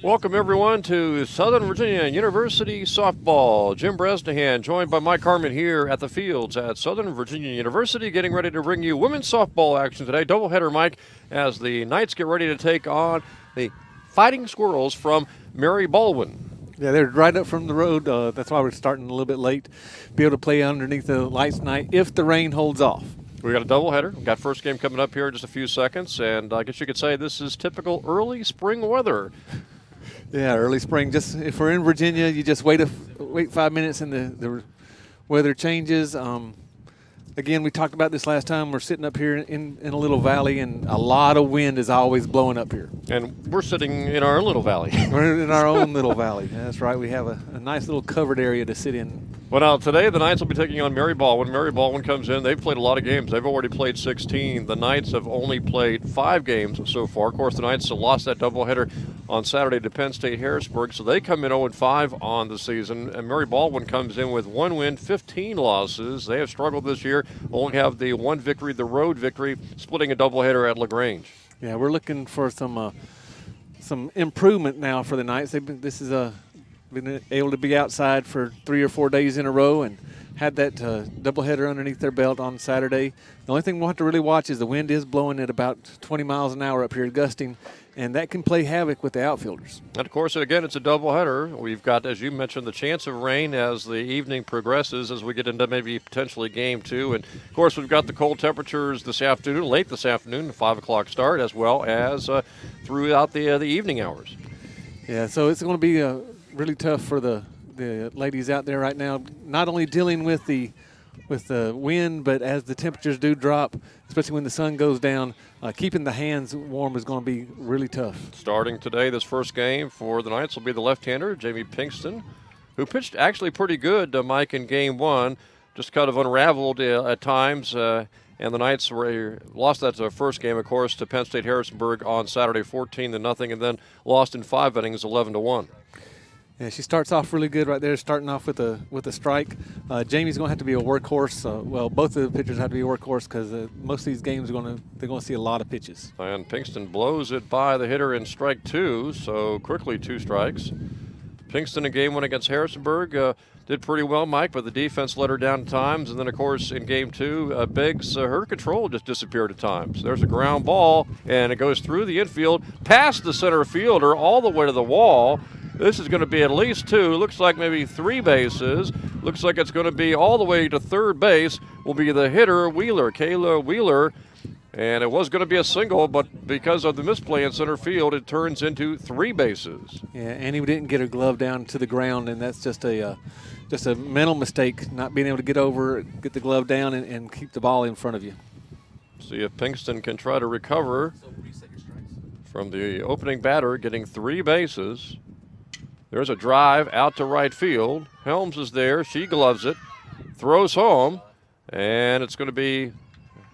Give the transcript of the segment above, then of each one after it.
Welcome, everyone, to Southern Virginia University Softball. Jim Bresnahan, joined by Mike Harmon here at the fields at Southern Virginia University, getting ready to bring you women's softball action today. Doubleheader, Mike, as the Knights get ready to take on the Fighting Squirrels from Mary Baldwin. Yeah, they're right up from the road. That's why we're starting a little bit late. Be able to play underneath the lights tonight if the rain holds off. We got a doubleheader. We've got first game coming up here in just a few seconds, and I guess you could say this is typical early spring weather. Yeah, early spring. Just if we're in Virginia, you just wait 5 minutes and the weather changes. Again, we talked about this last time. We're sitting up here in a little valley, and a lot of wind is always blowing up here. And we're sitting in our little valley. We're in our own little valley. That's right. We have a nice little covered area to sit in. Well, now, today the Knights will be taking on Mary Baldwin. Mary Baldwin comes in. They've played a lot of games. They've already played 16. The Knights have only played 5 games so far. Of course, the Knights lost that doubleheader on Saturday to Penn State Harrisburg, so they come in 0-5 on the season. And Mary Baldwin comes in with 1 win, 15 losses. They have struggled this year, only have the 1 victory, the road victory, splitting a doubleheader at LaGrange. Yeah, we're looking for some improvement now for the Knights. Been able to be outside for 3 or 4 days in a row and had that doubleheader underneath their belt on Saturday. The only thing we'll have to really watch is the wind is blowing at about 20 miles an hour up here, gusting, and that can play havoc with the outfielders. And, of course, again, it's a doubleheader. We've got, as you mentioned, the chance of rain as the evening progresses as we get into maybe potentially game 2. And, of course, we've got the cold temperatures this afternoon, late this afternoon, 5 o'clock start, as well as throughout the evening hours. Yeah, so it's going to be really tough for the ladies out there right now, not only dealing with the wind, but as the temperatures do drop, especially when the sun goes down, keeping the hands warm is going to be really tough. Starting today, this first game for the Knights will be the left-hander, Jamie Pinkston, who pitched actually pretty good, Mike, in game 1, just kind of unraveled at times. And the Knights lost that first game, of course, to Penn State Harrisburg on Saturday, 14-0, and then lost in 5 innings, 11-1. Yeah, she starts off really good right there, starting off with a strike. Jamie's going to have to be a workhorse. Both of the pitchers have to be a workhorse because most of these games they're going to see a lot of pitches. And Pinkston blows it by the hitter in strike 2, so quickly 2 strikes. Pinkston in game 1 against Harrisonburg did pretty well, Mike, but the defense let her down at times. And then, of course, in game 2, Biggs, her control just disappeared at times. There's a ground ball, and it goes through the infield, past the center fielder, all the way to the wall. This is going to be at least 2. Looks like maybe 3 bases. Looks like it's going to be all the way to third base. Will be the hitter, Wheeler, Kayla Wheeler. And it was going to be a single, but because of the misplay in center field, it turns into 3 bases. Yeah, Annie didn't get her glove down to the ground, and that's just a mental mistake, not being able to get the glove down and keep the ball in front of you. See if Pinkston can try to recover from the opening batter, getting 3 bases. There's a drive out to right field. Helms is there. She gloves it, throws home, and it's going to be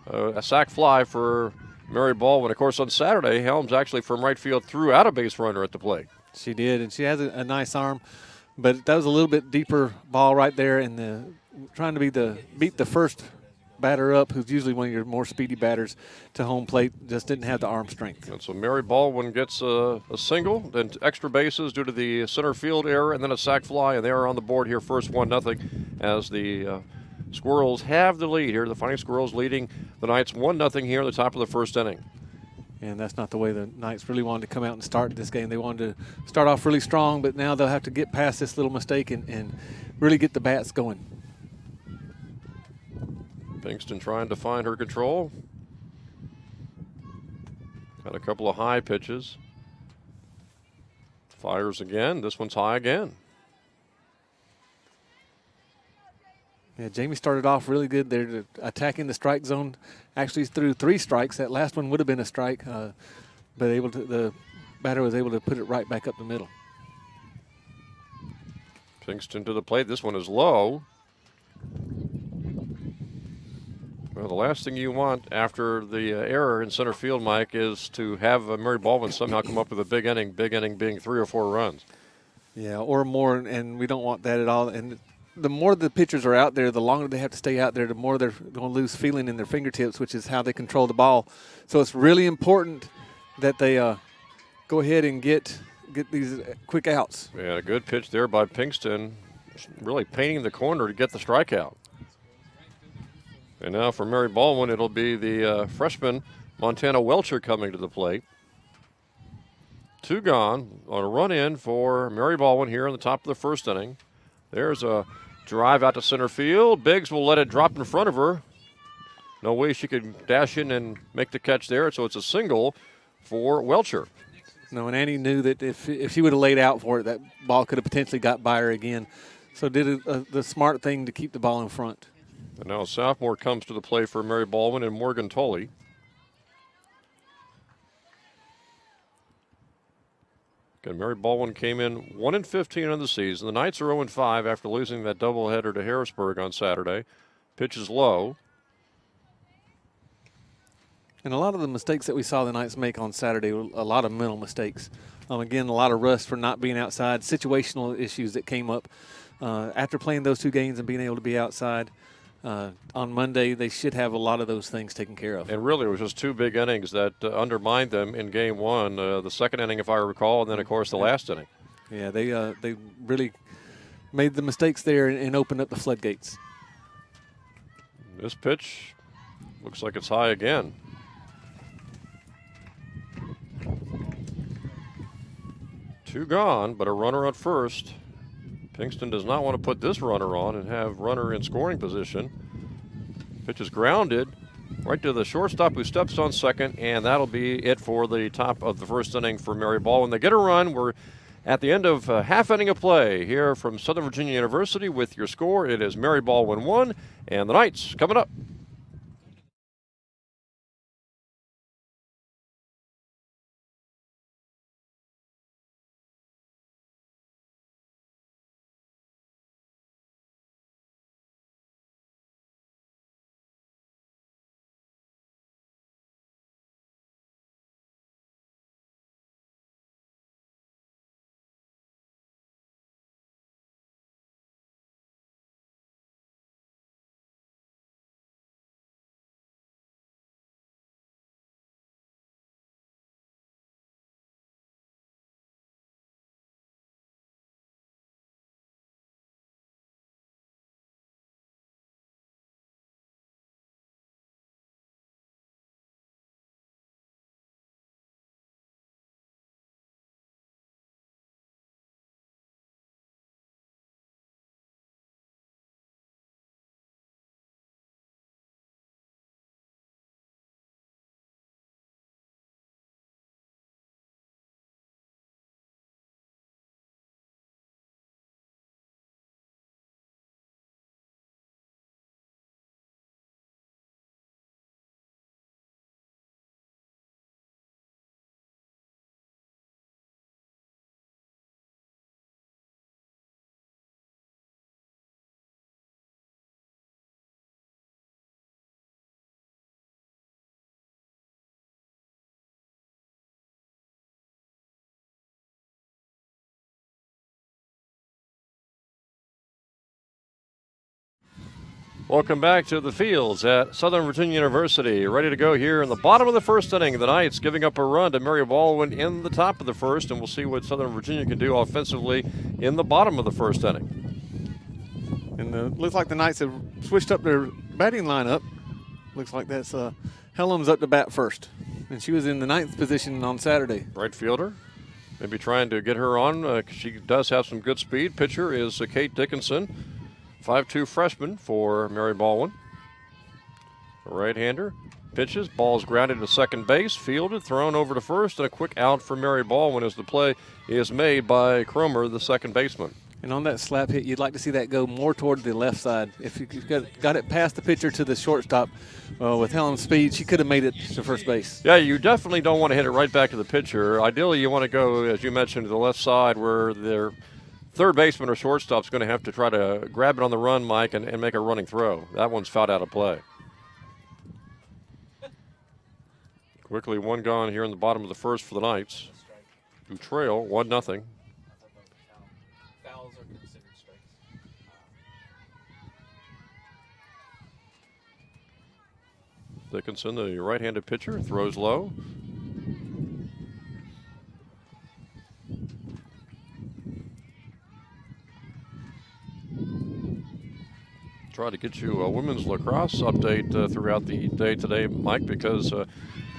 a sac fly for Mary Baldwin. Of course, on Saturday, Helms actually from right field threw out a base runner at the plate. She did, and she has a nice arm, but that was a little bit deeper ball right there, and trying to beat the first batter up, who's usually one of your more speedy batters, to home plate, just didn't have the arm strength. And so Mary Baldwin gets a single, then extra bases due to the center field error, and then a sac fly, and they are on the board here first 1-0 as the Squirrels have the lead here. The Fighting Squirrels leading the Knights 1-0 here at the top of the first inning. And that's not the way the Knights really wanted to come out and start this game. They wanted to start off really strong, but now they'll have to get past this little mistake and really get the bats going. Pinkston trying to find her control. Got a couple of high pitches. Fires again. This one's high again. Yeah, Jamie started off really good there, attacking the strike zone. Actually threw 3 strikes. That last one would have been a strike, but the batter was able to put it right back up the middle. Pinkston to the plate. This one is low. Well, the last thing you want after the error in center field, Mike, is to have Mary Baldwin somehow come up with a big inning being 3 or 4 runs. Yeah, or more, and we don't want that at all. And the more the pitchers are out there, the longer they have to stay out there, the more they're going to lose feeling in their fingertips, which is how they control the ball. So it's really important that they go ahead and get get these quick outs. And a good pitch there by Pinkston, really painting the corner to get the strikeout. And now for Mary Baldwin, it'll be the freshman Montana Welcher coming to the plate. 2 gone on a run in for Mary Baldwin here in the top of the first inning. There's a drive out to center field. Biggs will let it drop in front of her. No way she could dash in and make the catch there, so it's a single for Welcher. No, and Annie knew that if she would have laid out for it, that ball could have potentially got by her again. So did the smart thing to keep the ball in front. And now a sophomore comes to the play for Mary Baldwin and Morgan Tolley. Again, Mary Baldwin came in 1-15 on the season. The Knights are 0-5 after losing that doubleheader to Harrisburg on Saturday. Pitch is low. And a lot of the mistakes that we saw the Knights make on Saturday were a lot of mental mistakes. Again, a lot of rust for not being outside, situational issues that came up after playing those 2 games and being able to be outside. On Monday, they should have a lot of those things taken care of. And really, it was just 2 big innings that undermined them in Game 1. The second inning, if I recall, and then, of course, the last inning. Yeah, they really made the mistakes there and opened up the floodgates. This pitch looks like it's high again. Two gone, but a runner at first. Pinkston does not want to put this runner on and have runner in scoring position. Pitch is grounded right to the shortstop who steps on second, and that'll be it for the top of the first inning for Mary Baldwin. They get a run. We're at the end of half inning of play here from Southern Virginia University with your score. It is Mary Baldwin 1, and the Knights coming up. Welcome back to the fields at Southern Virginia University. Ready to go here in the bottom of the first inning. The Knights giving up a run to Mary Baldwin in the top of the first, and we'll see what Southern Virginia can do offensively in the bottom of the first inning. And looks like the Knights have switched up their batting lineup. Looks like that's Hellam's up to bat first, and she was in the 9th position on Saturday. Right fielder, maybe trying to get her on. She does have some good speed. Pitcher is Kate Dickinson, 5'2" freshman for Mary Baldwin. A right-hander pitches, ball's grounded to second base, fielded, thrown over to first, and a quick out for Mary Baldwin as the play is made by Cromer, the second baseman. And on that slap hit, you'd like to see that go more toward the left side. If you got it past the pitcher to the shortstop with Hellam's speed, she could have made it to first base. Yeah, you definitely don't want to hit it right back to the pitcher. Ideally, you want to go, as you mentioned, to the left side where their third baseman or shortstop's going to have to try to grab it on the run, Mike, and make a running throw. That one's fouled out of play. Quickly, one gone here in the bottom of the first for the Knights, who trail 1-0. Fouls are considered strikes. Dickinson, the right-handed pitcher, throws low. try to get you a women's lacrosse update throughout the day today, Mike, because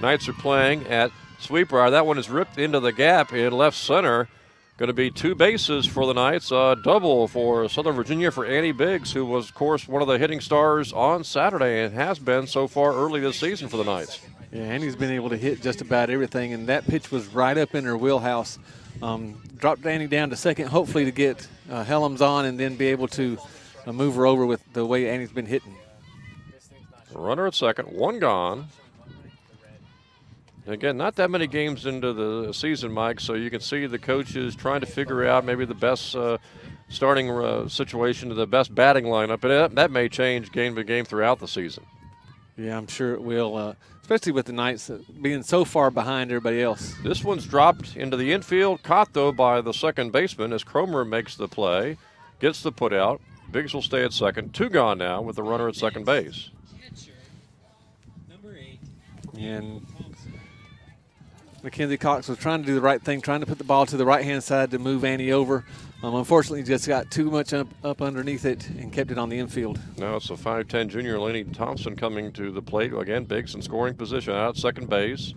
Knights are playing at Sweetbriar. That one is ripped into the gap in left center. Going to be 2 bases for the Knights, a double for Southern Virginia for Annie Biggs, who was, of course, one of the hitting stars on Saturday and has been so far early this season for the Knights. Yeah, Annie's been able to hit just about everything, and that pitch was right up in her wheelhouse. Dropped Annie down to second, hopefully to get Helms on and then be able to move her over with the way Annie's been hitting. Runner at second, 1 gone. Again, not that many games into the season, Mike, so you can see the coaches trying to figure out maybe the best starting situation, the best batting lineup, and that may change game to game throughout the season. Yeah, I'm sure it will, especially with the Knights being so far behind everybody else. This one's dropped into the infield, caught, though, by the second baseman as Cromer makes the play, gets the put out. Biggs will stay at second. 2 gone now with the runner at second base. And Mackenzie Cox was trying to do the right thing, trying to put the ball to the right-hand side to move Annie over. Unfortunately, just got too much up underneath it and kept it on the infield. Now it's a 5'10 junior, Laney Thompson, coming to the plate. Again, Biggs in scoring position out at second base.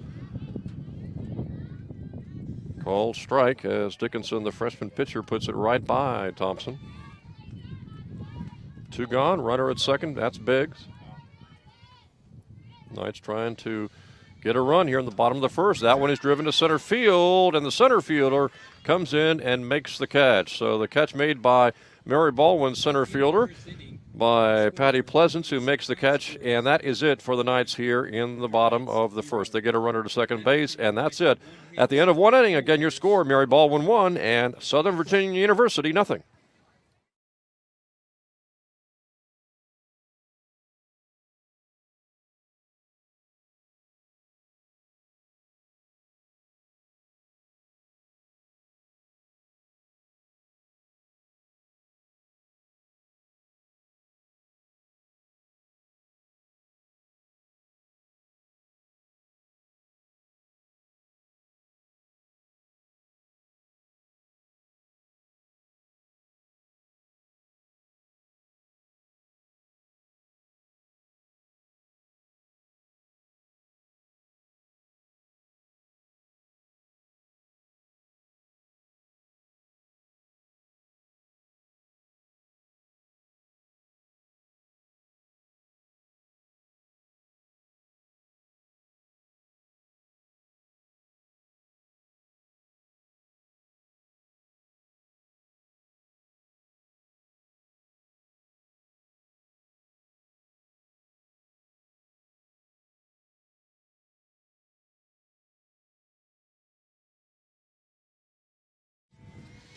Called strike as Dickinson, the freshman pitcher, puts it right by Thompson. 2 gone, runner at second, that's Biggs. Knights trying to get a run here in the bottom of the first. That one is driven to center field, and the center fielder comes in and makes the catch. So the catch made by Mary Baldwin, center fielder, by Patty Pleasance, who makes the catch, and that is it for the Knights here in the bottom of the first. They get a runner to second base, and that's it. At the end of 1 inning, again, your score, Mary Baldwin 1 and Southern Virginia University 0.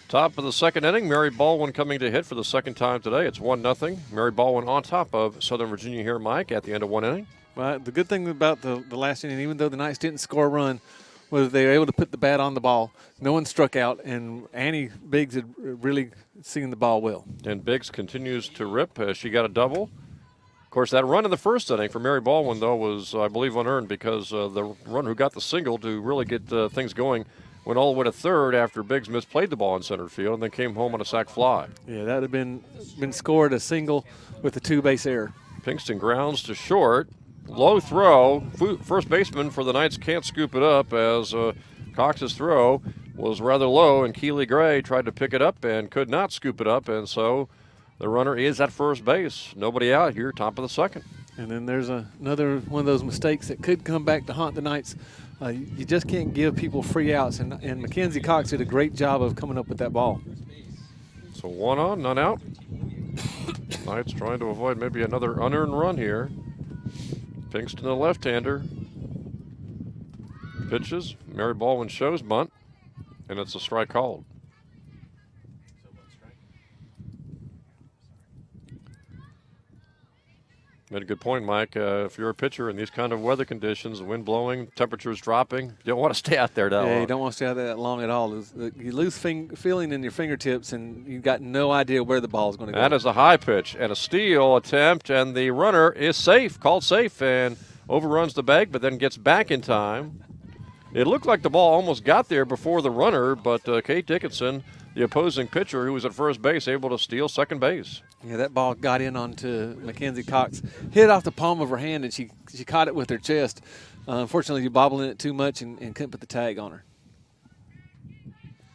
Top of the second inning, Mary Baldwin coming to hit for the second time today. It's 1-0. Mary Baldwin on top of Southern Virginia here, Mike, at the end of 1 inning. Well, the good thing about the last inning, even though the Knights didn't score a run, was they were able to put the bat on the ball. No one struck out, and Annie Biggs had really seen the ball well. And Biggs continues to rip. She got a double. Of course, that run in the first inning for Mary Baldwin, though, was, I believe, unearned because the runner who got the single to really get things going went all the way to third after Biggs misplayed the ball in center field and then came home on a sac fly. Yeah, that would have been scored a single with a 2-base error. Pinkston grounds to short. Low throw. First baseman for the Knights can't scoop it up as Cox's throw was rather low, and Keely Gray tried to pick it up and could not scoop it up, and so the runner is at first base. Nobody out here, top of the second. And then there's another one of those mistakes that could come back to haunt the Knights. You just can't give people free outs, and Mackenzie Cox did a great job of coming up with that ball. So 1 on, none out. Knights trying to avoid maybe another unearned run here. Pinkston, the left-hander, pitches. Mary Baldwin shows bunt, and it's a strike called. Made a good point, Mike. If you're a pitcher in these kind of weather conditions, the wind blowing, temperatures dropping, you don't want to stay out there that long. Yeah, you don't want to stay out there that long at all. You lose feeling in your fingertips, and you've got no idea where the ball is going to go. That is a high pitch and a steal attempt, and the runner is safe, called safe, and overruns the bag, but then gets back in time. It looked like the ball almost got there before the runner, but Kate Dickinson, the opposing pitcher who was at first base able to steal second base. Yeah, that ball got in onto Mackenzie Cox, hit off the palm of her hand, and she caught it with her chest. Unfortunately, you bobbling it too much and couldn't put the tag on her.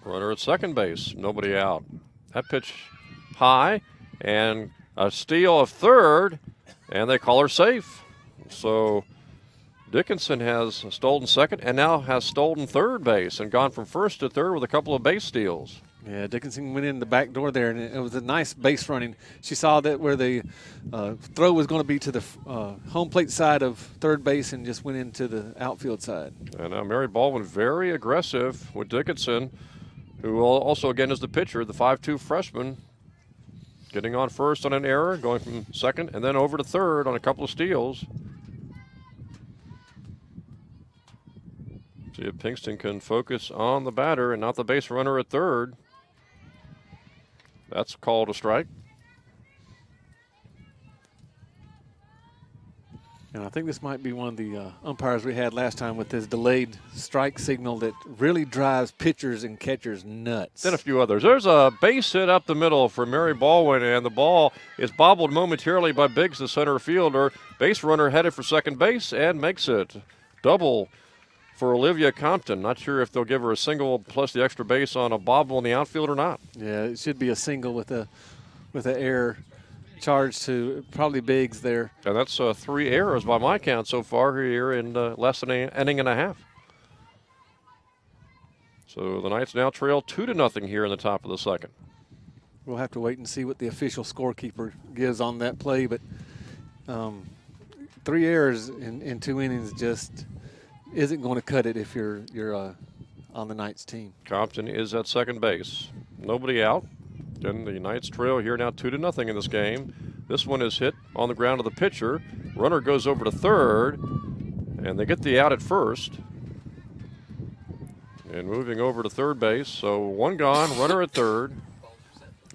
Runner at second base, nobody out. That pitch high, and a steal of third, and they call her safe. So Dickinson has stolen second and now has stolen third base and gone from first to third with a couple of base steals. Yeah, Dickinson went in the back door there, and it was a nice base running. She saw that where the throw was going to be to the home plate side of third base and just went into the outfield side. And now Mary Baldwin very aggressive with Dickinson, who also again is the pitcher, the 5'2" freshman, getting on first on an error, going from second and then over to third on a couple of steals. See if Pinkston can focus on the batter and not the base runner at third. That's called a strike. And I think this might be one of the umpires we had last time with this delayed strike signal that really drives pitchers and catchers nuts. Then a few others. There's a base hit up the middle for Mary Baldwin, and the ball is bobbled momentarily by Biggs, the center fielder. Base runner headed for second base and makes it. Double for Olivia Compton. Not sure if they'll give her a single plus the extra base on a bobble in the outfield or not. Yeah, it should be a single with an error charge to probably Biggs there. And that's 3 errors by my count so far here in less than an inning and a half. So the Knights now trail 2-0 here in the top of the second. We'll have to wait and see what the official scorekeeper gives on that play, but 3 errors in 2 innings just isn't going to cut it if you're on the Knights team. Compton is at second base. Nobody out. And the Knights trail here now 2-0 in this game. This one is hit on the ground of the pitcher. Runner goes over to third, and they get the out at first. And moving over to third base, so 1 gone, runner at third.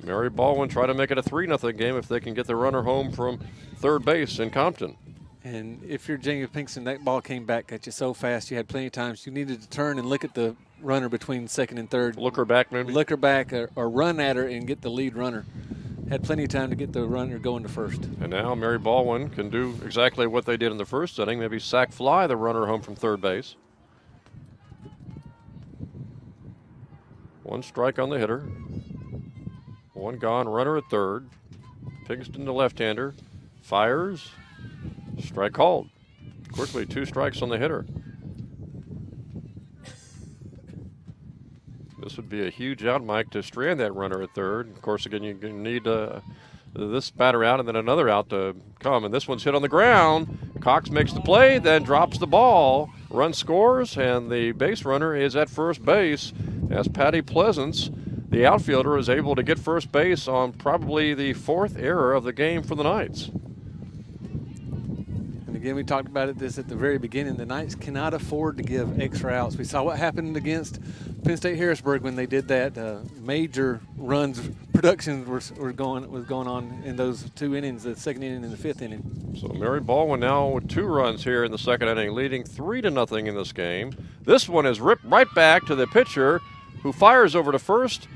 Mary Baldwin try to make it a 3-0 game if they can get the runner home from third base in Compton. And if you're Jamie Pinkston, that ball came back at you so fast, you had plenty of times. You needed to turn and look at the runner between second and third. Look her back, maybe? Look her back or run at her and get the lead runner. Had plenty of time to get the runner going to first. And now Mary Baldwin can do exactly what they did in the first inning, maybe sack fly the runner home from third base. 1 strike on the hitter. 1 gone, runner at third. Pinkston, the left-hander, fires. Strike called. Quickly 2 strikes on the hitter. This would be a huge out, Mike, to strand that runner at third. Of course, again, you need this batter out and then another out to come. And this one's hit on the ground. Cox makes the play, then drops the ball. Run scores, and the base runner is at first base as Patty Pleasance, the outfielder, is able to get first base on probably the 4th error of the game for the Knights. And again, we talked about this at the very beginning. The Knights cannot afford to give extra outs. We saw what happened against Penn State Harrisburg when they did that. Major runs, production was going on in those 2 innings, the 2nd inning and the 5th inning. So Mary Baldwin now with 2 runs here in the 2nd inning, leading 3-0 in this game. This one is ripped right back to the pitcher, who fires over to first,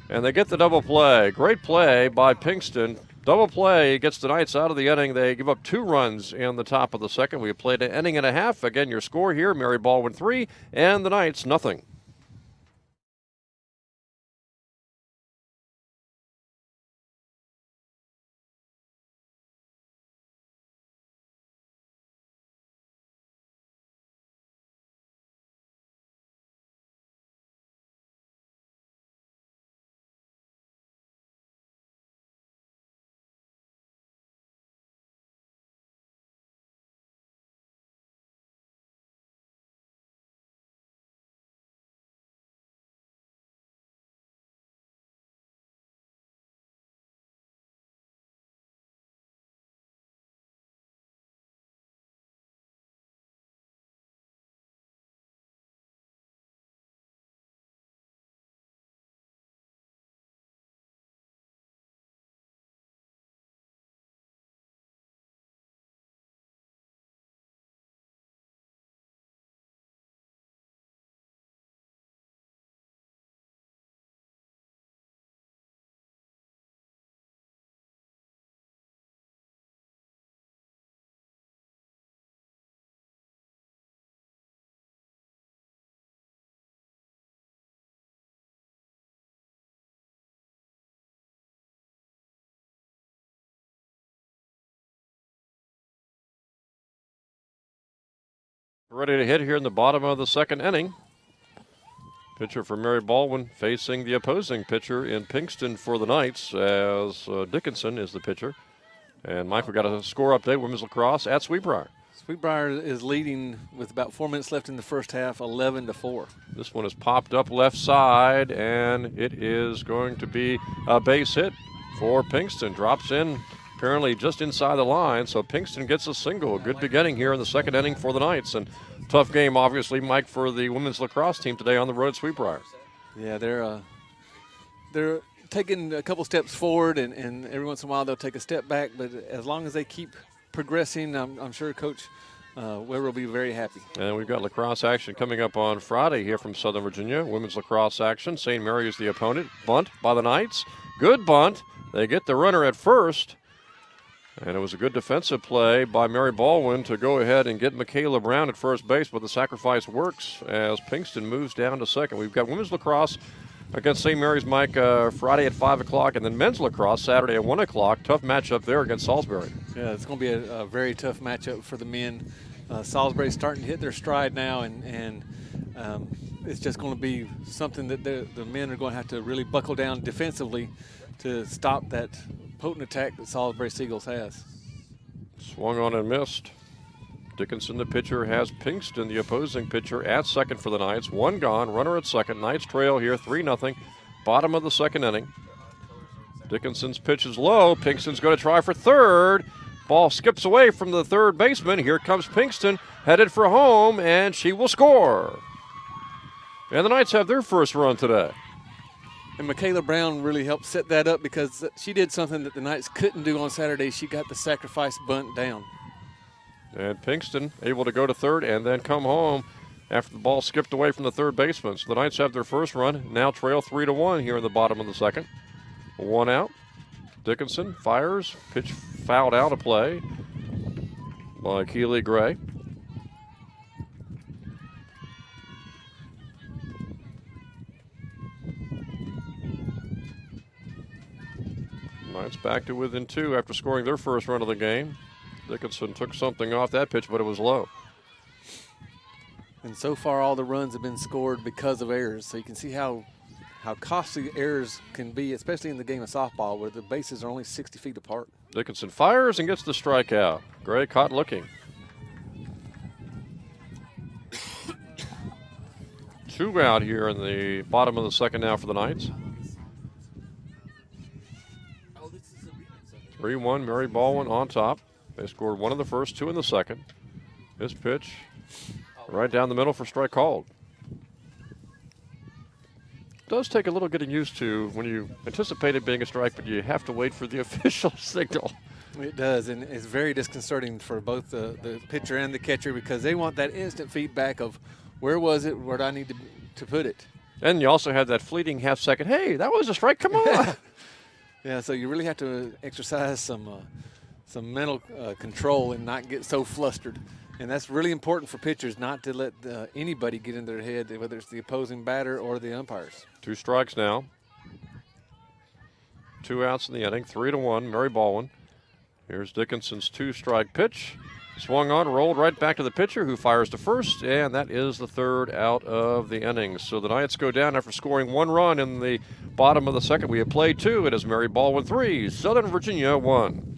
and they get the double play. Great play by Pinkston. Double play gets the Knights out of the inning. They give up 2 runs in the top of the second. We played an inning and a half. Again, your score here, Mary Baldwin 3 and the Knights nothing. Ready to hit here in the bottom of the second inning. Pitcher for Mary Baldwin facing the opposing pitcher in Pinkston for the Knights, as Dickinson is the pitcher. And Mike, we got a score update. Women's lacrosse at Sweetbriar. Sweetbriar is leading with about 4 minutes left in the first half, 11-4. This one is popped up left side, and it is going to be a base hit for Pinkston. Drops in apparently just inside the line, so Pinkston gets a single. A good beginning here in the second inning for the Knights. And tough game, obviously, Mike, for the women's lacrosse team today on the road at Sweetbriar. Yeah, they're taking a couple steps forward, and every once in a while they'll take a step back. But as long as they keep progressing, I'm sure Coach Weber will be very happy. And we've got lacrosse action coming up on Friday here from Southern Virginia. Women's lacrosse action. St. Mary is the opponent. Bunt by the Knights. Good bunt. They get the runner at first. And it was a good defensive play by Mary Baldwin to go ahead and get Michaela Brown at first base, but the sacrifice works as Pinkston moves down to second. We've got women's lacrosse against St. Mary's, Mike, Friday at 5 o'clock, and then men's lacrosse Saturday at 1 o'clock. Tough matchup there against Salisbury. Yeah, it's going to be a very tough matchup for the men. Salisbury's starting to hit their stride now, and it's just going to be something that the men are going to have to really buckle down defensively to stop that potent attack that Salisbury Seagulls has. Swung on and missed. Dickinson, the pitcher, has Pinkston, the opposing pitcher, at second for the Knights. One gone, runner at second. Knights trail here 3-0. Bottom of the second inning. Dickinson's pitch is low. Pinkston's going to try for third. Ball skips away from the third baseman. Here comes Pinkston, headed for home, and she will score. And the Knights have their first run today. And Michaela Brown really helped set that up because she did something that the Knights couldn't do on Saturday. She got the sacrifice bunt down. And Pinkston able to go to third and then come home after the ball skipped away from the third baseman. So the Knights have their first run, now trail 3-1 here in the bottom of the second. One out. Dickinson fires, pitch fouled out of play by Keely Gray. Knights back to within 2 after scoring their first run of the game. Dickinson took something off that pitch, but it was low. And so far, all the runs have been scored because of errors. So you can see how costly errors can be, especially in the game of softball, where the bases are only 60 feet apart. Dickinson fires and gets the strikeout. Gray caught looking. 2 out here in the bottom of the second now for the Knights. 3-1, Mary Baldwin on top. They scored 1 in the first, 2 in the second. This pitch right down the middle for strike called. Does take a little getting used to when you anticipate it being a strike, but you have to wait for the official signal. It does, and it's very disconcerting for both the pitcher and the catcher because they want that instant feedback of where was it, where do I need to put it. And you also have that fleeting half second, hey, that was a strike, come on. Yeah, so you really have to exercise some mental control and not get so flustered. And that's really important for pitchers, not to let anybody get in their head, whether it's the opposing batter or the umpires. 2 strikes now. 2 outs in the inning, 3-1, Mary Baldwin. Here's Dickinson's 2-strike pitch. Swung on, rolled right back to the pitcher, who fires to first, and that is the 3rd out of the inning. So the Knights go down after scoring 1 run in the bottom of the second. We have played 2. It is Mary Baldwin 3, Southern Virginia 1.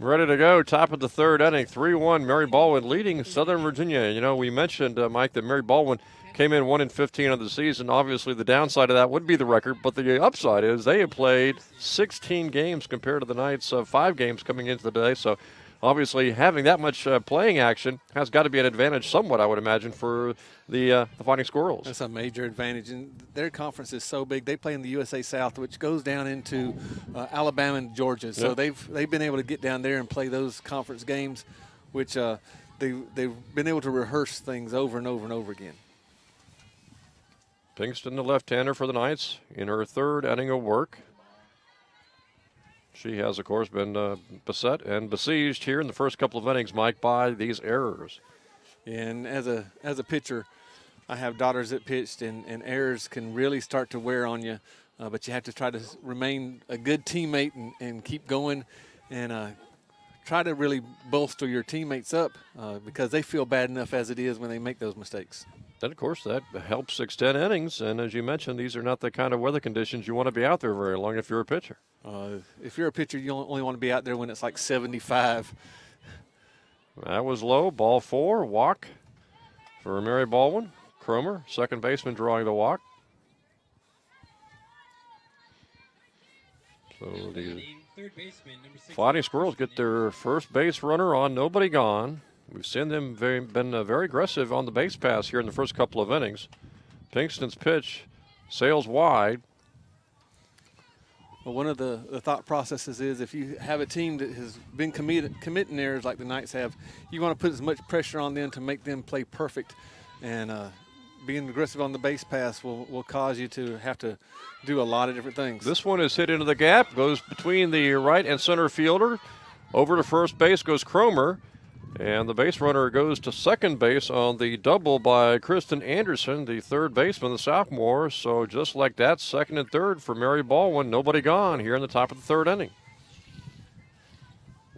Ready to go, top of the third inning, 3-1, Mary Baldwin leading Southern Virginia. You know, we mentioned, Mike, that Mary Baldwin came in 1-15 of the season. Obviously, the downside of that would be the record, but the upside is they have played 16 games compared to the Knights' 5 games coming into the day. So, obviously, having that much playing action has got to be an advantage somewhat, I would imagine, for the Fighting Squirrels. That's a major advantage, and their conference is so big. They play in the USA South, which goes down into Alabama and Georgia. So they've been able to get down there and play those conference games, which they've been able to rehearse things over and over and over again. Pinkston, the left-hander for the Knights, in her third inning of work. She has, of course, been beset and besieged here in the first couple of innings, Mike, by these errors. And as a pitcher, I have daughters that pitched, and errors can really start to wear on you. But you have to try to remain a good teammate and keep going and try to really bolster your teammates up because they feel bad enough as it is when they make those mistakes. And, of course, that helps extend innings. And as you mentioned, these are not the kind of weather conditions you want to be out there very long if you're a pitcher. If you're a pitcher, you only want to be out there when it's like 75. That was low. Ball 4, walk for Mary Baldwin. Cromer, second baseman, drawing the walk. So the Fighting Squirrels get their first base runner on, nobody gone. We've seen them been very aggressive on the base pass here in the first couple of innings. Pinkston's pitch sails wide. Well, one of the thought processes is if you have a team that has been committing errors like the Knights have, you want to put as much pressure on them to make them play perfect. And being aggressive on the base pass will cause you to have to do a lot of different things. This one is hit into the gap, goes between the right and center fielder. Over to first base goes Cromer. And the base runner goes to second base on the double by Kristen Anderson, the third baseman, the sophomore. So just like that, second and third for Mary Baldwin. Nobody gone here in the top of the third inning.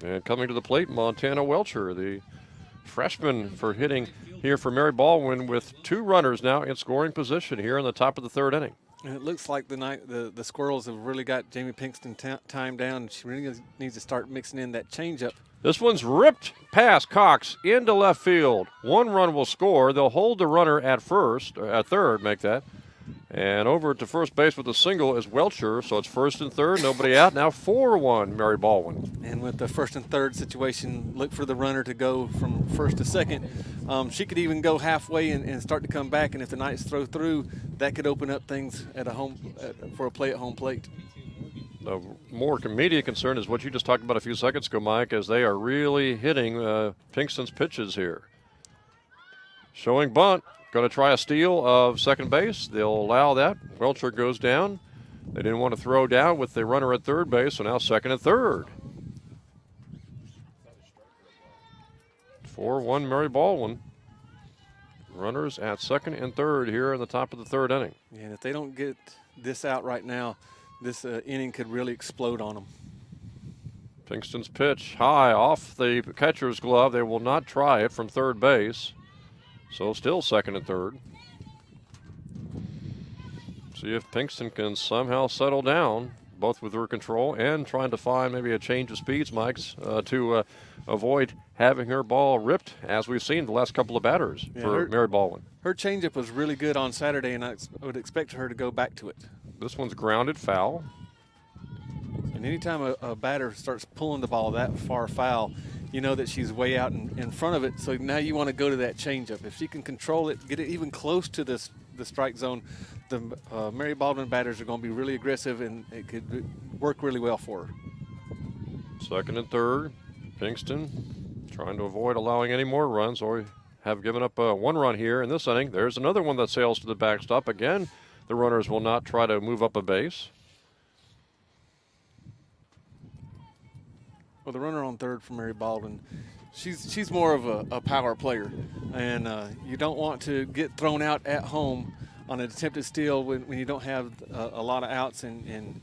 And coming to the plate, Montana Welcher, the freshman for hitting here for Mary Baldwin, with 2 runners now in scoring position here in the top of the third inning. And it looks like the Squirrels have really got Jamie Pinkston timed down. She really needs to start mixing in that changeup. This one's ripped past Cox into left field. 1 run will score. They'll hold the runner at third, make that. And over to first base with a single is Welcher. So it's first and third, nobody out. Now 4-1, Mary Baldwin. And with the first and third situation, look for the runner to go from first to second. She could even go halfway and start to come back. And if the Knights throw through, that could open up things for a play at home plate. The more immediate concern is what you just talked about a few seconds ago, Mike, as they are really hitting Pinkston's pitches here. Showing bunt, going to try a steal of second base. They'll allow that. Welcher goes down. They didn't want to throw down with the runner at third base, so now second and third. 4-1 Mary Baldwin. Runners at second and third here in the top of the third inning. And if they don't get this out right now, this inning could really explode on them. Pinkston's pitch high off the catcher's glove. They will not try it from third base. So still second and third. See if Pinkston can somehow settle down, both with her control and trying to find maybe a change of speeds, Mike's, to avoid having her ball ripped, as we've seen the last couple of batters for Mary Baldwin. Her changeup was really good on Saturday, and I would expect her to go back to it. This one's grounded foul. And anytime a batter starts pulling the ball that far foul, you know that she's way out in front of it. So now you want to go to that changeup. If she can control it, get it even close to the strike zone, the Mary Baldwin batters are going to be really aggressive, and it could work really well for her. Second and third, Pinkston trying to avoid allowing any more runs, or have given up 1 run here in this inning. There's another one that sails to the backstop. Again, the runners will not try to move up a base. Well, the runner on third for Mary Baldwin, she's more of a power player, and you don't want to get thrown out at home on an attempted steal when you don't have a lot of outs and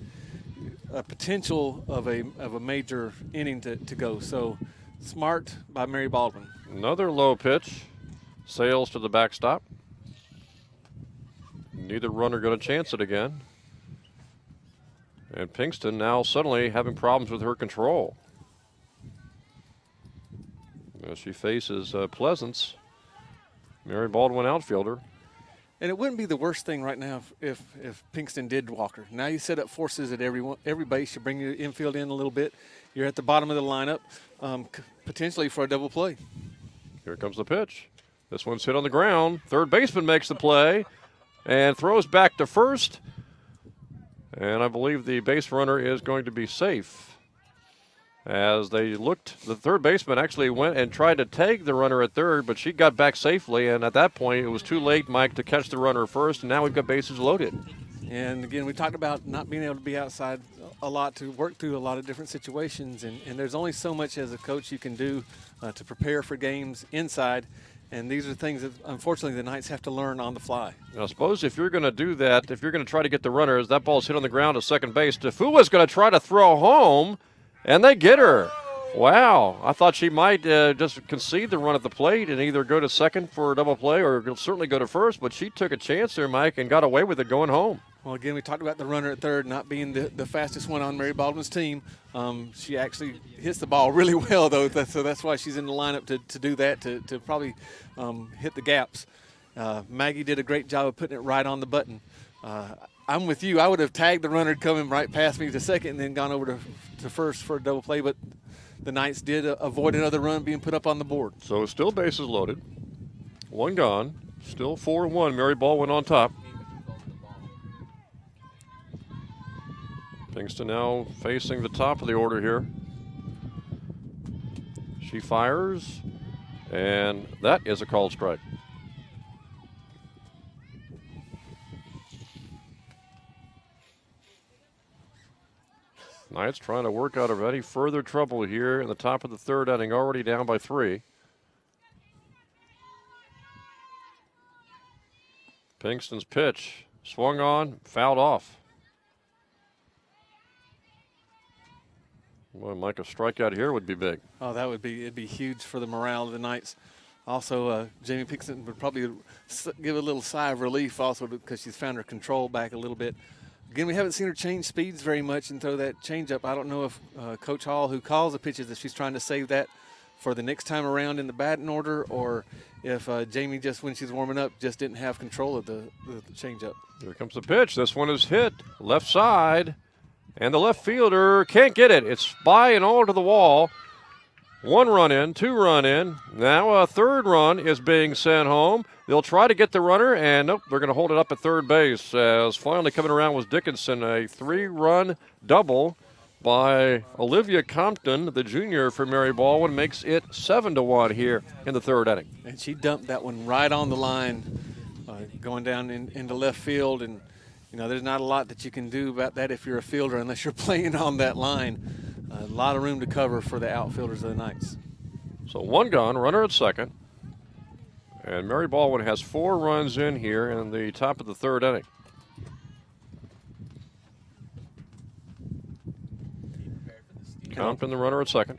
a potential of a major inning to go. So smart by Mary Baldwin. Another low pitch sails to the backstop. Neither runner going to chance it again. And Pinkston now suddenly having problems with her control. As she faces Pleasance, Mary Baldwin outfielder. And it wouldn't be the worst thing right now if Pinkston did walk her. Now you set up forces at every base. You bring your infield in a little bit. You're at the bottom of the lineup, potentially for a double play. Here comes the pitch. This one's hit on the ground. Third baseman makes the play and throws back to first. And I believe the base runner is going to be safe. As they looked, the third baseman actually went and tried to tag the runner at third, but she got back safely, and at that point it was too late, Mike, to catch the runner first, and now we've got bases loaded. And again, we talked about not being able to be outside a lot to work through a lot of different situations, and there's only so much as a coach you can do to prepare for games inside, and these are things that unfortunately the Knights have to learn on the fly. Now, I suppose if you're going to do that, if you're going to try to get the runners, that ball's hit on the ground to second base. Tafua's going to try to throw home. And they get her. Wow. I thought she might just concede the run at the plate and either go to second for a double play or certainly go to first, but she took a chance there, Mike, and got away with it going home. Well, again, we talked about the runner at third not being the fastest one on Mary Baldwin's team. She actually hits the ball really well, though, so that's why she's in the lineup to do that, to probably hit the gaps. Maggie did a great job of putting it right on the button. I'm with you. I would have tagged the runner coming right past me to second and then gone over to first for a double play, but the Knights did avoid another run being put up on the board. So still bases loaded. One gone. Still 4-1. Mary Baldwin on top. Pinkston now facing the top of the order here. She fires, and that is a called strike. Knights trying to work out of any further trouble here in the top of the third inning, already down by 3. Pinkston's pitch swung on, fouled off. Boy, Mike, a strikeout here would be big. Oh, it'd be huge for the morale of the Knights. Also, Jamie Pinkston would probably give a little sigh of relief also because she's found her control back a little bit. Again, we haven't seen her change speeds very much and throw that changeup. I don't know if Coach Hall, who calls the pitches, if she's trying to save that for the next time around in the batting order, or if Jamie just, when she's warming up, just didn't have control of the changeup. Here comes the pitch. This one is hit left side, and the left fielder can't get it. It's by and all to the wall. 1 run in, 2 run in. Now a third run is being sent home. They'll try to get the runner, and nope, they're going to hold it up at third base. As finally coming around was Dickinson, a 3-run double by Olivia Compton, the junior for Mary Baldwin, makes it 7-1 here in the third inning. And she dumped that one right on the line, going down into left field. And, you know, there's not a lot that you can do about that if you're a fielder unless you're playing on that line. A lot of room to cover for the outfielders of the Knights. So 1 gone, runner at second. And Mary Baldwin has 4 runs in here in the top of the third inning. Compton, the runner at second.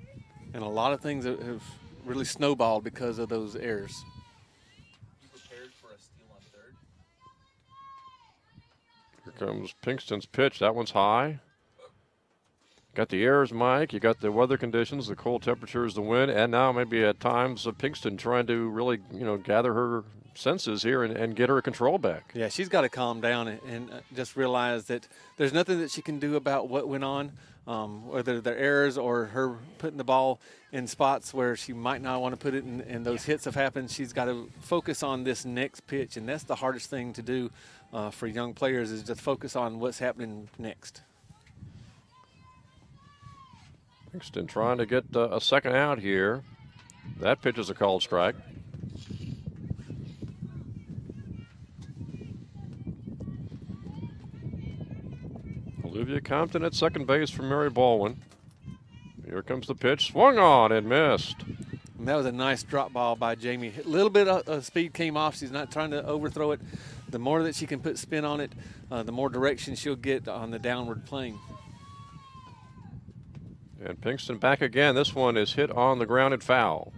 And a lot of things have really snowballed because of those errors. Prepared for a steal on third. Here comes Pinkston's pitch. That one's high. Got the errors, Mike. You got the weather conditions, the cold temperatures, the wind, and now maybe at times Pinkston trying to really, gather her senses here and get her control back. Yeah, she's got to calm down and just realize that there's nothing that she can do about what went on, whether they're errors or her putting the ball in spots where she might not want to put it, and those hits have happened. She's got to focus on this next pitch, and that's the hardest thing to do for young players, is just focus on what's happening next. Pinkston trying to get a second out here. That pitch is a called strike. Olivia Compton at second base for Mary Baldwin. Here comes the pitch. Swung on and missed. And that was a nice drop ball by Jamie. A little bit of speed came off. She's not trying to overthrow it. The more that she can put spin on it, the more direction she'll get on the downward plane. And Pinkston back again. This one is hit on the ground and foul.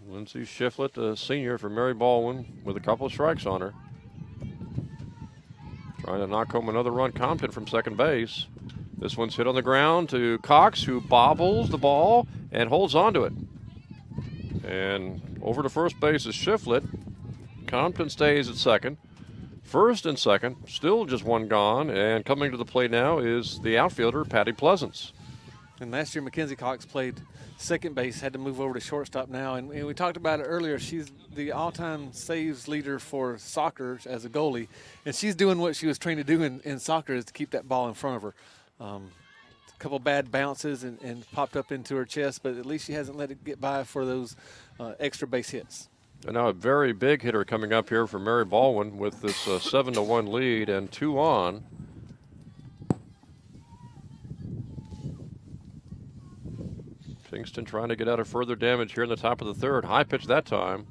Lindsay Shiflett, a senior for Mary Baldwin, with a couple of strikes on her. Trying to knock home another run, Compton from second base. This one's hit on the ground to Cox, who bobbles the ball and holds on to it. And over to first base is Shiflett. Compton stays at second. First and second, still just one gone. And coming to the plate now is the outfielder, Patty Pleasance. And last year, Mackenzie Cox played second base, had to move over to shortstop now. And we talked about it earlier. She's the all-time saves leader for soccer as a goalie. And she's doing what she was trained to do in soccer, is to keep that ball in front of her. A couple bad bounces and popped up into her chest, but at least she hasn't let it get by for those extra base hits. And now a very big hitter coming up here for Mary Baldwin with this 7-1 lead and 2 on. Kingston trying to get out of further damage here in the top of the third. High pitch that time.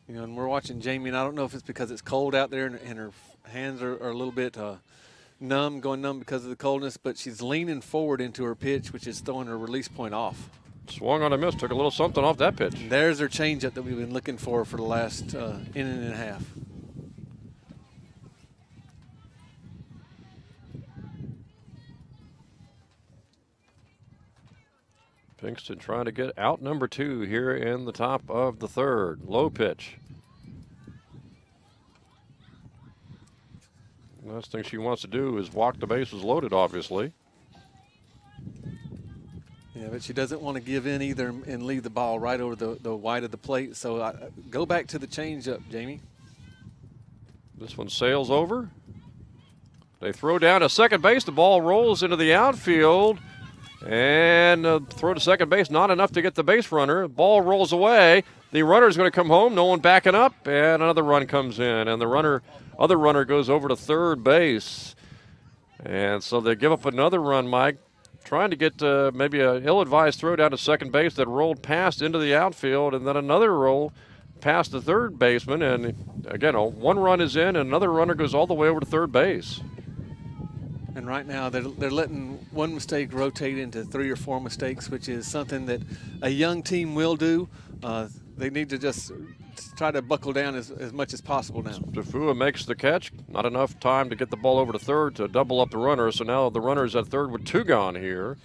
You know, and we're watching Jamie, and I don't know if it's because it's cold out there and her hands are a little bit going numb because of the coldness, but she's leaning forward into her pitch, which is throwing her release point off. Swung on a miss, took a little something off that pitch. And there's her changeup that we've been looking for the last inning and a half. Pinkston trying to get out number 2 here in the top of the third. Low pitch. Last thing she wants to do is walk the bases loaded, obviously. Yeah, but she doesn't want to give in either and leave the ball right over the wide of the plate. So go back to the changeup, Jamie. This one sails over. They throw down to second base. The ball rolls into the outfield. And throw to second base, not enough to get the base runner. Ball rolls away. The runner's going to come home. No one backing up. And another run comes in. And the other runner goes over to third base. And so they give up another run, Mike, trying to get maybe an ill-advised throw down to second base that rolled past into the outfield. And then another roll past the third baseman. And, again, one run is in, and another runner goes all the way over to third base. And right now they're letting one mistake rotate into 3 or 4 mistakes, which is something that a young team will do. They need to just try to buckle down as much as possible now. Tafua makes the catch. Not enough time to get the ball over to third to double up the runner. So now the runner's at third with 2 gone here.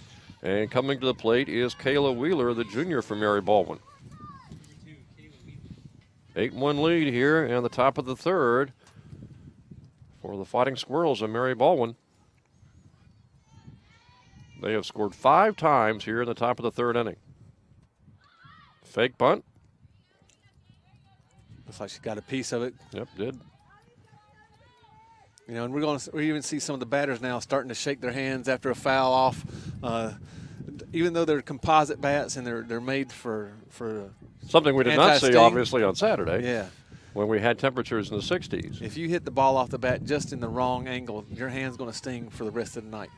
And coming to the plate is Kayla Wheeler, the junior from Mary Baldwin. 8-1 lead here in the top of the third for the Fighting Squirrels of Mary Baldwin. They have scored 5 times here in the top of the third inning. Fake bunt. Looks like she got a piece of it. Yep, did. You know, and we even see some of the batters now starting to shake their hands after a foul off. Even though they're composite bats and they're made for something we did not see, anti-sting. obviously, on Saturday. Yeah. When we had temperatures in the 60s. If you hit the ball off the bat just in the wrong angle, your hand's going to sting for the rest of the night.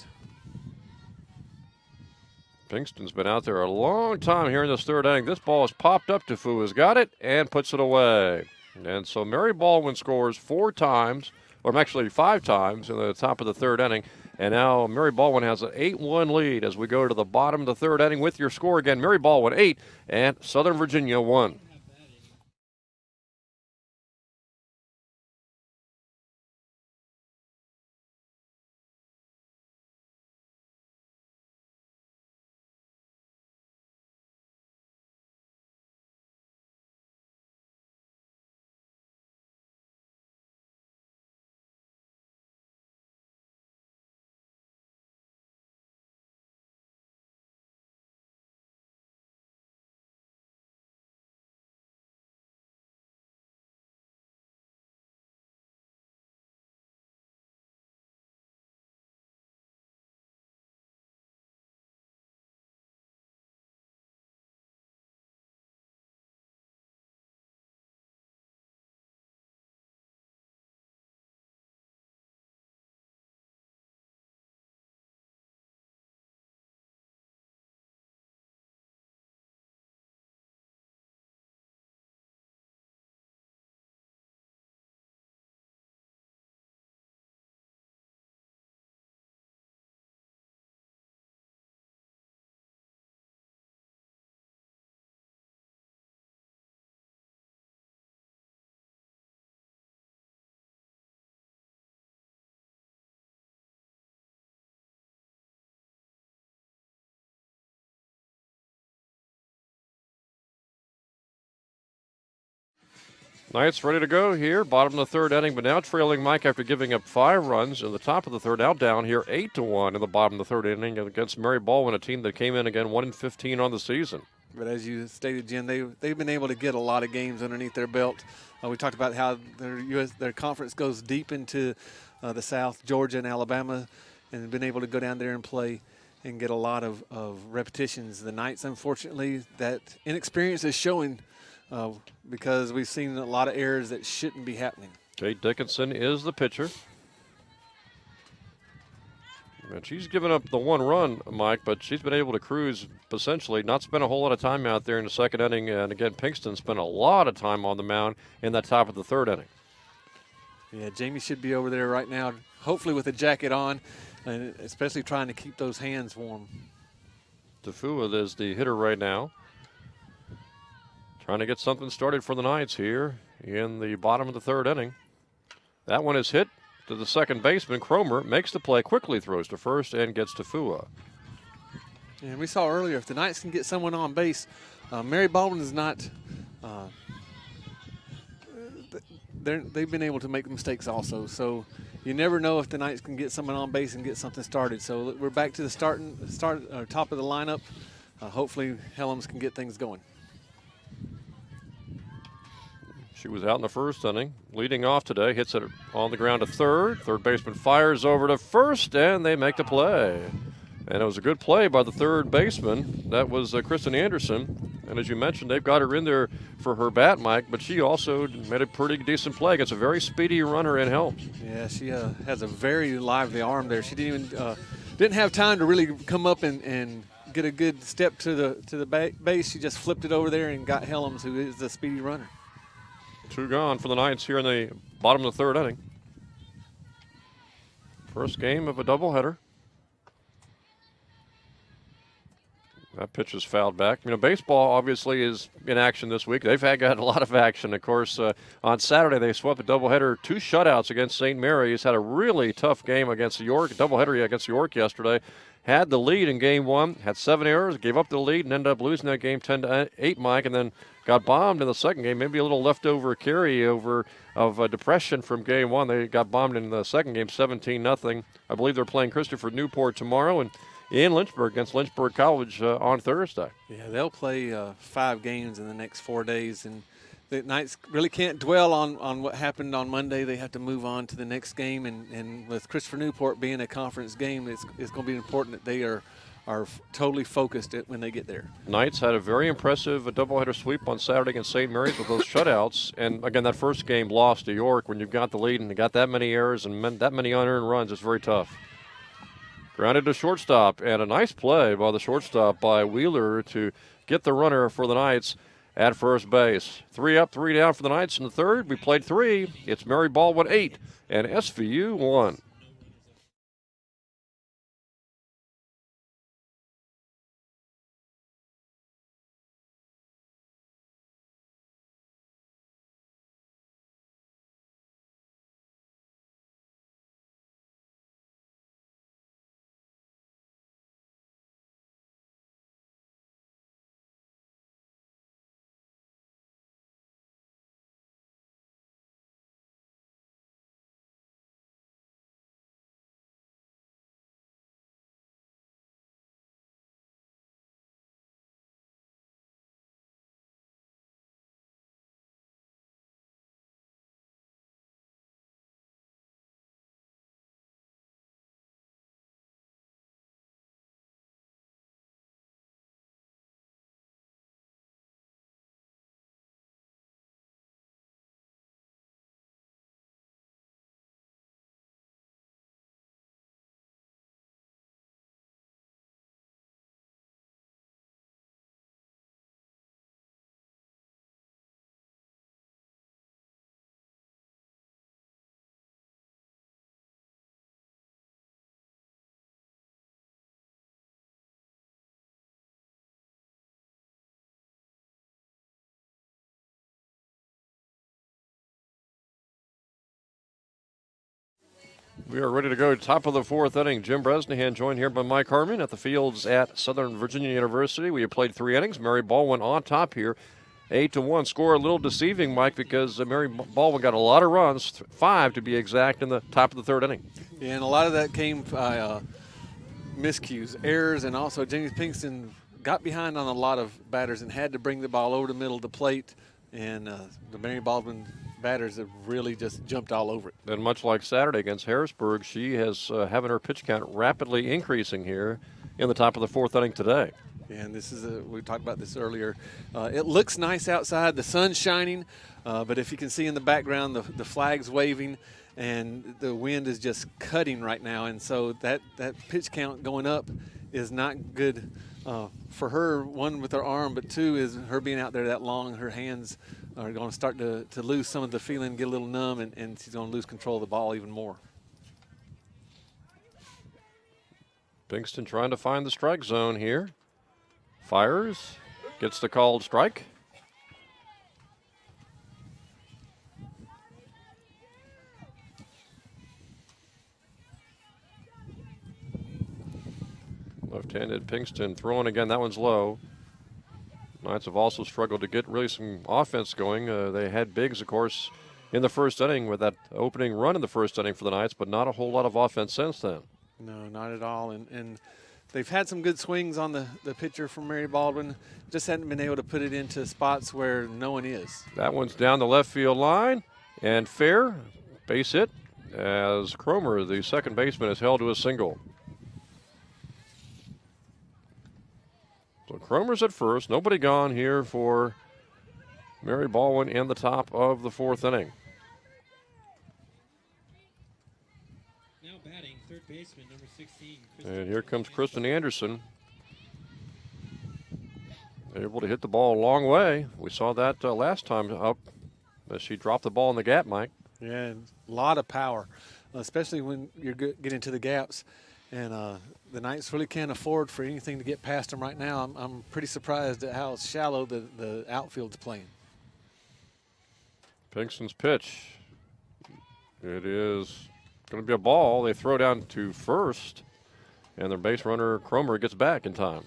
Pinkston's been out there a long time here in this third inning. This ball is popped up. Tafua's got it and puts it away. And so Mary Baldwin scores 4 times, or actually 5 times in the top of the third inning. And now Mary Baldwin has an 8-1 lead as we go to the bottom of the third inning with your score again. Mary Baldwin 8 and Southern Virginia 1. Knights ready to go here. Bottom of the third inning, but now trailing Mike after giving up 5 runs in the top of the third. Now down here 8-1 in the bottom of the third inning against Mary Baldwin, a team that came in again 1-15 on the season. But as you stated, Jen, they've been able to get a lot of games underneath their belt. We talked about how their conference goes deep into the South, Georgia and Alabama, and been able to go down there and play and get a lot of repetitions. The Knights, unfortunately, that inexperience is showing because we've seen a lot of errors that shouldn't be happening. Kate Dickinson is the pitcher. And she's given up the 1 run, Mike, but she's been able to cruise essentially, not spend a whole lot of time out there in the second inning. And again, Pinkston spent a lot of time on the mound in that top of the third inning. Yeah, Jamie should be over there right now, hopefully with a jacket on, and especially trying to keep those hands warm. Tafua is the hitter right now. Trying to get something started for the Knights here in the bottom of the third inning. That one is hit to the second baseman. Cromer makes the play, quickly throws to first, and gets Tafua. And we saw earlier, if the Knights can get someone on base, Mary Baldwin is not they've been able to make mistakes also. So you never know if the Knights can get someone on base and get something started. So we're back to the top of the lineup. Hopefully Helms can get things going. She was out in the first inning, leading off today, hits it on the ground to third. Third baseman fires over to first, and they make the play. And it was a good play by the third baseman. That was Kristen Anderson. And as you mentioned, they've got her in there for her bat, Mike, but she also made a pretty decent play against a very speedy runner in Helms. Yeah, she has a very lively arm there. She didn't have time to really come up and get a good step to the base. She just flipped it over there and got Helms, who is the speedy runner. 2 gone for the Knights here in the bottom of the third inning. First game of a doubleheader. That pitch is fouled back. You know, baseball obviously is in action this week. They've got a lot of action. Of course, on Saturday they swept a doubleheader, 2 shutouts against St. Mary's. Had a really tough game against York, doubleheader against York yesterday. Had the lead in game 1, had 7 errors, gave up the lead, and ended up losing that game 10-8, Mike, and then got bombed in the second game. Maybe a little leftover carryover of depression from game 1. They got bombed in the second game, 17-0. I believe they're playing Christopher Newport tomorrow, and in Lynchburg against Lynchburg College on Thursday. Yeah, they'll play 5 games in the next 4 days, and the Knights really can't dwell on what happened on Monday. They have to move on to the next game, and with Christopher Newport being a conference game, it's going to be important that they are totally focused when they get there. Knights had a very impressive doubleheader sweep on Saturday against St. Mary's with those shutouts. And again, that first game lost to York when you've got the lead and you got that many errors and that many unearned runs. It's very tough. Grounded to shortstop, and a nice play by the shortstop by Wheeler to get the runner for the Knights at first base. 3 up, 3 down for the Knights in the third. We played 3. It's Mary Baldwin 8 and SVU 1. We are ready to go. Top of the fourth inning. Jim Bresnahan joined here by Mike Harmon at the fields at Southern Virginia University. We have played 3 innings. Mary Baldwin on top here 8-1 score. A little deceiving, Mike, because Mary Baldwin got a lot of runs, 5 to be exact, in the top of the third inning. Yeah, and a lot of that came by miscues, errors, and also James Pinkston got behind on a lot of batters and had to bring the ball over the middle of the plate, and the Mary Baldwin batters have really just jumped all over it. And much like Saturday against Harrisburg, she has having her pitch count rapidly increasing here in the top of the fourth inning today. And this is we talked about this earlier. It looks nice outside, the sun's shining, but if you can see in the background, the flag's waving, and the wind is just cutting right now, and so that pitch count going up is not good for her. One, with her arm, but two is her being out there that long. Her hands are going to start to lose some of the feeling, get a little numb, and she's going to lose control of the ball even more. Pinkston trying to find the strike zone here. Fires, gets the called strike. Left-handed Pinkston throwing again. That one's low. Knights have also struggled to get really some offense going. They had Biggs, of course, in the first inning with that opening run in the first inning for the Knights, but not a whole lot of offense since then. No, not at all. And they've had some good swings on the pitcher from Mary Baldwin. Just hadn't been able to put it into spots where no one is. That one's down the left field line and fair. Base hit as Cromer, the second baseman, is held to a single. So Cromer's at first. Nobody gone here for Mary Baldwin in the top of the fourth inning. Now batting, third baseman, number 16. And here comes Kristen Anderson. Able to hit the ball a long way. We saw that last time up as she dropped the ball in the gap, Mike. Yeah, and a lot of power, especially when you're getting to the gaps. And the Knights really can't afford for anything to get past them right now. I'm pretty surprised at how shallow the outfield's playing. Pinkston's pitch. It is going to be a ball. They throw down to first, and their base runner, Cromer, gets back in time.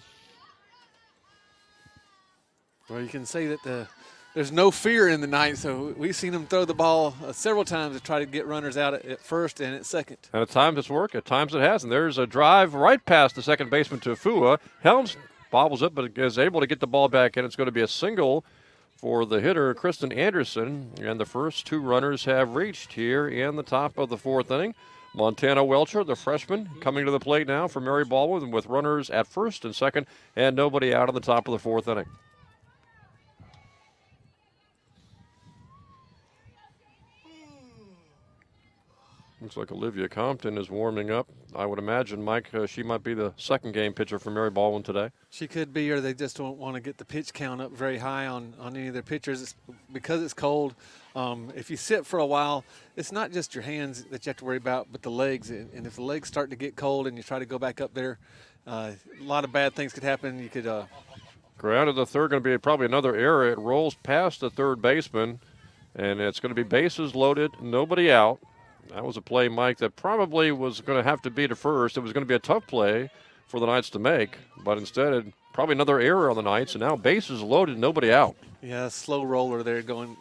Well, you can say that there's no fear in the Knights. So we've seen them throw the ball several times to try to get runners out at first and at second. And at times it's worked, at times it hasn't. There's a drive right past the second baseman to Fua. Helms bobbles it, but is able to get the ball back in. It's going to be a single for the hitter, Kristen Anderson. And the first two runners have reached here in the top of the fourth inning. Montana Welcher, the freshman, coming to the plate now for Mary Baldwin with runners at first and second and nobody out in the top of the fourth inning. Looks like Olivia Compton is warming up. I would imagine, Mike, she might be the second game pitcher for Mary Baldwin today. She could be, or they just don't want to get the pitch count up very high on any of their pitchers because it's cold. If you sit for a while, it's not just your hands that you have to worry about, but the legs. And if the legs start to get cold and you try to go back up there, a lot of bad things could happen. You could ground to the third, going to be probably another error. It rolls past the third baseman, and it's going to be bases loaded, nobody out. That was a play, Mike, that probably was going to have to be to first. It was going to be a tough play for the Knights to make, but instead, probably another error on the Knights, and now bases loaded, nobody out. Yeah, slow roller there going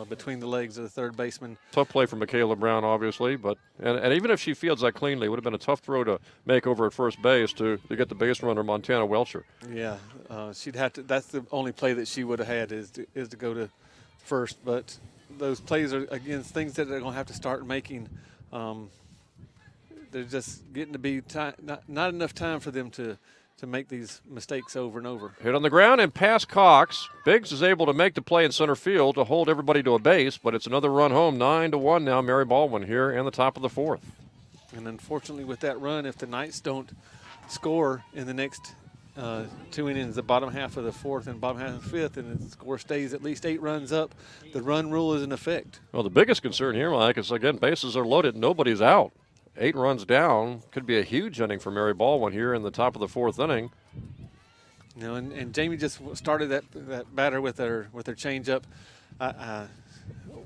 between the legs of the third baseman. Tough play for Michaela Brown, obviously, but and even if she fields that cleanly, it would have been a tough throw to make over at first base to get the base runner, Montana Welcher. Yeah, she'd have to. That's the only play that she would have had is to go to first, but those plays are, again, things that they're going to have to start making. They're just getting to be not enough time for them to make these mistakes over and over. Hit on the ground and past Cox. Biggs is able to make the play in center field to hold everybody to a base, but it's another run home. 9-1 now, Mary Baldwin here in the top of the fourth. And unfortunately with that run, if the Knights don't score in the next 2 innings, the bottom half of the fourth and bottom half of the fifth, and the score stays at least 8 runs up, the run rule is in effect. Well, the biggest concern here, Mike, is, again, bases are loaded, nobody's out. 8 runs down could be a huge inning for Mary Baldwin here in the top of the fourth inning. You know, and Jamie just started that batter with her changeup.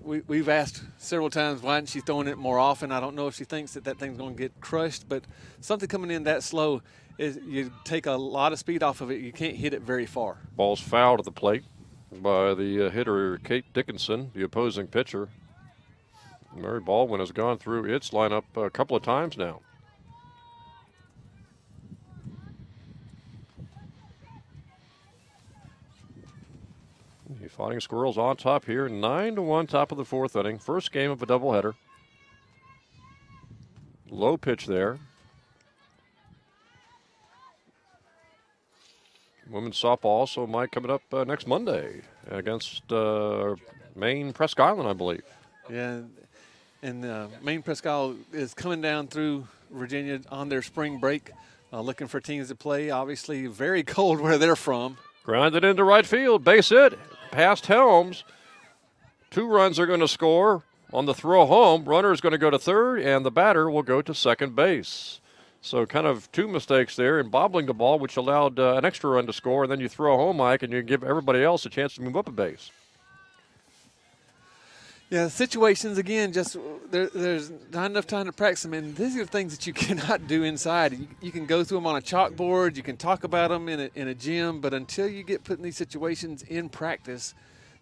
We've asked several times why isn't she throwing it more often. I don't know if she thinks that thing's going to get crushed, but something coming in that slow is you take a lot of speed off of it. You can't hit it very far. Ball's fouled at the plate. by the hitter Kate Dickinson, the opposing pitcher. Mary Baldwin has gone through its lineup a couple of times now. The Fighting Squirrels on top here, 9-1, top of the fourth inning. First game of a doubleheader. Low pitch there. Women's softball also might coming up next Monday against Maine Presque Island, I believe. Yeah, and Maine Presque Isle is coming down through Virginia on their spring break, looking for teams to play. Obviously, very cold where they're from. Grounded into right field, base hit, past Helms. 2 runs are going to score on the throw home. Runner is going to go to third, and the batter will go to second base. So kind of 2 mistakes there in bobbling the ball, which allowed an extra run to score, and then you throw home, Mike, and you give everybody else a chance to move up a base. Yeah, situations, again, just there's not enough time to practice them, and these are things that you cannot do inside. You can go through them on a chalkboard, you can talk about them in a gym, but until you get put in these situations in practice,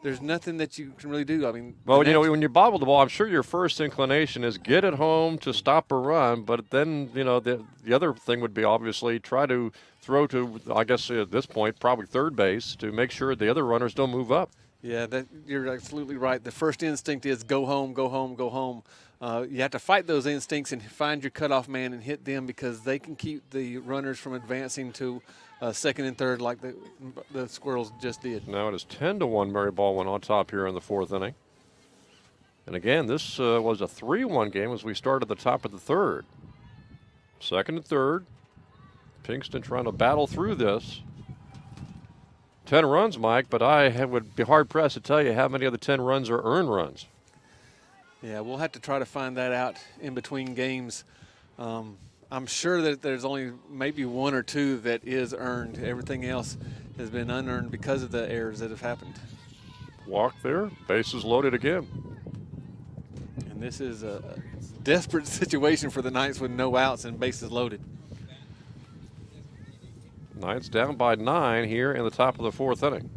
there's nothing that you can really do. I mean, well, when you bobble the ball, I'm sure your first inclination is get it home to stop a run, but then, the other thing would be obviously try to throw to, I guess at this point, probably third base to make sure the other runners don't move up. Yeah, you're absolutely right. The first instinct is go home, go home, go home. You have to fight those instincts and find your cutoff man and hit them, because they can keep the runners from advancing to second and third like the Squirrels just did. Now it is 10-1 Mary Baldwin on top here in the fourth inning. And again, this was a 3-1 game as we started the top of the third. Second and third. Pinkston trying to battle through this. 10 runs, Mike, but I would be hard-pressed to tell you how many of the 10 runs are earned runs. Yeah, we'll have to try to find that out in between games. I'm sure that there's only maybe 1 or 2 that is earned. Everything else has been unearned because of the errors that have happened. Walk there, bases loaded again. And this is a desperate situation for the Knights with no outs and bases loaded. Knights down by 9 here in the top of the fourth inning.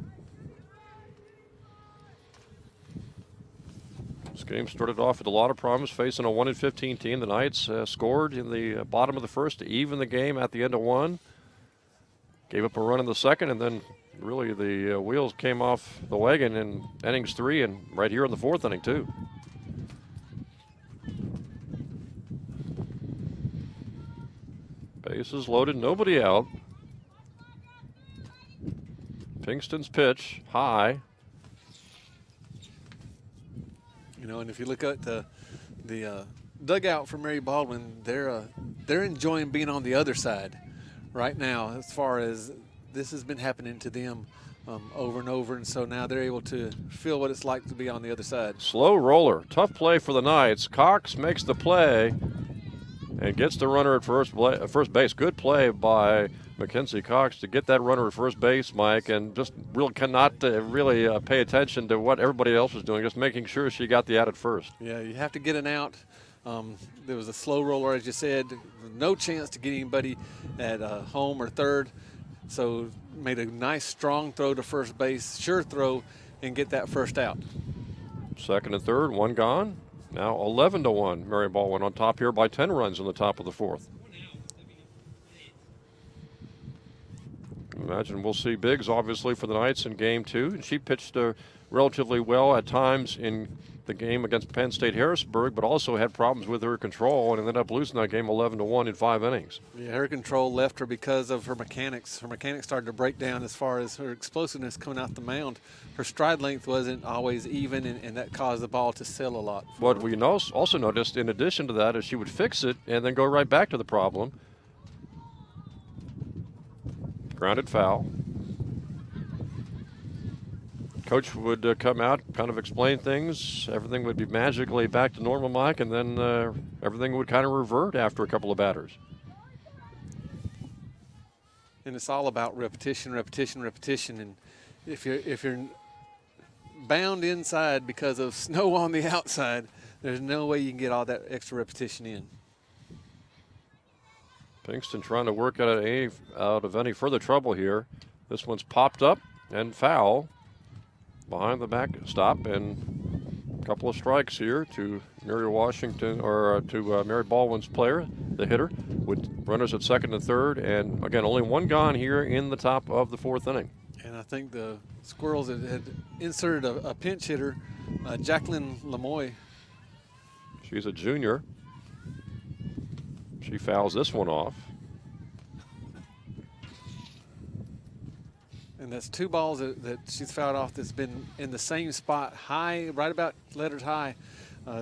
This game started off with a lot of problems, facing a 1-15 team. The Knights scored in the bottom of the first to even the game at the end of 1. Gave up a run in the second, and then really the wheels came off the wagon in innings 3 and right here in the fourth inning too. Bases loaded, nobody out. Pinkston's pitch, high. And if you look at the dugout for Mary Baldwin, they're enjoying being on the other side right now, as far as this has been happening to them over and over, and so now they're able to feel what it's like to be on the other side. Slow roller, tough play for the Knights. Cox makes the play and gets the runner at first base. Good play by Mackenzie Cox to get that runner at first base, Mike, and just really cannot pay attention to what everybody else was doing, just making sure she got the out at first. Yeah, you have to get an out. There was a slow roller, as you said, no chance to get anybody at home or third, so made a nice strong throw to first base, sure throw, and get that first out. Second and third, 1 gone. Now 11-1, Mary Baldwin on top here by 10 runs in the top of the fourth. Imagine we'll see Biggs, obviously, for the Knights in Game 2. And she pitched relatively well at times in the game against Penn State Harrisburg, but also had problems with her control and ended up losing that game 11-1 in 5 innings. Yeah, her control left her because of her mechanics. Her mechanics started to break down as far as her explosiveness coming out the mound. Her stride length wasn't always even, and that caused the ball to sail a lot. What we also noticed, in addition to that, is she would fix it and then go right back to the problem. Grounded foul. Coach would come out, kind of explain things. Everything would be magically back to normal, Mike, and then everything would kind of revert after a couple of batters. And it's all about repetition, repetition, repetition. And if you're bound inside because of snow on the outside, there's no way you can get all that extra repetition in. Pinkston trying to work out of any further trouble here. This one's popped up and foul. behind the backstop, and a couple of strikes here to Mary Washington, or to Mary Baldwin's player, the hitter, with runners at second and third, and again, only one gone here in the top of the fourth inning. And I think the Squirrels had inserted a pinch hitter, Jacqueline Lemoy. She's a junior. She fouls this one off. And that's two balls that she's fouled off that's been in the same spot, high, right about letters high.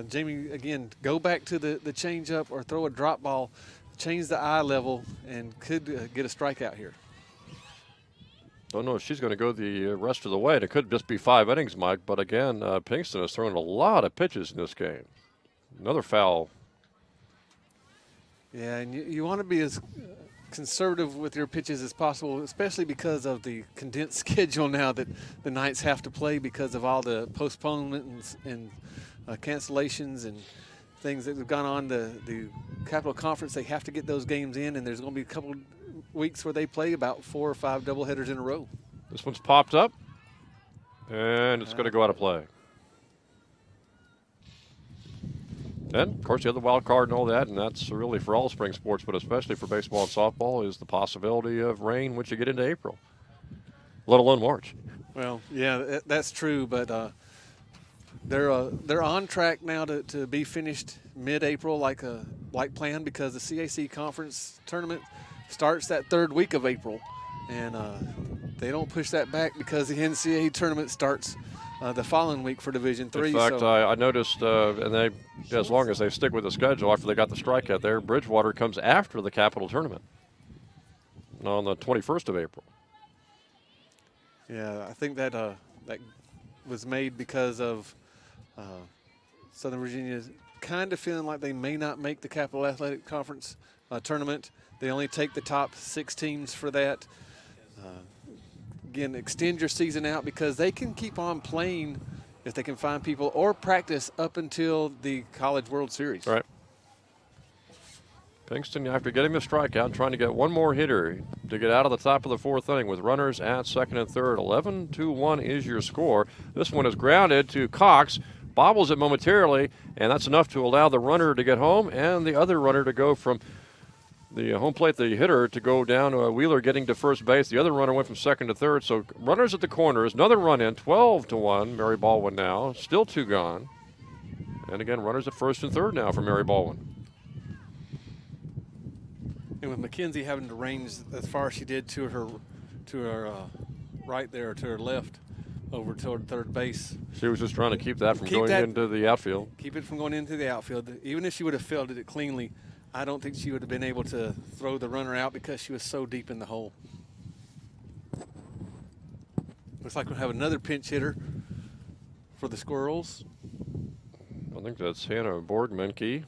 Jamie, again, go back to the changeup or throw a drop ball, change the eye level, and could get a strikeout here. Don't know if she's going to go the rest of the way. And it could just be 5 innings, Mike. But again, Pinkston has thrown a lot of pitches in this game. Another foul. Yeah, and you want to be as conservative with your pitches as possible, especially because of the condensed schedule now that the Knights have to play because of all the postponements and cancellations and things that have gone on. The Capital Conference, they have to get those games in, and there's going to be a couple weeks where they play about 4 or 5 doubleheaders in a row. This one's popped up, and it's going to go out of play. And, of course, the other wild card and all that, and that's really for all spring sports, but especially for baseball and softball, is the possibility of rain once you get into April, let alone March. Well, yeah, that's true, but they're on track now to be finished mid-April like planned, because the CAC conference tournament starts that third week of April, and they don't push that back because the NCAA tournament starts the following week for Division III. In fact, I noticed, and they, as long as they stick with the schedule after they got the strikeout there, Bridgewater comes after the Capital tournament on the 21st of April. Yeah, I think that that was made because of Southern Virginia kind of feeling like they may not make the Capital Athletic Conference tournament. They only take the top 6 teams for that. Again, extend your season out because they can keep on playing if they can find people, or practice up until the College World Series. Right. Pinkston, after getting the strikeout, trying to get one more hitter to get out of the top of the fourth inning with runners at second and third. 11-1 is your score. This one is grounded to Cox, bobbles it momentarily, and that's enough to allow the runner to get home and the other runner to go from the home plate, the hitter, to go down to Wheeler getting to first base. The other runner went from second to third. So runners at the corners, another run in, 12-1. Mary Baldwin now, still 2 gone. And again, runners at first and third now for Mary Baldwin. And with McKenzie having to range as far as she did to her right there, to her left, over toward third base. She was just trying to keep that from going into the outfield. Keep it from going into the outfield. Even if she would have fielded it cleanly, I don't think she would have been able to throw the runner out because she was so deep in the hole. Looks like we'll have another pinch hitter for the Squirrels. I think that's Hannah Borgmenke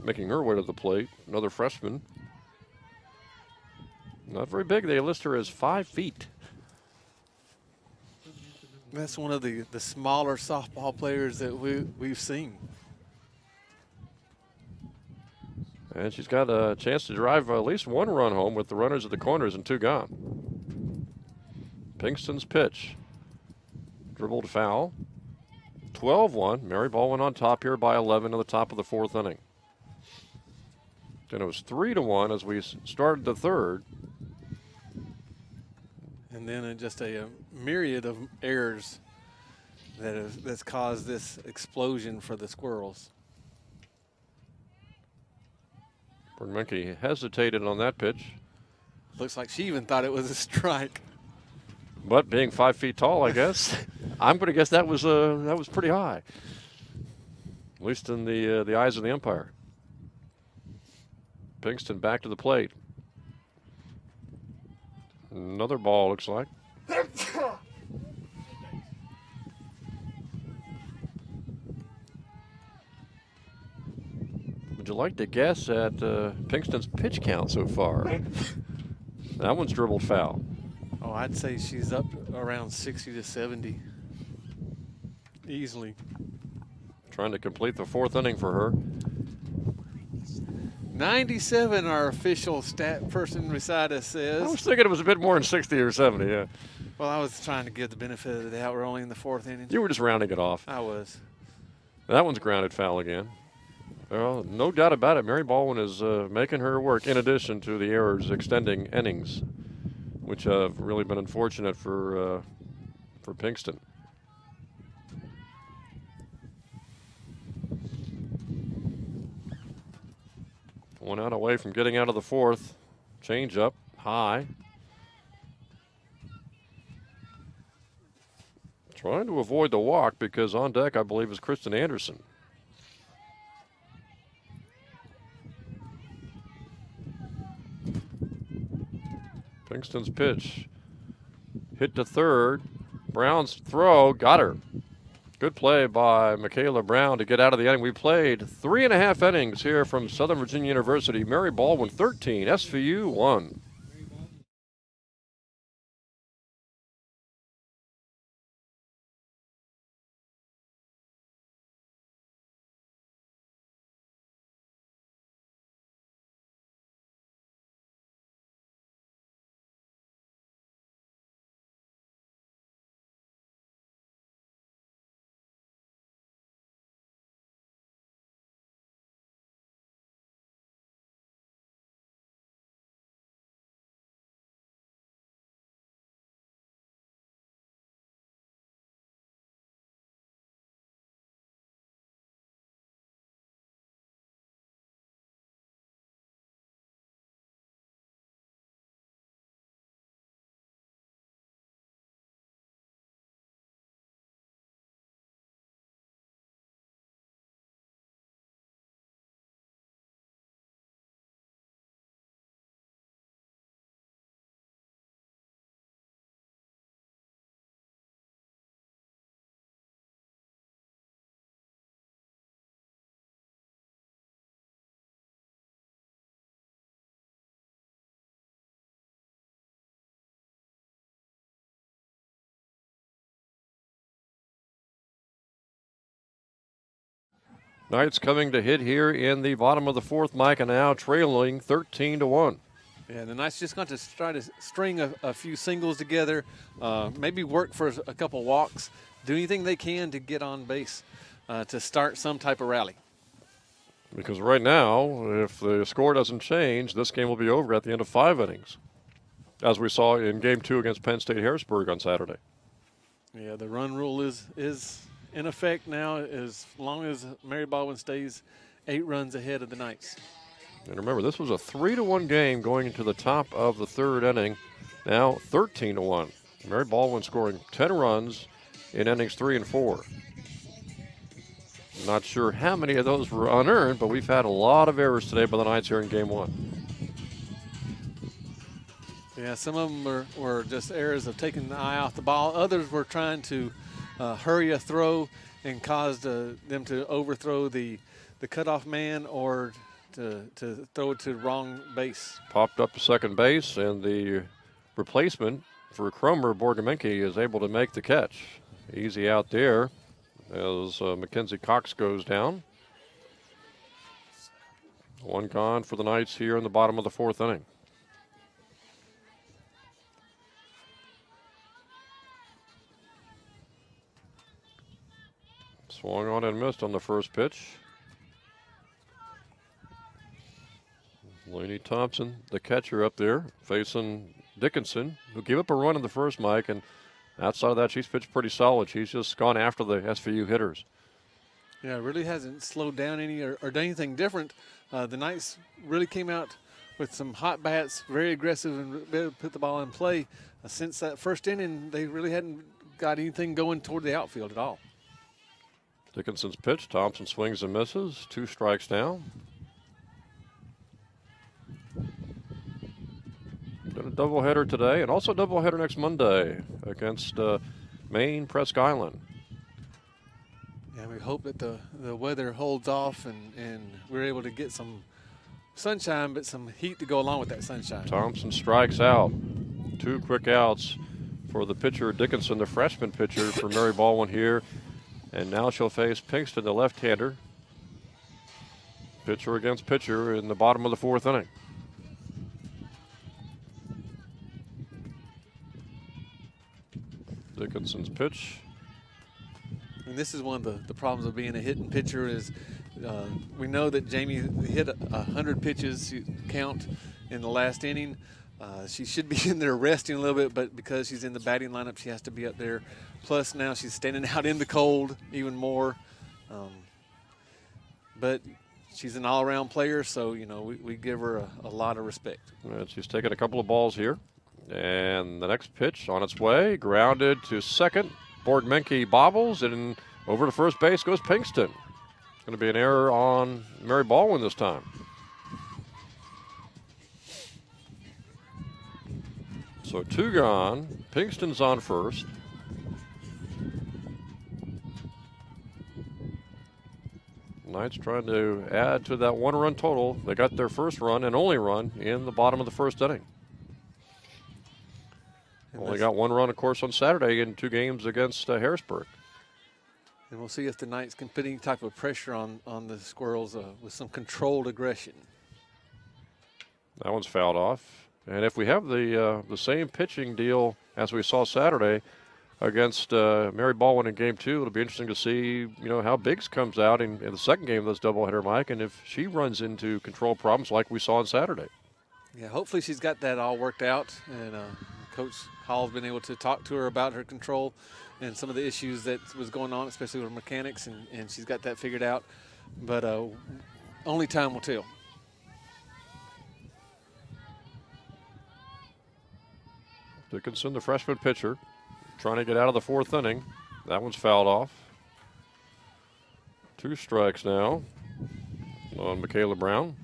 making her way to the plate. Another freshman. Not very big. They list her as 5 feet. That's one of the smaller softball players that we've seen. And she's got a chance to drive at least 1 run home with the runners at the corners and 2 gone. Pinkston's pitch. Dribbled foul. 12-1. Mary Baldwin on top here by 11 in the top of the fourth inning. Then it was 3-1 as we started the third. And then just a myriad of errors that's caused this explosion for the Squirrels. Borgmenke hesitated on that pitch. Looks like she even thought it was a strike. But being 5 feet tall, I guess, I'm going to guess that was pretty high, at least in the eyes of the umpire. Pinkston back to the plate. Another ball, looks like. Would you like to guess at Pinkston's pitch count so far? That one's dribbled foul. Oh, I'd say she's up around 60 to 70. Easily. Trying to complete the fourth inning for her. 97, our official stat person beside us says. I was thinking it was a bit more than 60 or 70, yeah. Well, I was trying to give the benefit of the doubt. We're only in the 4th inning. You were just rounding it off. I was. That one's grounded foul again. Well, no doubt about it. Mary Baldwin is making her work in addition to the errors extending innings, which have really been unfortunate for Pinkston. One out away from getting out of the 4th. Change up, high. Trying to avoid the walk because on deck, I believe, is Kristen Anderson. Pinkston's pitch hit to third. Brown's throw got her. Good play by Michaela Brown to get out of the inning. We played 3.5 innings here from Southern Virginia University. Mary Baldwin 13, SVU 1. Knights coming to hit here in the bottom of the 4th, Mike, and now trailing 13-1. Yeah, the Knights just going to try to string a few singles together, maybe work for a couple walks, do anything they can to get on base to start some type of rally. Because right now, if the score doesn't change, this game will be over at the end of 5 innings, as we saw in Game 2 against Penn State Harrisburg on Saturday. Yeah, the run rule is in effect now as long as Mary Baldwin stays 8 runs ahead of the Knights. And remember, this was a 3-1 game going into the top of the 3rd inning. Now 13-1. Mary Baldwin scoring 10 runs in innings 3 and 4. Not sure how many of those were unearned, but we've had a lot of errors today by the Knights here in Game 1. Yeah, some of them were just errors of taking the eye off the ball. Others were trying to hurry a throw and caused them to overthrow the cutoff man or to throw it to the wrong base. Popped up to second base, and the replacement for Cromer, Borgamenke, is able to make the catch. Easy out there as Mackenzie Cox goes down. One gone for the Knights here in the bottom of the 4th inning. Swung on and missed on the first pitch. Lainey Thompson, the catcher up there, facing Dickinson, who gave up a run in the first, Mike, and outside of that, she's pitched pretty solid. She's just gone after the SVU hitters. Yeah, really hasn't slowed down any or done anything different. The Knights really came out with some hot bats, very aggressive, and put the ball in play. Since that first inning, they really hadn't got anything going toward the outfield at all. Dickinson's pitch. Thompson swings and misses. 2 strikes down. Got a doubleheader today, and also a doubleheader next Monday against Maine Presque Island. Yeah, we hope that the weather holds off and we're able to get some sunshine, but some heat to go along with that sunshine. Thompson strikes out. 2 quick outs for the pitcher, Dickinson, the freshman pitcher for Mary Baldwin here. And now she'll face Pinkston, the left-hander. Pitcher against pitcher in the bottom of the 4th inning. Dickinson's pitch. And this is one of the problems of being a hitting pitcher is we know that Jamie hit 100 pitches count in the last inning. She should be in there resting a little bit, but because she's in the batting lineup, she has to be up there. Plus now she's standing out in the cold even more. But she's an all-around player, so, you know, we give her a lot of respect. And she's taken a couple of balls here. And the next pitch on its way, grounded to second. Borg-Menke bobbles, and over to first base goes Pinkston. Going to be an error on Mary Baldwin this time. So 2 gone. Pinkston's on first. Knights trying to add to that 1-run total. They got their first run and only run in the bottom of the first inning. Only got 1 run, of course, on Saturday in 2 games against Harrisburg. And we'll see if the Knights can put any type of pressure on the Squirrels with some controlled aggression. That one's fouled off. And if we have the same pitching deal as we saw Saturday against Mary Baldwin in Game 2, it'll be interesting to see, you know, how Biggs comes out in the second game of this doubleheader, Mike, and if she runs into control problems like we saw on Saturday. Yeah, hopefully she's got that all worked out, and Coach Hall's been able to talk to her about her control and some of the issues that was going on, especially with her mechanics, and she's got that figured out. But only time will tell. Dickinson, the freshman pitcher, trying to get out of the 4th inning. That one's fouled off. 2 strikes now on Michaela Brown.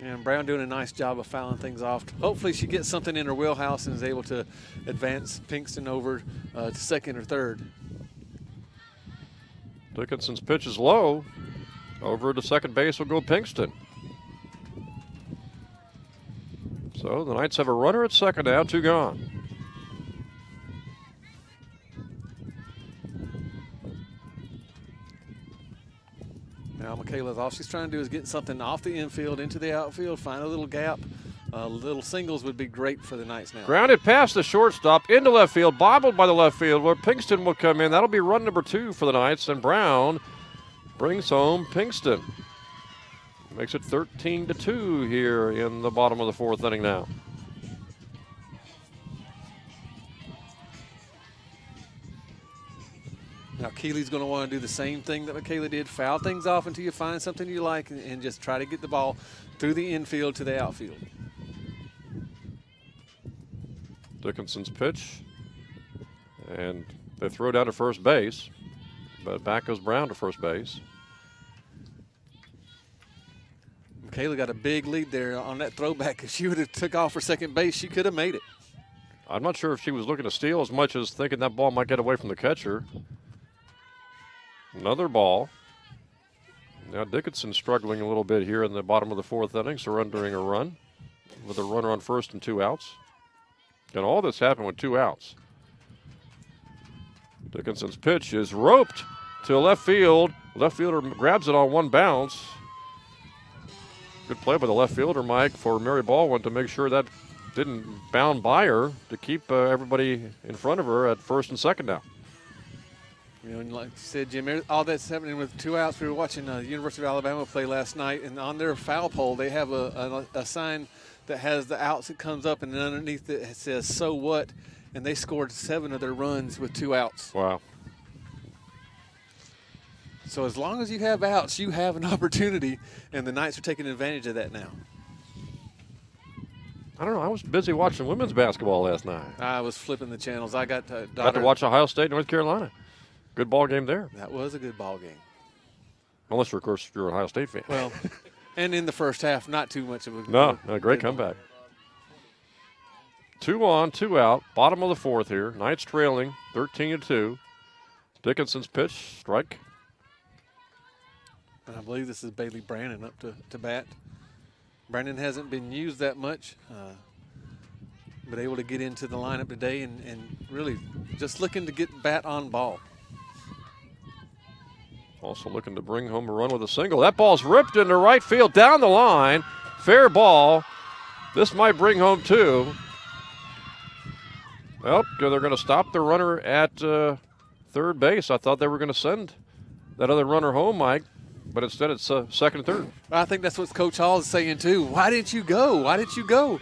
And Brown doing a nice job of fouling things off. Hopefully she gets something in her wheelhouse and is able to advance Pinkston over to second or third. Dickinson's pitch is low. Over to second base will go Pinkston. So the Knights have a runner at second now, 2 gone. Now Michaela's all she's trying to do is get something off the infield into the outfield, find a little gap. Little singles would be great for the Knights now. Grounded past the shortstop into left field, bobbled by the left field where Pinkston will come in. That'll be run number 2 for the Knights, and Brown brings home Pinkston. Makes it 13-2 here in the bottom of the 4th inning now. Now Keeley's going to want to do the same thing that Michaela did, foul things off until you find something you like and just try to get the ball through the infield to the outfield. Dickinson's pitch, and they throw down to first base, but back goes Brown to first base. Michaela got a big lead there on that throwback. If she would have took off for second base, she could have made it. I'm not sure if she was looking to steal as much as thinking that ball might get away from the catcher. Another ball. Now Dickinson struggling a little bit here in the bottom of the 4th inning, surrendering a run with a runner on first and 2 outs. And all this happened with 2 outs. Dickinson's pitch is roped to left field. Left fielder grabs it on 1 bounce. Good play by the left fielder, Mike, for Mary Baldwin to make sure that didn't bound by her to keep everybody in front of her at first and second now. You know, and like you said, Jim, all that's happening with 2 outs. We were watching the University of Alabama play last night, and on their foul pole, they have a sign that has the outs that comes up, and then underneath it says, "So what?" And they scored 7 of their runs with 2 outs. Wow. So as long as you have outs, you have an opportunity, and the Knights are taking advantage of that now. I don't know. I was busy watching women's basketball last night. I was flipping the channels. I got Got to watch Ohio State, North Carolina. Good ball game there. That was a good ball game. Unless, of course, you're an Ohio State fan. Well, and in the first half, not too much of a No, a great comeback. 2 on, 2 out. Bottom of the 4th here. Knights trailing 13-2. Dickinson's pitch, strike. And I believe this is Bailey Brandon up to bat. Brandon hasn't been used that much, but able to get into the lineup today and really just looking to get bat on ball. Also looking to bring home a run with a single. That ball's ripped into right field down the line. Fair ball. This might bring home 2. Well, they're going to stop the runner at third base. I thought they were going to send that other runner home, Mike, but instead it's second and third. I think that's what Coach Hall is saying, too. Why didn't you go? Why didn't you go?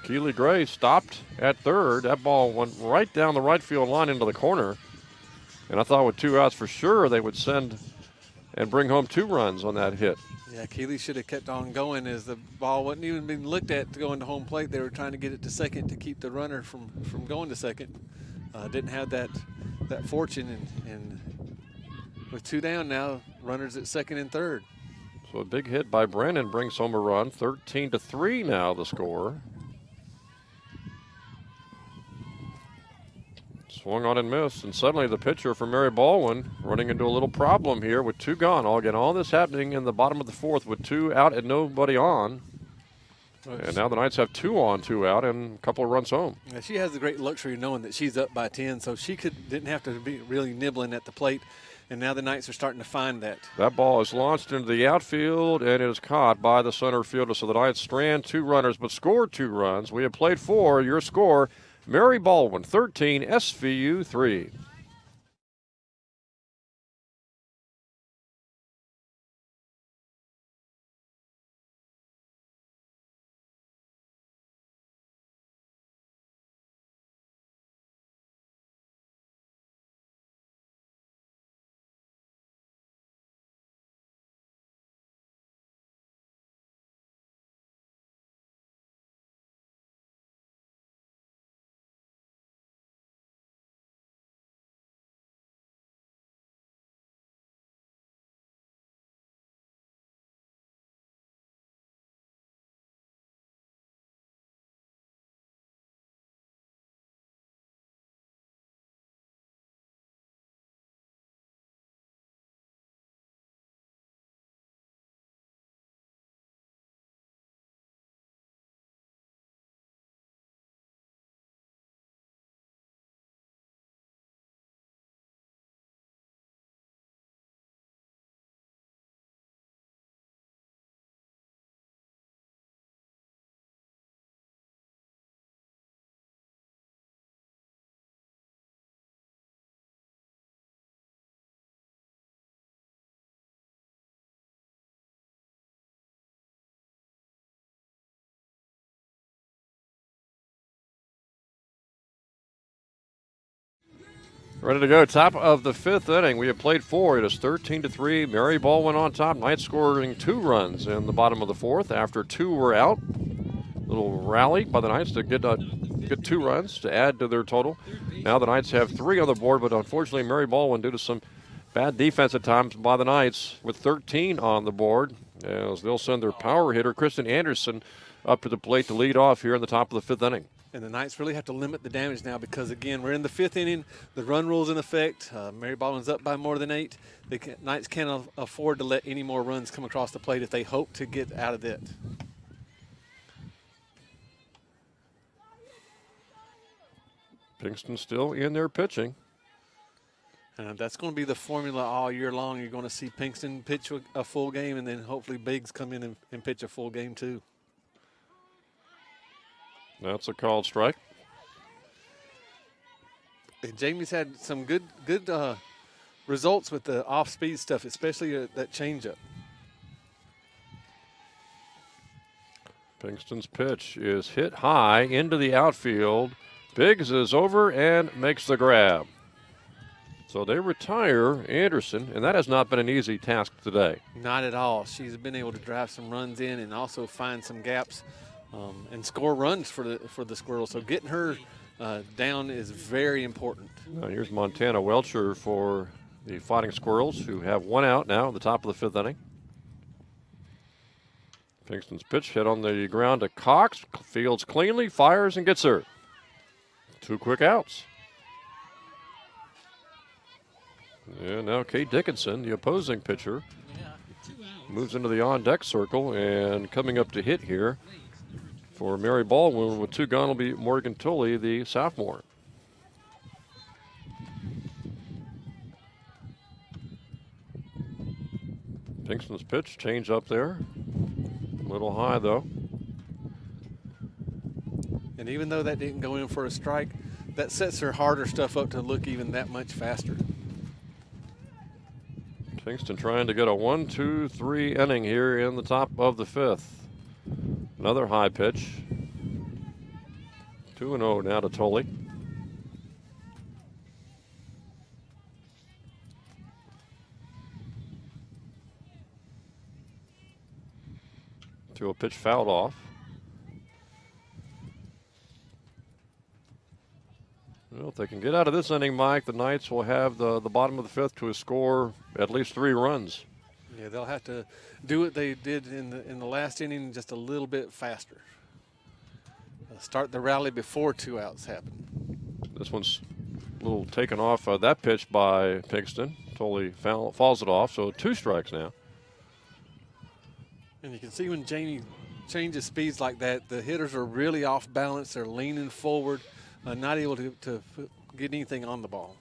Keely Gray stopped at third. That ball went right down the right field line into the corner. And I thought with 2 outs for sure they would send and bring home 2 runs on that hit. Yeah, Keeley should have kept on going as the ball wasn't even being looked at to go into home plate. They were trying to get it to second to keep the runner from going to second. Didn't have that fortune, and with 2 down now, runners at second and third. So a big hit by Brennan brings home a run. 13-3 now the score. Swung on and missed, and suddenly the pitcher for Mary Baldwin running into a little problem here with 2 gone. All this happening in the bottom of the 4th with 2 out and nobody on. And now the Knights have 2 on, 2 out, and a couple of runs home. Yeah, she has the great luxury of knowing that she's up by 10, so she didn't have to be really nibbling at the plate. And now the Knights are starting to find that. That ball is launched into the outfield, and it is caught by the center fielder. So the Knights strand 2 runners, but scored 2 runs. We have played 4. Your score, Mary Baldwin 13, SVU 3. Ready to go. Top of the 5th inning. We have played 4. It is 13-3. Mary Baldwin on top. Knights scoring 2 runs in the bottom of the 4th after 2 were out. Little rally by the Knights to get 2 runs to add to their total. Now the Knights have 3 on the board, but unfortunately Mary Baldwin, due to some bad defense at times by the Knights, with 13 on the board, as they'll send their power hitter, Kristen Anderson, up to the plate to lead off here in the top of the 5th inning. And the Knights really have to limit the damage now because, again, we're in the 5th inning. The run rule's in effect. Mary Baldwin's up by more than 8. The Knights can't afford to let any more runs come across the plate if they hope to get out of it. Pinkston still in there pitching. That's going to be the formula all year long. You're going to see Pinkston pitch a full game, and then hopefully Biggs come in and pitch a full game too. That's a called strike. And Jamie's had some good results with the off-speed stuff, especially that changeup. Pinkston's pitch is hit high into the outfield. Biggs is over and makes the grab. So they retire Anderson, and that has not been an easy task today. Not at all. She's been able to drive some runs in and also find some gaps and score runs for the Squirrels. So getting her down is very important. Now here's Montana Welcher for the Fighting Squirrels, who have 1 out now at the top of the 5th inning. Pinkston's pitch hit on the ground to Cox. Fields cleanly, fires, and gets her. 2 quick outs. Yeah, now Kate Dickinson, the opposing pitcher, moves into the on-deck circle, and coming up to hit here for Mary Baldwin with 2 gone will be Morgan Tully, the sophomore. Pinkston's pitch, change up there. A little high, though. And even though that didn't go in for a strike, that sets her harder stuff up to look even that much faster. Kingston trying to get a 1-2-3 inning here in the top of the 5th. Another high pitch. 2-0 now to Tolley. To a pitch fouled off. Well, if they can get out of this inning, Mike, the Knights will have the bottom of the 5th to score at least 3 runs. Yeah, they'll have to do what they did in the last inning just a little bit faster. Start the rally before 2 outs happen. This one's a little taken off that pitch by Pinkston. Totally falls it off, so 2 strikes now. And you can see when Jamie changes speeds like that, the hitters are really off balance. They're leaning forward, not able to get anything on the ball.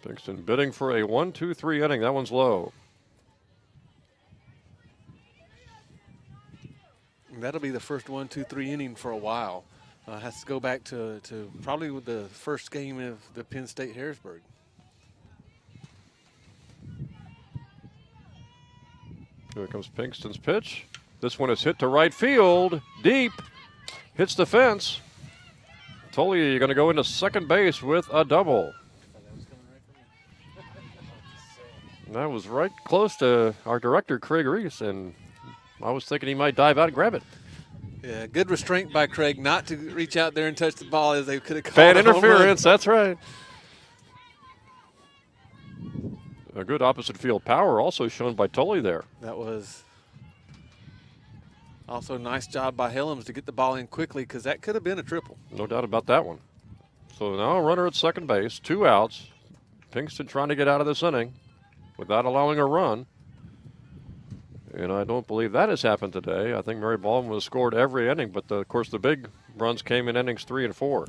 Pinkston bidding for a 1-2-3 inning. That one's low. And that'll be the first 1-2-3 inning for a while. Has to go back to probably the first game of the Penn State Harrisburg. Here comes Pinkston's pitch. This one is hit to right field, deep, hits the fence. Tolley, you're going to go into second base with a double. That was right close to our director, Craig Reese, and I was thinking he might dive out and grab it. Yeah, good restraint by Craig not to reach out there and touch the ball as they could have called Fan a home run. interference, that's right. A good opposite field power also shown by Tolley there. That was also a nice job by Helms to get the ball in quickly because that could have been a triple. No doubt about that one. So now a runner at second base, 2 outs. Pinkston trying to get out of this inning without allowing a run. And I don't believe that has happened today. I think Mary Baldwin was scored every inning, but of course the big runs came in innings 3 and 4.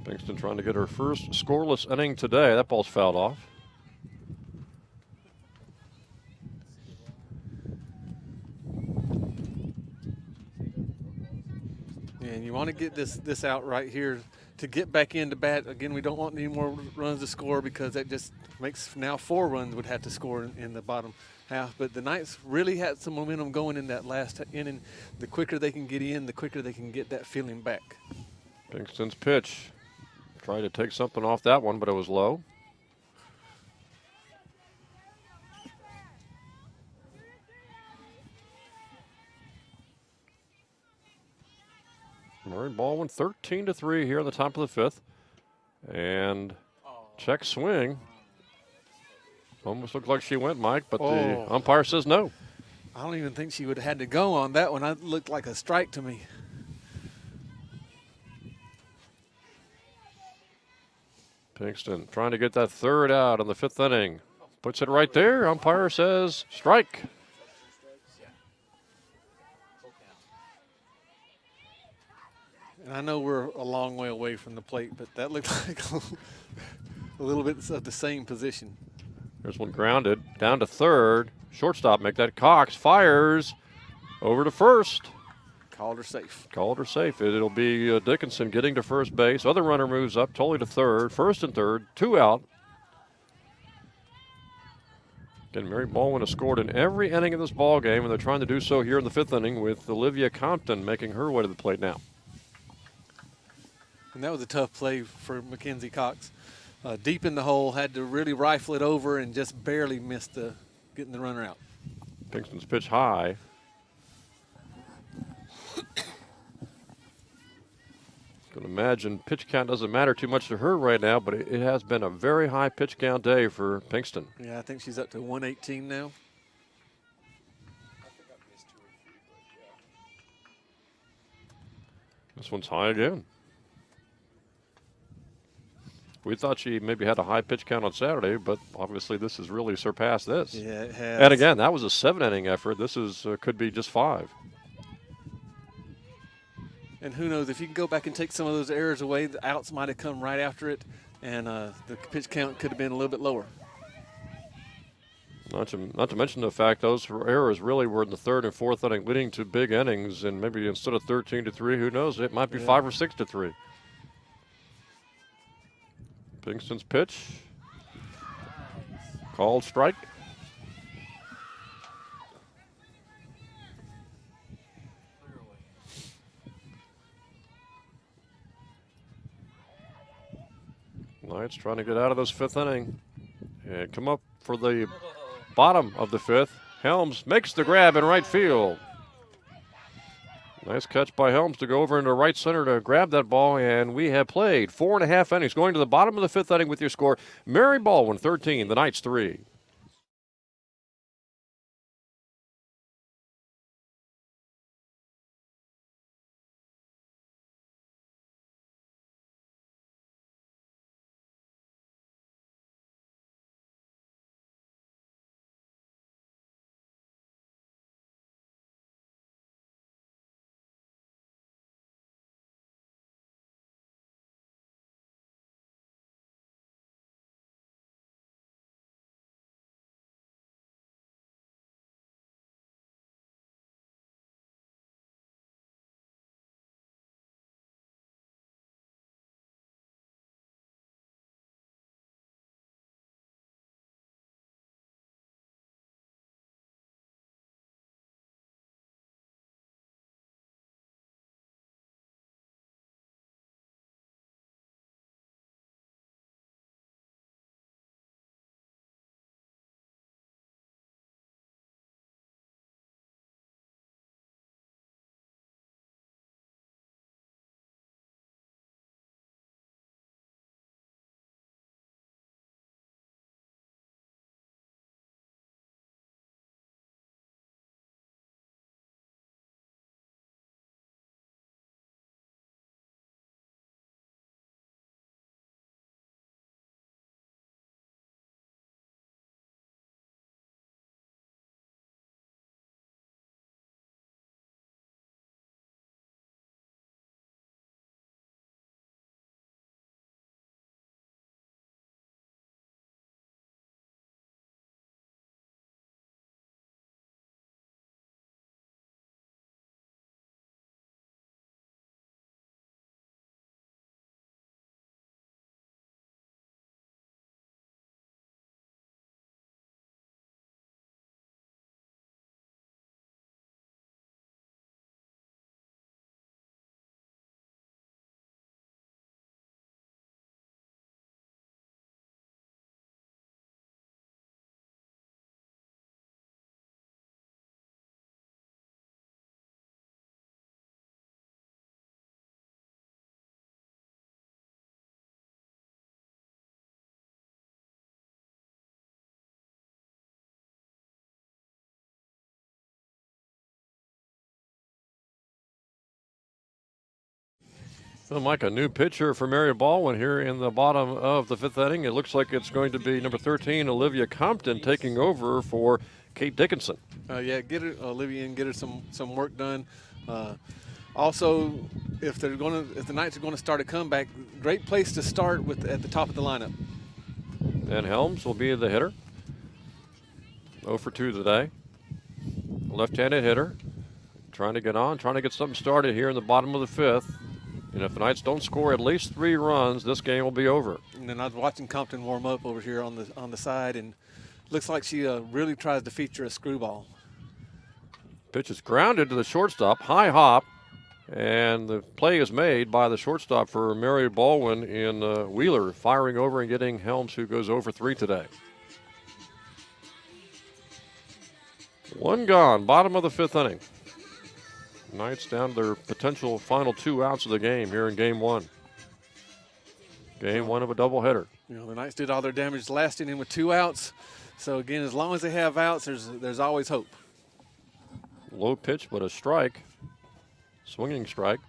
Pinkston trying to get her first scoreless inning today. That ball's fouled off. And you want to get this out right here to get back into bat. Again, we don't want any more runs to score because that just makes now 4 runs would have to score in the bottom half. But the Knights really had some momentum going in that last inning. The quicker they can get in, the quicker they can get that feeling back. Pinkston's pitch. Tried to take something off that one, but it was low. Mary Baldwin 13-3 here in the top of the 5th. And check swing. Almost looked like she went, Mike, but the umpire says no. I don't even think she would have had to go on that one. That looked like a strike to me. Pinkston trying to get that 3rd out in the 5th inning. Puts it right there. Umpire says strike. And I know we're a long way away from the plate, but that looked like a little bit of the same position. There's one grounded. Down to 3rd. Shortstop make that. Cox fires over to 1st. Called her safe. Called her safe. It'll be Dickinson getting to first base. Other runner moves up. Tolley to 3rd. 1st and 3rd. 2 out. Again, Mary Baldwin has scored in every inning of this ball game, and they're trying to do so here in the 5th inning with Olivia Compton making her way to the plate now. And that was a tough play for Mackenzie Cox. Deep in the hole, had to really rifle it over and just barely missed getting the runner out. Pinkston's pitch high. Can imagine pitch count doesn't matter too much to her right now, but it has been a very high pitch count day for Pinkston. Yeah, I think she's up to 118 now. This one's high again. We thought she maybe had a high pitch count on Saturday, but obviously this has really surpassed this. Yeah, it has. And again, that was a 7-inning effort. This is could be just 5. And who knows, if you can go back and take some of those errors away, the outs might have come right after it, and the pitch count could have been a little bit lower. Not to mention the fact those errors really were in the third and fourth inning, leading to big innings, and maybe instead of 13-3, who knows? It might be 5 or 6-3. Pinkston's pitch, called strike. Knights trying to get out of this fifth inning and come up for the bottom of the fifth. Helms makes the grab in right field. Nice catch by Helms to go over into right center to grab that ball, and we have played 4.5 innings. Going to the bottom of the fifth inning with your score, Mary Baldwin 13, the Knights 3. So, Mike, a new pitcher for Mary Baldwin here in the bottom of the fifth inning. It looks like it's going to be number 13, Olivia Compton, taking over for Kate Dickinson. Yeah, get her, Olivia, and get her some work done. Also, if the Knights are going to start a comeback, great place to start with at the top of the lineup. And Helms will be the hitter. 0 for 2 today. Left-handed hitter, trying to get something started here in the bottom of the fifth. And if the Knights don't score at least 3 runs, this game will be over. And then I was watching Compton warm up over here on the side, and looks like she really tries to feature a screwball. Pitch is grounded to the shortstop, high hop, and the play is made by the shortstop for Mary Baldwin in Wheeler, firing over and getting Helms, who goes over 3 today. 1 gone, bottom of the fifth inning. Knights down to their potential final 2 outs of the game here in game 1. Game 1 of a doubleheader. The Knights did all their damage last inning with 2 outs. So again, as long as they have outs, there's always hope. Low pitch, but a strike. Swinging strike.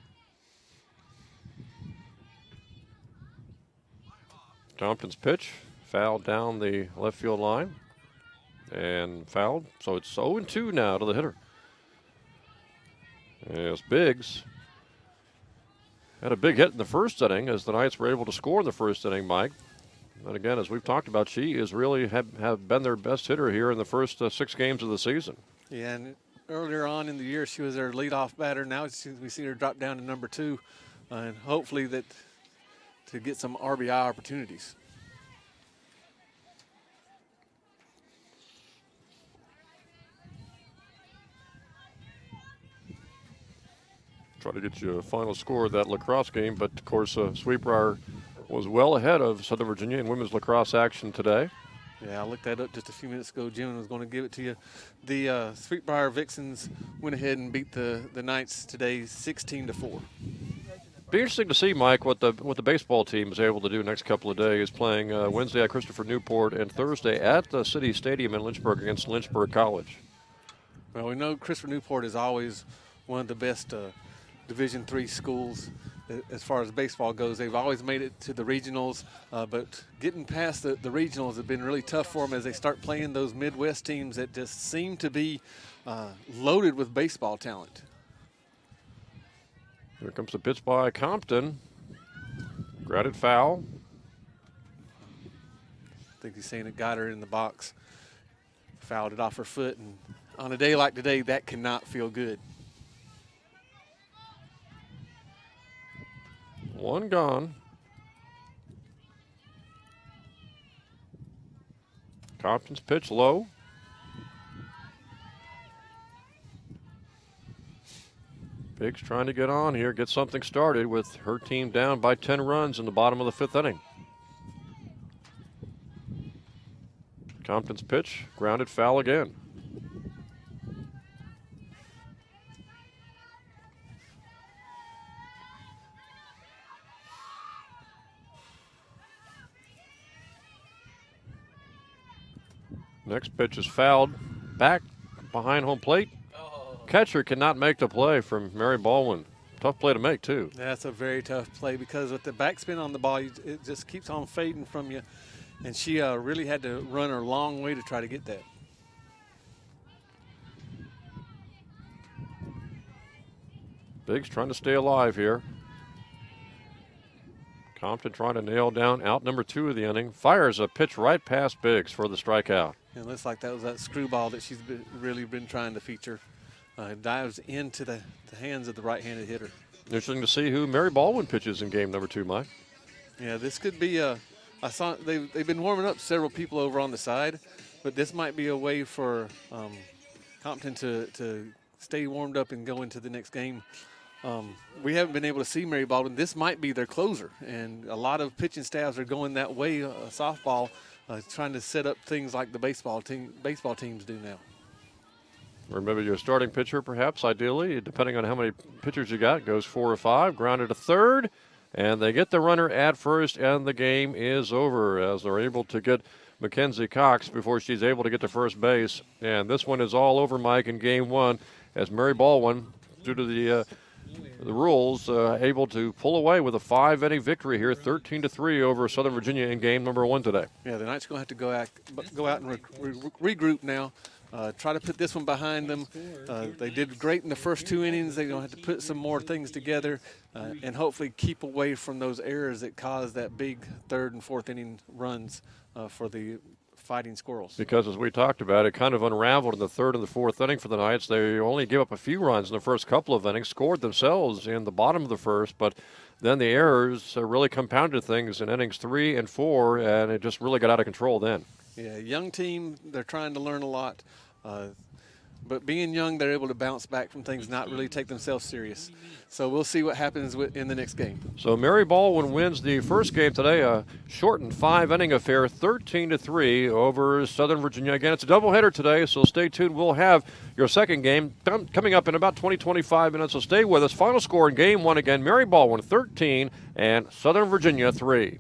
Compton's pitch fouled down the left field line and fouled. So it's 0-2 now to the hitter. As Biggs had a big hit in the first inning as the Knights were able to score in the first inning, Mike. And again, as we've talked about, she is really have been their best hitter here in the first 6 games of the season. Yeah, and earlier on in the year, she was their leadoff batter. Now we see her drop down to number 2, and hopefully that to get some RBI opportunities. Try to get you a final score of that lacrosse game, but of course, Sweetbriar was well ahead of Southern Virginia in women's lacrosse action today. Yeah, I looked that up just a few minutes ago. Jim was going to give it to you. The Sweetbriar Vixens went ahead and beat the Knights today 16-4. Be interesting to see, Mike, what the baseball team is able to do next couple of days, playing Wednesday at Christopher Newport and Thursday at the City Stadium in Lynchburg against Lynchburg College. Well, we know Christopher Newport is always one of the best Division III schools as far as baseball goes. They've always made it to the regionals, but getting past the regionals has been really tough for them as they start playing those Midwest teams that just seem to be loaded with baseball talent. Here comes the pitch by Compton. Grounded foul. I think he's saying it got her in the box, fouled it off her foot, and on a day like today, that cannot feel good. One gone. Compton's pitch low. Biggs trying to get on here, get something started with her team down by 10 runs in the bottom of the 5th inning. Compton's pitch, grounded foul again. Next pitch is fouled back behind home plate. Catcher cannot make the play from Mary Baldwin. Tough play to make, too. That's a very tough play because with the backspin on the ball, it just keeps on fading from you. And she really had to run her long way to try to get that. Biggs trying to stay alive here. Compton trying to nail down out number 2 of the inning. Fires a pitch right past Biggs for the strikeout. And it looks like that was that screwball that she's really been trying to feature. Dives into the hands of the right-handed hitter. Interesting to see who Mary Baldwin pitches in game number 2, Mike. Yeah, this could be I saw they've been warming up several people over on the side, but this might be a way for Compton to stay warmed up and go into the next game. We haven't been able to see Mary Baldwin. This might be their closer, and a lot of pitching staffs are going that way. Softball, trying to set up things like the baseball teams do now. Remember your starting pitcher, perhaps, ideally, depending on how many pitchers you got, goes 4 or 5, grounded to third, and they get the runner at first, and the game is over as they're able to get Mackenzie Cox before she's able to get to first base. And this one is all over, Mike, in game 1, as Mary Baldwin, due to the rules, able to pull away with a 5-inning victory here, 13-3 over Southern Virginia in game number 1 today. Yeah, the Knights going to have to go out and regroup now. Try to put this one behind them. They did great in the first 2 innings. They're going to have to put some more things together and hopefully keep away from those errors that caused that big 3rd and 4th inning runs for the Fighting Squirrels. Because as we talked about, it kind of unraveled in the 3rd and the 4th inning for the Knights. They only gave up a few runs in the first couple of innings, scored themselves in the bottom of the 1st, but then the errors really compounded things in innings 3 and 4, and it just really got out of control then. Yeah, young team, they're trying to learn a lot. But being young, they're able to bounce back from things, not really take themselves serious. So we'll see what happens in the next game. So Mary Baldwin wins the first game today, a shortened 5-inning affair, 13-3 over Southern Virginia. Again, it's a doubleheader today, so stay tuned. We'll have your second game coming up in about 20-25 minutes, so stay with us. Final score in game 1 again, Mary Baldwin 13 and Southern Virginia 3.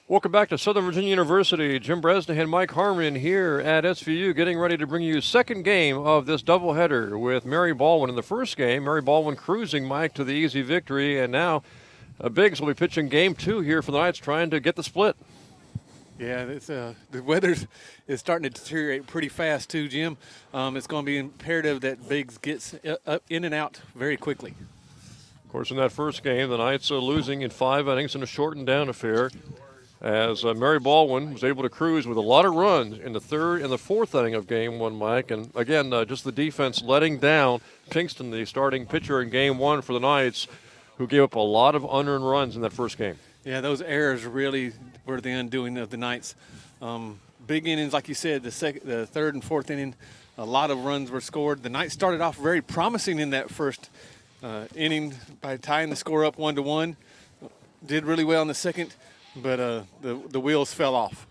Welcome back to Southern Virginia University. Jim Bresnahan, Mike Harmon here at SVU, getting ready to bring you second game of this doubleheader with Mary Baldwin. In the first game, Mary Baldwin cruising Mike to the easy victory, and now Biggs will be pitching game 2 here for the Knights, trying to get the split. Yeah, it's, the weather is starting to deteriorate pretty fast too, Jim. It's going to be imperative that Biggs gets up in and out very quickly. Of course, in that first game, the Knights losing in 5 innings in a shortened down affair, as Mary Baldwin was able to cruise with a lot of runs in the third and the fourth inning of game 1, Mike. And again, just the defense letting down Pinkston, the starting pitcher in game 1 for the Knights, who gave up a lot of unearned runs in that first game. Yeah, those errors really were the undoing of the Knights. Big innings, like you said, the third and fourth inning, a lot of runs were scored. The Knights started off very promising in that first inning by tying the score up 1-1. Did really well in the second, but the wheels fell off.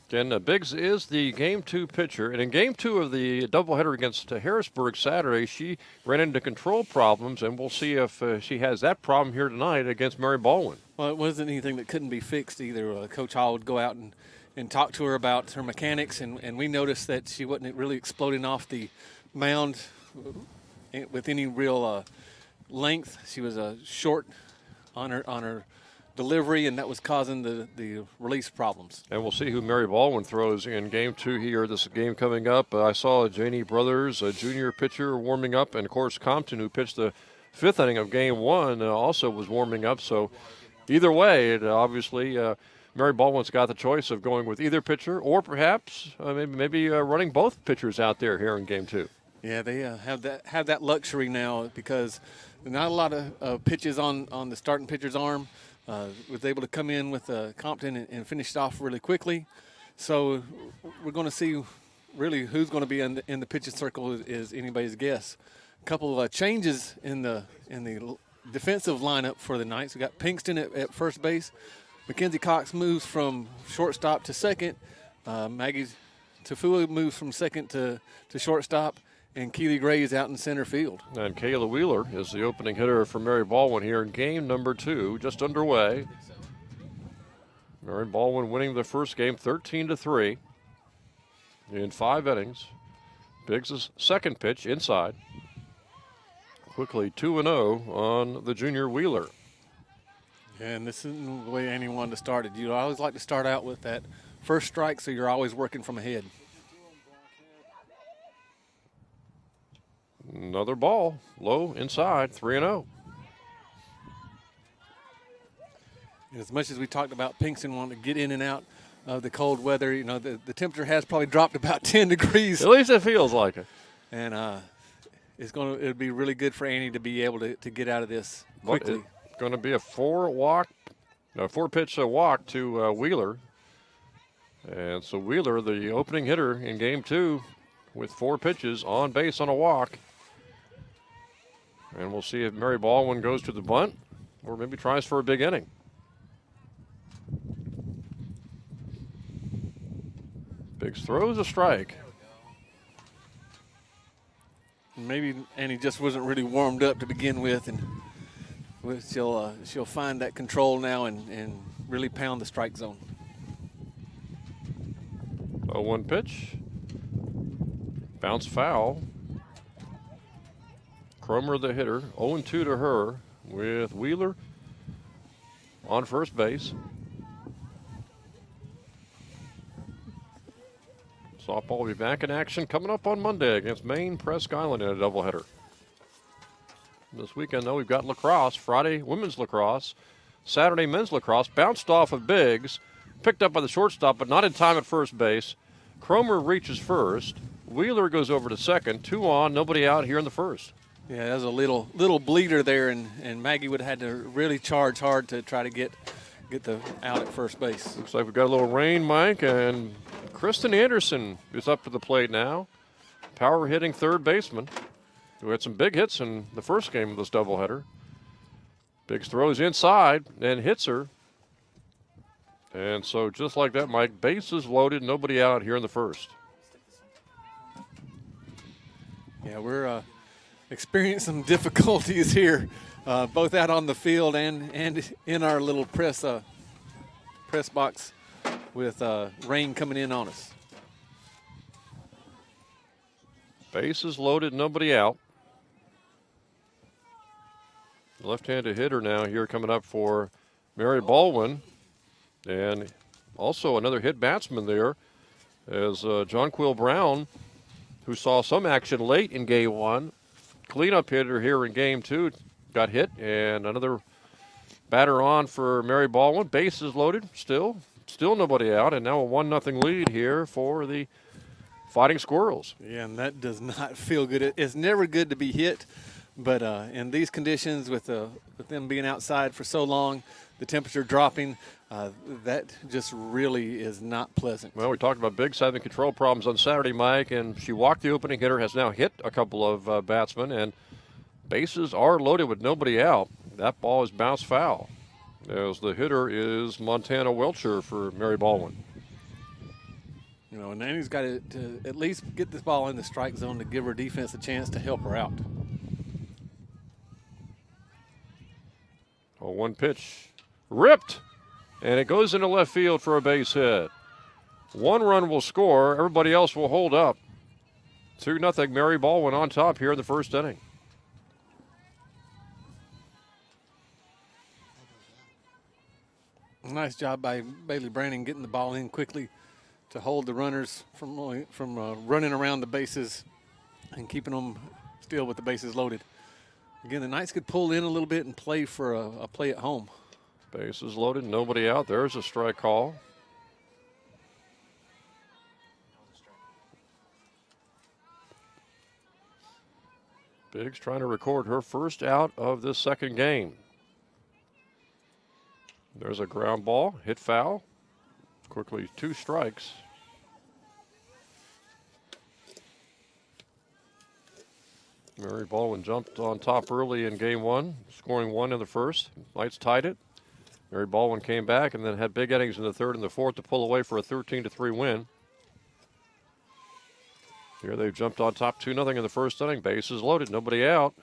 Again, Biggs is the game 2 pitcher, and in game 2 of the doubleheader against Harrisburg Saturday, she ran into control problems, and we'll see if she has that problem here tonight against Mary Baldwin. Well, it wasn't anything that couldn't be fixed either. Coach Hall would go out and talk to her about her mechanics, and we noticed that she wasn't really exploding off the mound with any real length. She was short on her delivery, and that was causing the release problems. And we'll see who Mary Baldwin throws in game 2 here. This game coming up. I saw Janie Brothers, a junior pitcher, warming up, and of course Compton, who pitched the 5th inning of game 1, also was warming up. So either way, obviously Mary Baldwin's got the choice of going with either pitcher, or perhaps maybe running both pitchers out there here in game 2. Yeah, they have that luxury now, because not a lot of pitches on the starting pitcher's arm. Was able to come in with Compton and finish it off really quickly. So we're going to see really who's going to be in the pitching circle is anybody's guess. A couple of changes in the defensive lineup for the Knights. We got Pinkston at first base. Mackenzie Cox moves from shortstop to second. Maggie Tafua moves from second to shortstop. And Keely Gray is out in center field. And Kayla Wheeler is the opening hitter for Mary Baldwin here in game number 2, just underway. Mary Baldwin winning the first game 13-3 in 5 innings. Biggs' second pitch inside. Quickly 2-0 on the junior Wheeler. And this isn't the way Annie wanted to start it. You always like to start out with that first strike, so you're always working from ahead. Another ball, low inside, 3-0. And as much as we talked about Pinkston wanting to get in and out of the cold weather, the temperature has probably dropped about 10 degrees. At least it feels like it. And it'll be really good for Annie to be able to get out of this quickly. It's going to be a 4-pitch walk to Wheeler. And so Wheeler, the opening hitter in game 2, with 4 pitches on base on a walk. And we'll see if Mary Baldwin goes to the bunt or maybe tries for a big inning. Biggs throws a strike. Maybe Annie just wasn't really warmed up to begin with, and she'll find that control now and really pound the strike zone. 0-1 pitch. Bounce foul. Cromer the hitter, 0-2 to her, with Wheeler on first base. Softball will be back in action coming up on Monday against Maine Presque Island in a doubleheader. This weekend, though, we've got lacrosse. Friday, women's lacrosse. Saturday, men's lacrosse. Bounced off of Biggs, picked up by the shortstop, but not in time at first base. Cromer reaches first. Wheeler goes over to second. 2 on, nobody out here in the first. Yeah, that was a little bleeder there, and Maggie would have had to really charge hard to try to get the out at first base. Looks like we've got a little rain, Mike, and Kristen Anderson is up to the plate now. Power hitting third baseman, who had some big hits in the first game of this doubleheader. Biggs throws inside and hits her. And so just like that, Mike, bases loaded, nobody out here in the first. Yeah, we're experienced some difficulties here, both out on the field and in our little press box with rain coming in on us. Bases loaded, nobody out. Left-handed hitter now here coming up for Mary Baldwin. And also another hit batsman there as John Quill Brown, who saw some action late in game one. Cleanup hitter here in game two got hit, and another batter on for Mary Baldwin. Bases loaded, still nobody out, and now a 1-0 lead here for the Fighting Squirrels. Yeah, and that does not feel good. It's never good to be hit, but in these conditions with them being outside for so long, the temperature dropping, that just really is not pleasant. Well, we talked about Biggs having control problems on Saturday, Mike, and she walked the opening hitter, has now hit a couple of batsmen, and bases are loaded with nobody out. That ball is bounced foul, as the hitter is Montana Welcher for Mary Baldwin. You know, and Annie's got to at least get this ball in the strike zone to give her defense a chance to help her out. Oh, one pitch. Ripped! And it goes into left field for a base hit. 1 run will score. Everybody else will hold up. 2-0 Mary Baldwin on top here in the first inning. Nice job by Bailey Branning getting the ball in quickly to hold the runners from running around the bases and keeping them still with the bases loaded. Again, the Knights could pull in a little bit and play for a play at home. Bases loaded, nobody out. There's a strike call. Biggs trying to record her first out of this second game. There's a ground ball, hit foul. Quickly 2 strikes. Mary Baldwin jumped on top early in game 1, scoring 1 in the first. Knights tied it. Mary Baldwin came back and then had big innings in the third and the fourth to pull away for a 13-3 win. Here they've jumped on top 2-0 in the first inning. Bases loaded, nobody out.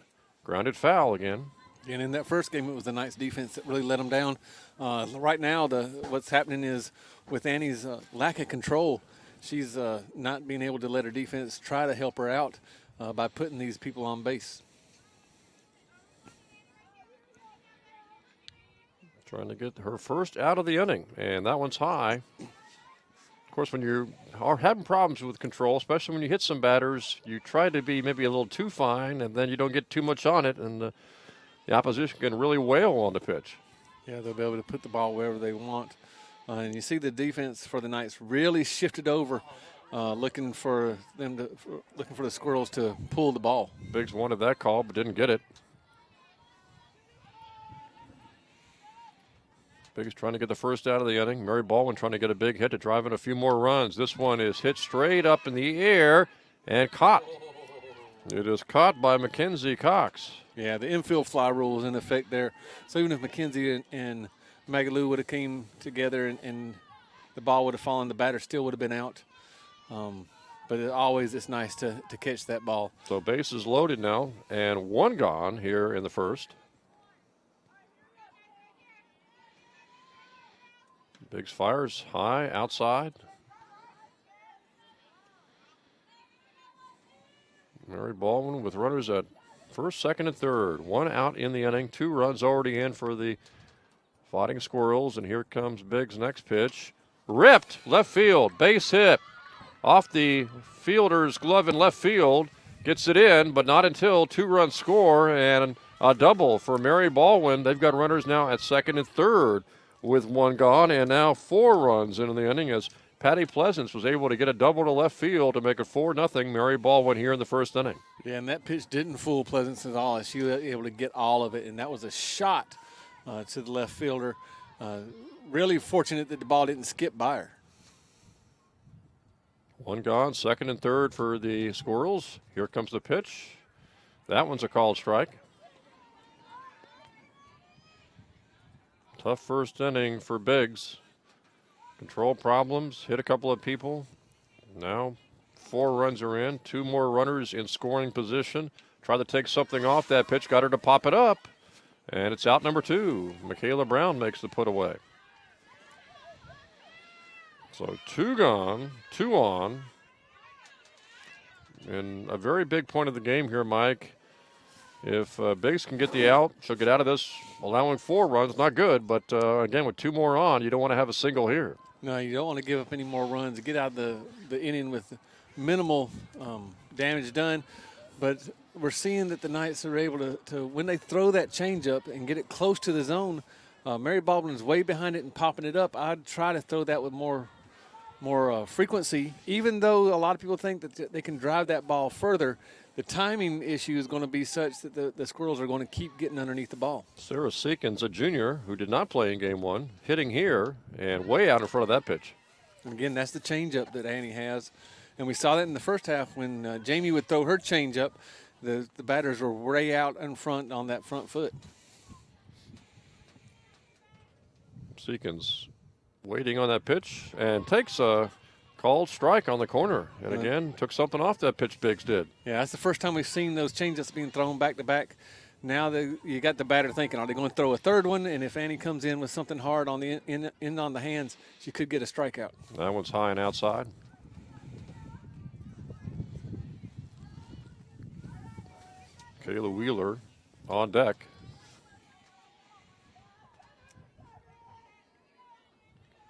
Grounded foul again. And in that first game, it was the Knights defense that really let them down. Right now, what's happening is with Annie's lack of control, she's not being able to let her defense try to help her out by putting these people on base. Trying to get her first out of the inning, and that one's high. Of course, when you are having problems with control, especially when you hit some batters, you try to be maybe a little too fine, and then you don't get too much on it, and the opposition can really wail on the pitch. Yeah, they'll be able to put the ball wherever they want. And you see the defense for the Knights really shifted over, looking for the Squirrels to pull the ball. Biggs wanted that call, but didn't get it. Biggs trying to get the first out of the inning. Mary Baldwin trying to get a big hit to drive in a few more runs. This one is hit straight up in the air and caught. It is caught by Mackenzie Cox. Yeah, the infield fly rule is in effect there. So even if Mackenzie and Magaloo would have came together and the ball would have fallen, the batter still would have been out. But it's nice to catch that ball. So bases loaded now and 1 gone here in the first. Biggs fires high outside. Mary Baldwin with runners at first, second, and third. 1 out in the inning. 2 runs already in for the Fighting Squirrels. And here comes Biggs' next pitch. Ripped left field. Base hit. Off the fielder's glove in left field. Gets it in, but not until 2-run score and a double for Mary Baldwin. They've got runners now at second and third with 1 gone, and now 4 runs in the inning as Patty Pleasance was able to get a double to left field to make it 4-0 Mary Baldwin here in the first inning. Yeah, and that pitch didn't fool Pleasance at all. She was able to get all of it, and that was a shot to the left fielder. Really fortunate that the ball didn't skip by her. 1 gone, second and third for the Squirrels. Here comes the pitch. That one's a called strike. Tough first inning for Biggs. Control problems, hit a couple of people. Now 4 runs are in, 2 more runners in scoring position. tried to take something off that pitch, got her to pop it up, and it's out number 2. Michaela Brown makes the put away. So 2 gone, 2 on. And a very big point of the game here, Mike. If Biggs can get the out, she'll get out of this allowing 4 runs. Not good, but again, with 2 more on, you don't want to have a single here. No, you don't want to give up any more runs. Get out of the inning with minimal damage done. But we're seeing that the Knights are able to when they throw that changeup and get it close to the zone, Mary Baldwin is way behind it and popping it up. I'd try to throw that with more frequency, even though a lot of people think that they can drive that ball further. The timing issue is going to be such that the Squirrels are going to keep getting underneath the ball. Sarah Seekins, a junior who did not play in game 1, hitting here and way out in front of that pitch. And again, that's the changeup that Annie has. And we saw that in the first half when Jamie would throw her changeup, the batters were way out in front on that front foot. Seekins waiting on that pitch and takes a called strike on the corner. And again, took something off that pitch Biggs did. Yeah, that's the first time we've seen those changeups being thrown back to back. Now you got the batter thinking, are they going to throw a third one? And if Annie comes in with something hard on the in on the hands, she could get a strikeout. That one's high and outside. Kayla Wheeler on deck.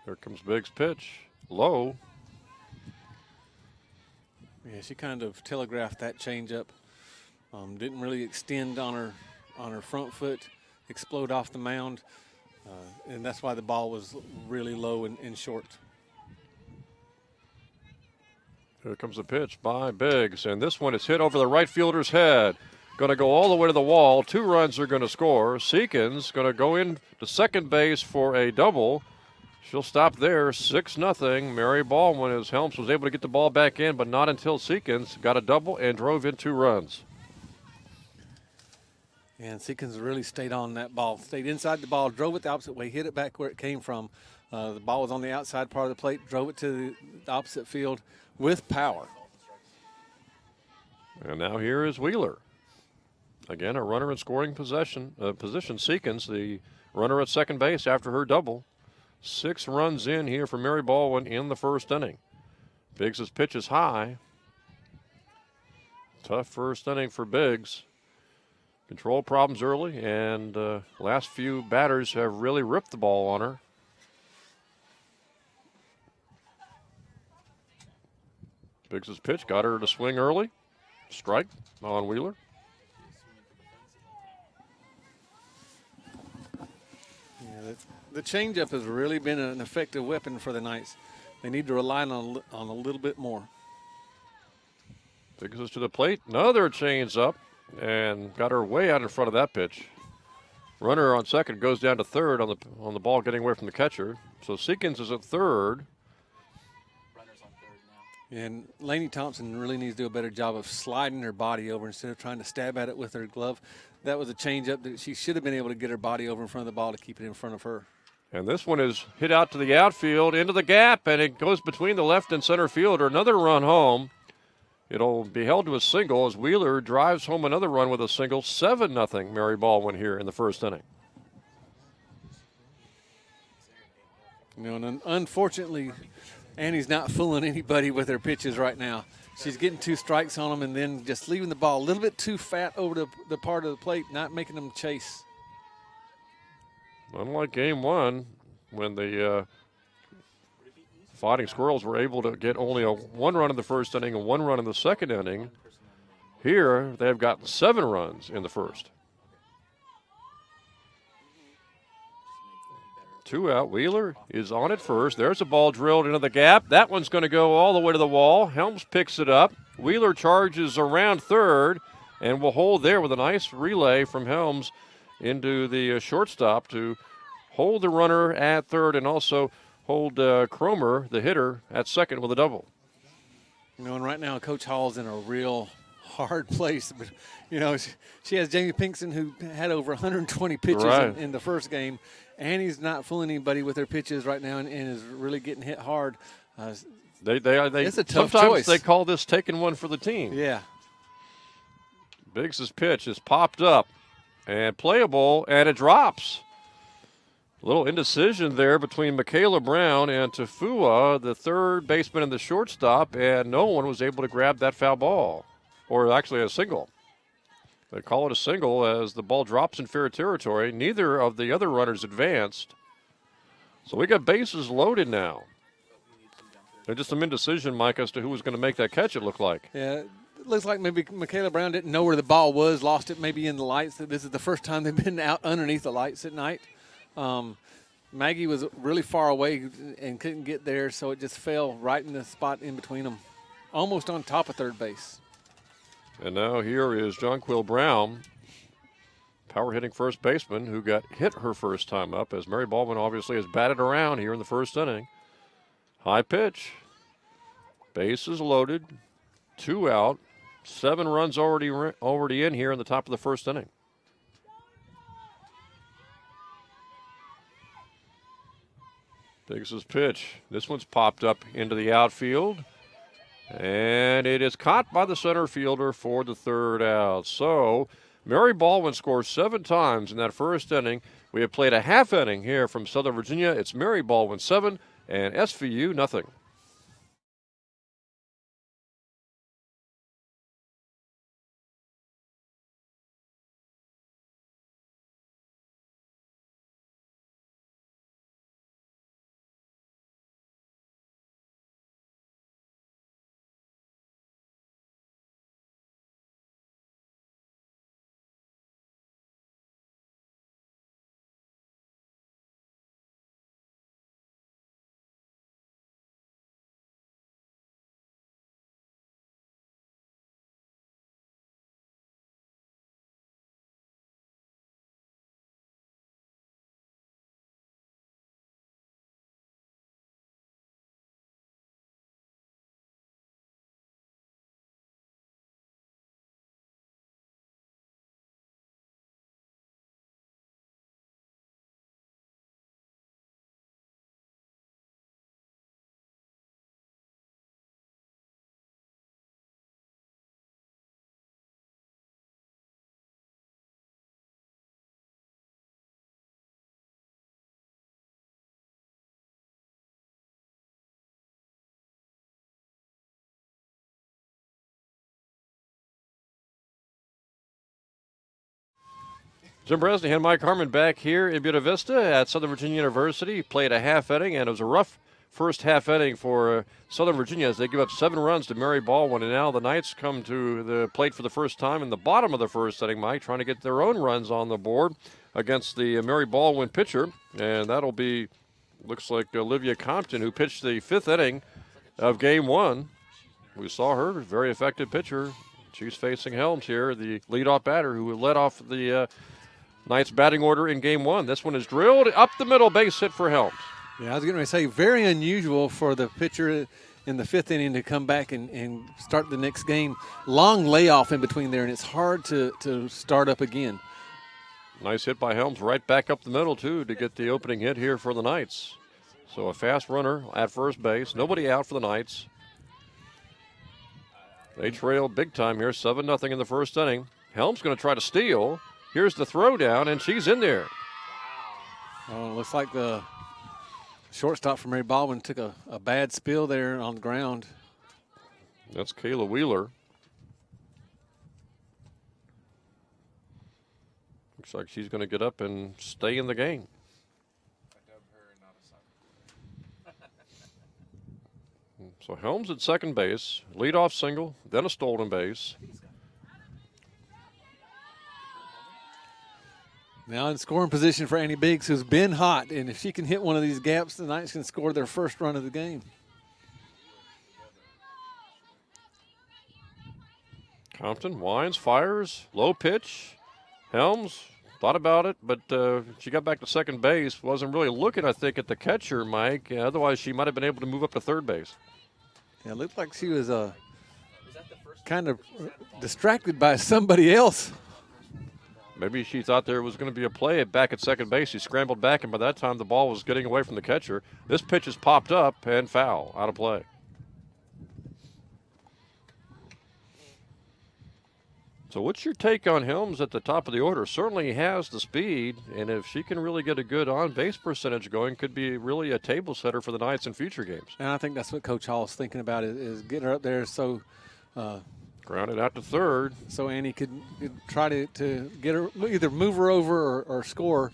Here comes Biggs' pitch. Low. Yeah, she kind of telegraphed that changeup. Didn't really extend on her front foot, explode off the mound, and that's why the ball was really low and short. Here comes the pitch by Biggs, and this one is hit over the right fielder's head. Going to go all the way to the wall. 2 runs are going to score. Seekins going to go in to second base for a double. She'll stop there, 6-0. Mary Baldwin, as Helms was able to get the ball back in, but not until Seekins got a double and drove in 2 runs. And Seekins really stayed on that ball, stayed inside the ball, drove it the opposite way, hit it back where it came from. The ball was on the outside part of the plate, drove it to the opposite field with power. And now here is Wheeler. Again, a runner in scoring position. Seekins, the runner at second base after her double. 6 runs in here for Mary Baldwin in the first inning. Biggs' pitch is high. Tough first inning for Biggs. Control problems early, and last few batters have really ripped the ball on her. Biggs' pitch got her to swing early. Strike on Wheeler. The changeup has really been an effective weapon for the Knights. They need to rely on a little bit more. Biggs is to the plate. Another change up and got her way out in front of that pitch. Runner on second goes down to third on the ball getting away from the catcher. So Seekins is at third. Runners on third now. And Lainey Thompson really needs to do a better job of sliding her body over instead of trying to stab at it with her glove. That was a changeup that she should have been able to get her body over in front of the ball to keep it in front of her. And this one is hit out to the outfield, into the gap, and it goes between the left and center fielder. Another run home. It'll be held to a single as Wheeler drives home another run with a single. 7-0 Mary Baldwin here in the first inning. And unfortunately, Annie's not fooling anybody with her pitches right now. She's getting 2 strikes on them and then just leaving the ball a little bit too fat over the part of the plate, not making them chase. Unlike game 1, when the Fighting Squirrels were able to get only 1 run in the first inning and 1 run in the second inning, here they've gotten 7 runs in the first. 2 out. Wheeler is on at first. There's a ball drilled into the gap. That one's going to go all the way to the wall. Helms picks it up. Wheeler charges around third and will hold there with a nice relay from Helms into the shortstop to hold the runner at third and also hold Cromer, the hitter, at second with a double. And right now Coach Hall's in a real hard place. But, she has Jamie Pinkston, who had over 120 pitches in the first game. Annie's not fooling anybody with her pitches right now and is really getting hit hard. They it's a tough sometimes choice. They call this taking one for the team. Yeah. Biggs' pitch is popped up and playable, and it drops. A little indecision there between Michaela Brown and Tafua, the third baseman and the shortstop, and no one was able to grab that foul ball, or actually a single. They call it a single as the ball drops in fair territory. Neither of the other runners advanced. So we got bases loaded now. There's just some indecision, Mike, as to who was going to make that catch, it looked like. Yeah, it looks like maybe Michaela Brown didn't know where the ball was, lost it maybe in the lights. This is the first time they've been out underneath the lights at night. Maggie was really far away and couldn't get there, so it just fell right in the spot in between them, almost on top of third base. And now here is Jonquil Brown, power hitting first baseman, who got hit her first time up, as Mary Baldwin obviously has batted around here in the first inning. High pitch. Bases loaded. 2 out. 7 runs already in here in the top of the first inning. Biggs' pitch. This one's popped up into the outfield. And it is caught by the center fielder for the third out. So Mary Baldwin scores 7 times in that first inning. We have played a half inning here from Southern Virginia. It's Mary Baldwin 7 and SVU nothing. Jim Bresney and Mike Harmon back here in Buena Vista at Southern Virginia University. Played a half inning, and it was a rough first half inning for Southern Virginia as they give up 7 runs to Mary Baldwin. And now the Knights come to the plate for the first time in the bottom of the first inning, Mike, trying to get their own runs on the board against the Mary Baldwin pitcher. And that'll be, looks like Olivia Compton, who pitched the 5th inning of Game 1. We saw her, very effective pitcher. She's facing Helms here, the leadoff batter who led off the Knights batting order in Game 1. This one is drilled up the middle, base hit for Helms. Yeah, I was going to say, very unusual for the pitcher in the 5th inning to come back and start the next game. Long layoff in between there, and it's hard to start up again. Nice hit by Helms right back up the middle, too, to get the opening hit here for the Knights. So a fast runner at first base. Nobody out for the Knights. They trail big time here, 7-0 in the first inning. Helms going to try to steal. Here's the throw down, and she's in there. Oh, looks like the shortstop for Mary Baldwin took a bad spill there on the ground. That's Kayla Wheeler. Looks like she's going to get up and stay in the game. So Helms at second base, leadoff single, then a stolen base. Now in scoring position for Annie Biggs, who's been hot, and if she can hit one of these gaps, the Knights can score their first run of the game. Compton winds, fires, low pitch. Helms thought about it, but she got back to second base. Wasn't really looking, I think, at the catcher, Mike. Otherwise, she might have been able to move up to third base. Yeah, it looked like she was kind of distracted by somebody else. Maybe she thought there was going to be a play back at second base. She scrambled back, and by that time the ball was getting away from the catcher. This pitch is popped up and foul, out of play. So what's your take on Helms at the top of the order? Certainly has the speed, and if she can really get a good on-base percentage going, could be really a table setter for the Knights in future games. And I think that's what Coach Hall's thinking about is getting her up there so Grounded out to third. so Annie could try to get her, either move her over or score.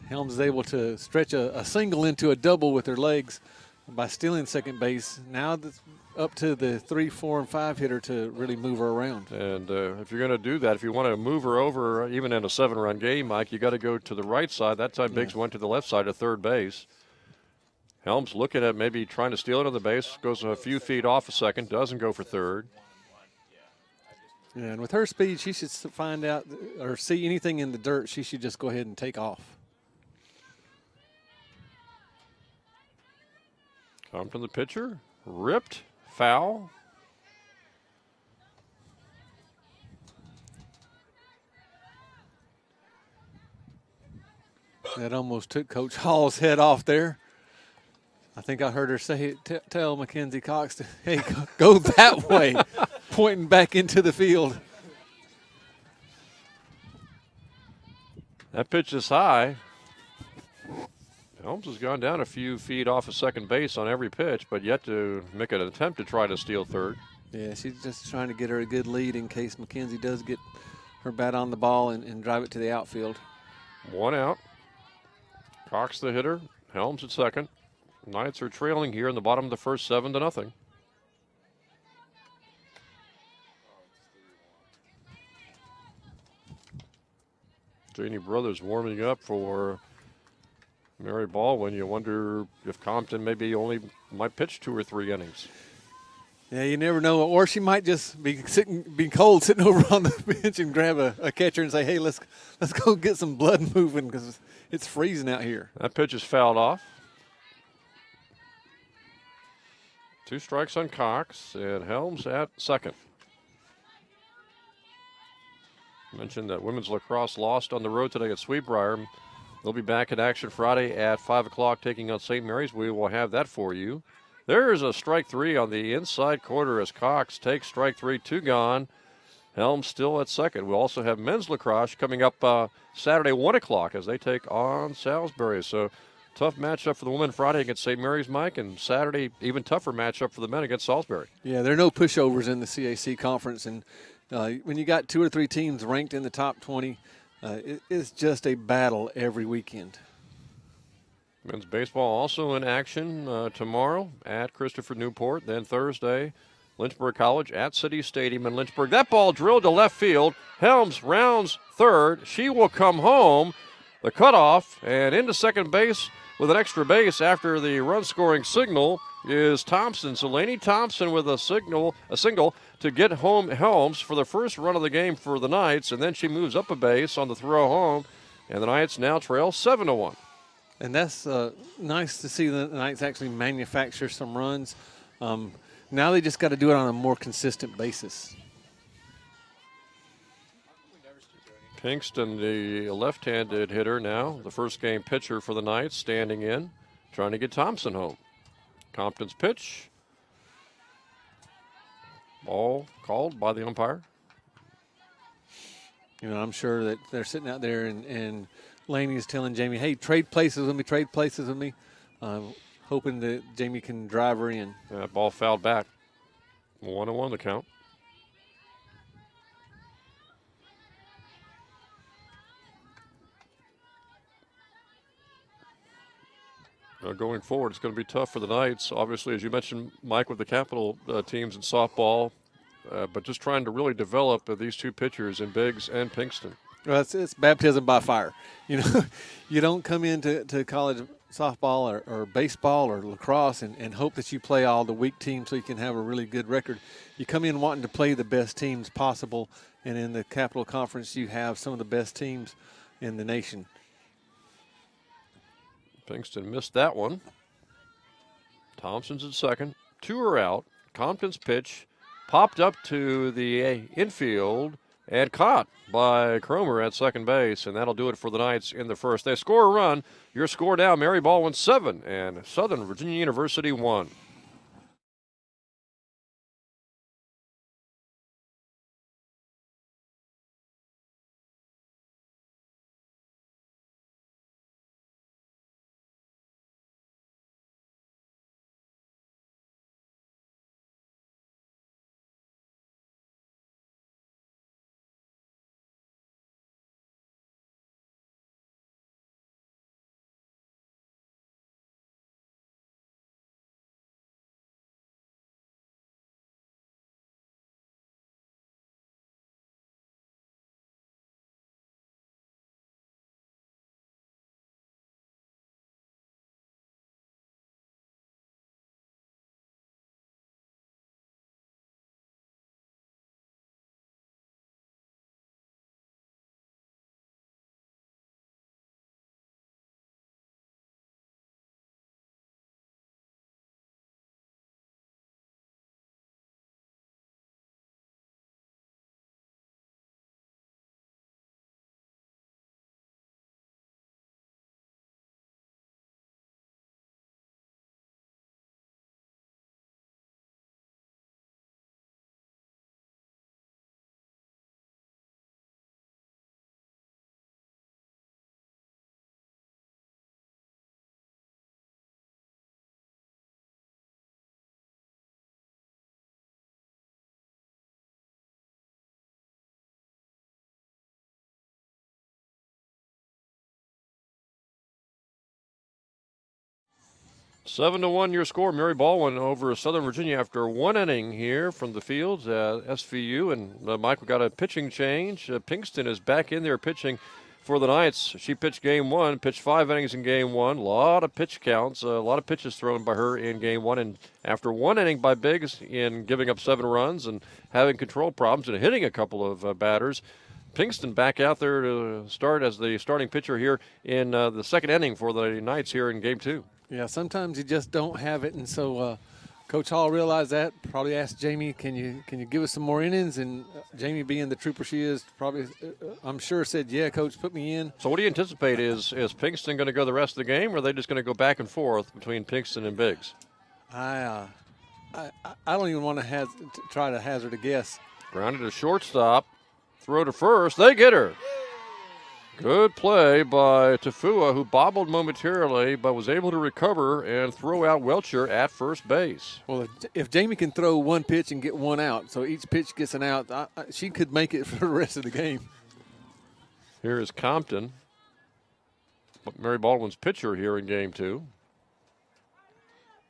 Helms is able to stretch a single into a double with her legs by stealing second base. Now that's up to the 3, 4, and 5 hitter to really move her around. And if you're going to do that, if you want to move her over, even in a 7-run game, Mike, you got to go to the right side. That time Biggs went to the left side of third base. Helms looking at maybe trying to steal it on the base, goes a few feet off a second, doesn't go for third. Yeah, and with her speed, she should find out or see anything in the dirt, she should just go ahead and take off. Compton, the pitcher, ripped, foul. That almost took Coach Hall's head off there. I think I heard her say, tell Mackenzie Cox to, hey, go that way, pointing back into the field. That pitch is high. Helms has gone down a few feet off of second base on every pitch, but yet to make an attempt to try to steal third. Yeah, she's just trying to get her a good lead in case Mackenzie does get her bat on the ball and drive it to the outfield. 1 out. Cox the hitter. Helms at second. Knights are trailing here in the bottom of the first, 7-0. Janie Brothers warming up for Mary Baldwin. You wonder if Compton maybe only might pitch 2 or 3 innings. Yeah, you never know. Or she might just be cold, sitting over on the bench and grab a catcher and say, hey, let's go get some blood moving because it's freezing out here. That pitch is fouled off. 2 strikes on Cox, and Helms at second. Mentioned that women's lacrosse lost on the road today at Sweetbriar. They'll be back in action Friday at 5 o'clock taking on St. Mary's. We will have that for you. There's a strike 3 on the inside corner as Cox takes strike 3, 2 gone. Helms still at second. We'll also have men's lacrosse coming up Saturday, 1 o'clock as they take on Salisbury. So tough matchup for the women Friday against St. Mary's, Mike, and Saturday, even tougher matchup for the men against Salisbury. Yeah, there are no pushovers in the CAC conference, and when you got 2 or 3 teams ranked in the top 20, it's just a battle every weekend. Men's baseball also in action tomorrow at Christopher Newport. Then Thursday, Lynchburg College at City Stadium in Lynchburg. That ball drilled to left field. Helms rounds third. She will come home. The cutoff and into second base with an extra base after the run-scoring signal is Thompson. So Lainey Thompson with a single to get home Helms for the first run of the game for the Knights, and then she moves up a base on the throw home, and the Knights now trail 7-1. And that's nice to see the Knights actually manufacture some runs. Now they just got to do it on a more consistent basis. Pinkston, the left-handed hitter now, the first game pitcher for the Knights, standing in, trying to get Thompson home. Compton's pitch. Ball called by the umpire. You know, I'm sure that they're sitting out there and Laney is telling Jamie, hey, trade places with me, hoping that Jamie can drive her in. That ball fouled back. 1-1 the count. Going forward, it's going to be tough for the Knights. Obviously, as you mentioned, Mike, with the Capital teams in softball, but just trying to really develop these 2 pitchers in Biggs and Pinkston. Well, it's baptism by fire. You know, you don't come into college softball or baseball or lacrosse and hope that you play all the weak teams so you can have a really good record. You come in wanting to play the best teams possible, and in the Capital Conference, you have some of the best teams in the nation. Pinkston missed that one. Thompson's at second. 2 are out. Compton's pitch popped up to the infield and caught by Cromer at second base, and that'll do it for the Knights in the first. They score a run. Your score now, Mary Baldwin 7 and Southern Virginia University 1. 7-1 your score. Mary Baldwin over Southern Virginia after 1 inning here from the fields at SVU. And Mike, we got a pitching change. Pinkston is back in there pitching for the Knights. She pitched game 1, pitched 5 innings in game 1. A lot of pitch counts, a lot of pitches thrown by her in game 1. And after 1 inning by Biggs in giving up 7 runs and having control problems and hitting a couple of batters, Pinkston back out there to start as the starting pitcher here in the second inning for the Knights here in game 2. Yeah, sometimes you just don't have it, and so Coach Hall realized that. Probably asked Jamie, "Can you give us some more innings?" And Jamie, being the trooper she is, probably I'm sure said, "Yeah, Coach, put me in." So what do you anticipate? Is Pinkston going to go the rest of the game, or are they just going to go back and forth between Pinkston and Biggs? I don't even want to try to hazard a guess. Grounded to shortstop, throw to first. They get her. Good play by Tafua, who bobbled momentarily, but was able to recover and throw out Welcher at first base. Well, if Jamie can throw one pitch and get one out, so each pitch gets an out, she could make it for the rest of the game. Here is Compton, Mary Baldwin's pitcher here in game 2.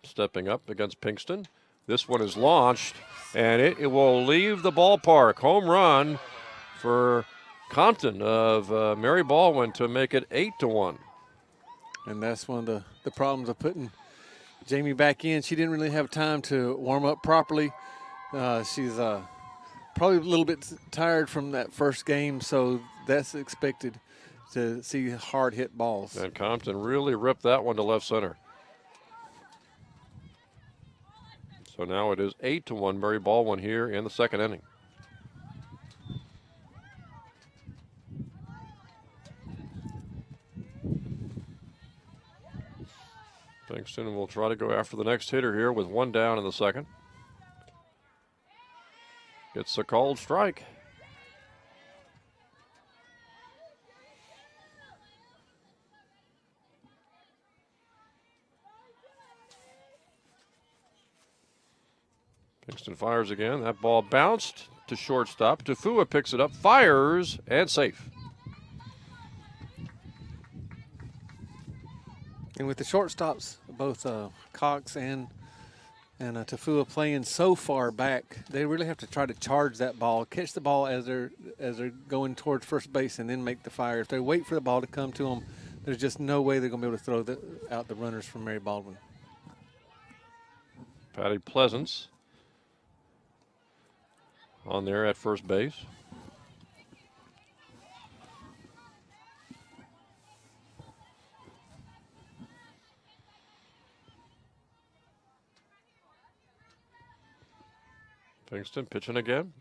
Stepping up against Pinkston. This one is launched, and it will leave the ballpark. Home run for Compton of Mary Baldwin to make it 8-1. And that's one of the problems of putting Jamie back in. She didn't really have time to warm up properly. She's probably a little bit tired from that first game, so that's expected to see hard hit balls. And Compton really ripped that one to left center. So now it is 8-1 Mary Baldwin here in the second inning. Pinkston will try to go after the next hitter here with 1 down in the second. It's a called strike. Pinkston fires again. That ball bounced to shortstop. Tafua picks it up, fires, and safe. And with the shortstops, both Cox and Tafua playing so far back, they really have to try to charge that ball, catch the ball as they're going towards first base, and then make the fire. If they wait for the ball to come to them, there's just no way they're going to be able to throw out the runners from Mary Baldwin. Patty Pleasance on there at first base. Pinkston pitching again.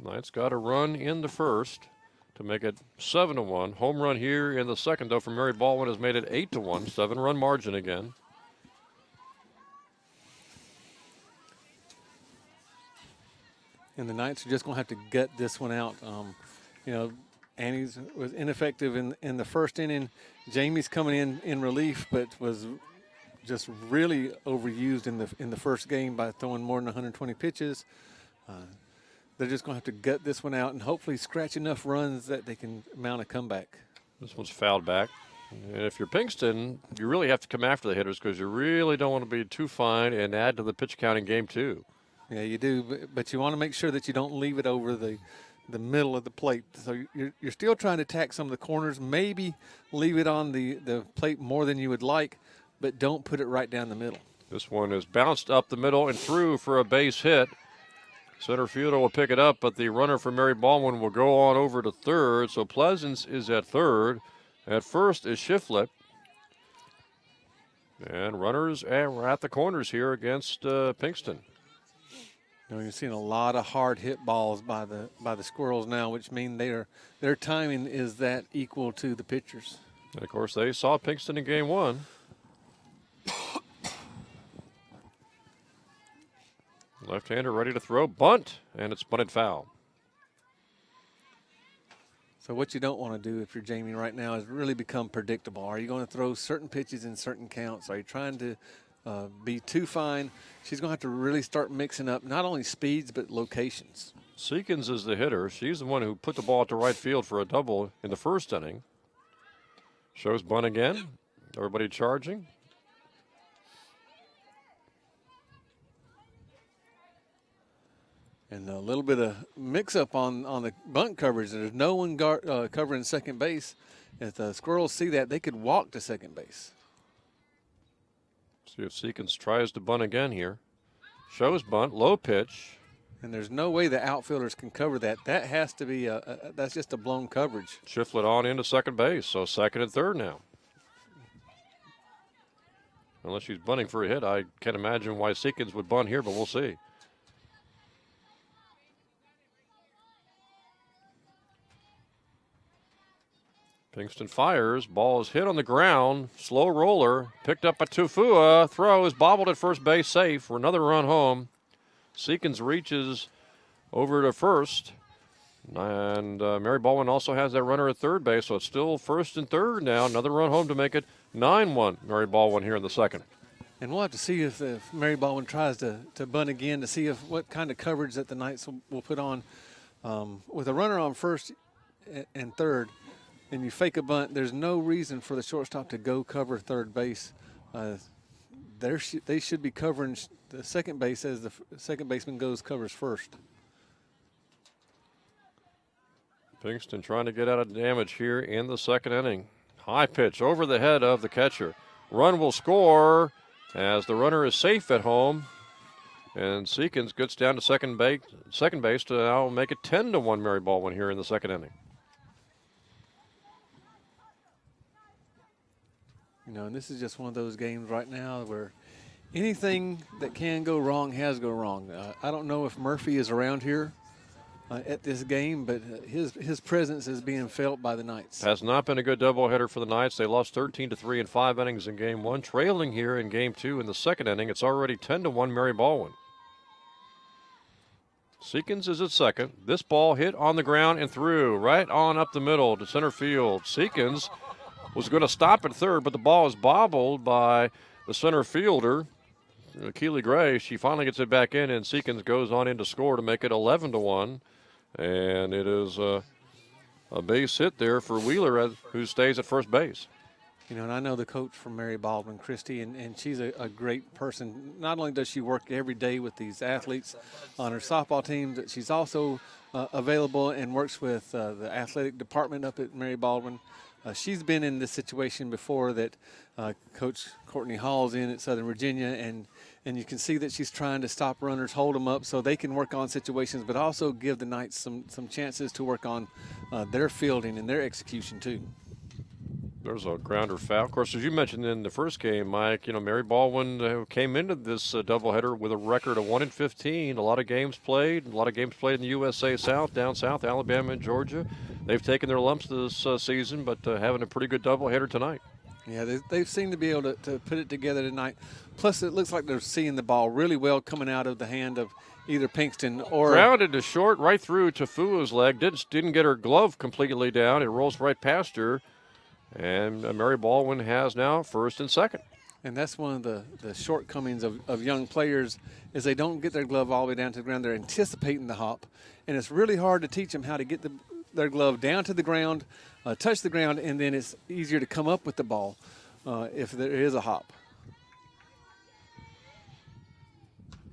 Knights got a run in the first to make it 7-1. Home run here in the second, though, from Mary Baldwin has made it 8-1. 7-run margin again. And the Knights are just going to have to gut this one out. Annie's was ineffective in the first inning. Jamie's coming in relief, but was just really overused in the first game by throwing more than 120 pitches. They're just going to have to gut this one out and hopefully scratch enough runs that they can mount a comeback. This one's fouled back. And if you're Pinkston, you really have to come after the hitters because you really don't want to be too fine and add to the pitch count in game 2. Yeah, you do, but you want to make sure that you don't leave it over the middle of the plate. So you're still trying to attack some of the corners, maybe leave it on the plate more than you would like, but don't put it right down the middle. This one is bounced up the middle and through for a base hit. Center fielder will pick it up, but the runner for Mary Baldwin will go on over to third. So Pleasance is at third. At first is Shiflett. And runners are at the corners here against Pinkston. You're seeing a lot of hard hit balls by the Squirrels now, which mean their timing is that equal to the pitchers. And of course, they saw Pinkston in game 1. Left-hander ready to throw, bunt, and it's bunted foul. So what you don't want to do if you're Jamie right now is really become predictable. Are you going to throw certain pitches in certain counts? Are you trying to be too fine. She's going to have to really start mixing up not only speeds but locations. Seekins is the hitter. She's the one who put the ball at the right field for a double in the first inning. Shows bunt again. Everybody charging. And a little bit of mix-up on the bunt coverage. There's no one covering second base. If the Squirrels see that, they could walk to second base. See if Seekins tries to bunt again here. Shows bunt, low pitch. And there's no way the outfielders can cover that. That has to be that's just a blown coverage. Shiflet on into second base, so second and third now. Unless she's bunting for a hit, I can't imagine why Seekins would bunt here, but we'll see. Pinkston fires. Ball is hit on the ground. Slow roller. Picked up by Tufua. Throw is bobbled at first base, safe for another run home. Seekins reaches over to first. And Mary Baldwin also has that runner at third base, so it's still first and third now. Another run home to make it 9-1. Mary Baldwin here in the second. And we'll have to see if Mary Baldwin tries to bunt again to see what kind of coverage that the Knights will put on. With a runner on first and third, and you fake a bunt, there's no reason for the shortstop to go cover third base. They should be covering the second base as the second baseman covers first. Pinkston trying to get out of damage here in the second inning. High pitch over the head of the catcher. Run will score as the runner is safe at home. And Seekins gets down to second base to now make it 10-1 Mary Baldwin here in the second inning. You know, and this is just one of those games right now where anything that can go wrong has gone wrong. I don't know if Murphy is around here at this game, but his presence is being felt by the Knights. Has not been a good doubleheader for the Knights. They lost 13-3 in 5 innings in game one. Trailing here in game two in the second inning. It's already 10-1 Mary Baldwin. Seekins is at second. This ball hit on the ground and through, right on up the middle to center field. Seekins was going to stop at third, but the ball is bobbled by the center fielder, Keely Gray. She finally gets it back in, and Seekins goes on in to score to make it 11-1. And it is a base hit there for Wheeler, who stays at first base. You know, and I know the coach from Mary Baldwin, Christy, and she's a great person. Not only does she work every day with these athletes on her softball team, but she's also available and works with the athletic department up at Mary Baldwin. She's been in this situation before that Coach Courtney Hall's in at Southern Virginia, and you can see that she's trying to stop runners, hold them up so they can work on situations, but also give the Knights some chances to work on their fielding and their execution too. There's a grounder foul. Of course, as you mentioned in the first game, Mike, you know, Mary Baldwin came into this doubleheader with a record of 1-15. A lot of games played. A lot of games played in the USA South, down south, Alabama and Georgia. They've taken their lumps this season, but having a pretty good doubleheader tonight. Yeah, they've seemed to be able to put it together tonight. Plus, it looks like they're seeing the ball really well coming out of the hand of either Pinkston or... Grounded to short, right through Tafua's leg. Didn't get her glove completely down. It rolls right past her. And Mary Baldwin has now first and second. And that's one of the shortcomings of young players is they don't get their glove all the way down to the ground. They're anticipating the hop. And it's really hard to teach them how to get their glove down to the ground, touch the ground, and then it's easier to come up with the ball if there is a hop.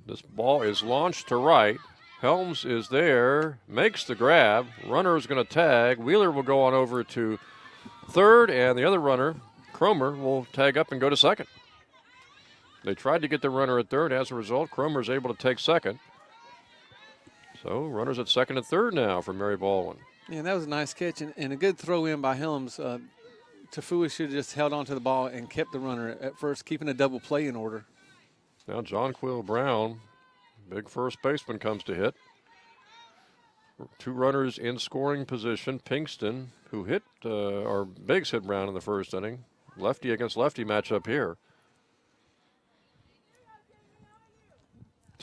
This ball is launched to right. Helms is there, makes the grab. Runner is going to tag. Wheeler will go on over to third, and the other runner, Cromer, will tag up and go to second. They tried to get the runner at third. As a result, Cromer is able to take second. So runners at second and third now for Mary Baldwin. Yeah, that was a nice catch and a good throw in by Helms. Tafua should have just held on to the ball and kept the runner at first, keeping a double play in order. Now John Quill Brown, big first baseman, comes to hit. Two runners in scoring position. Pinkston, who hit or Biggs hit Brown in the first inning. Lefty against lefty matchup here.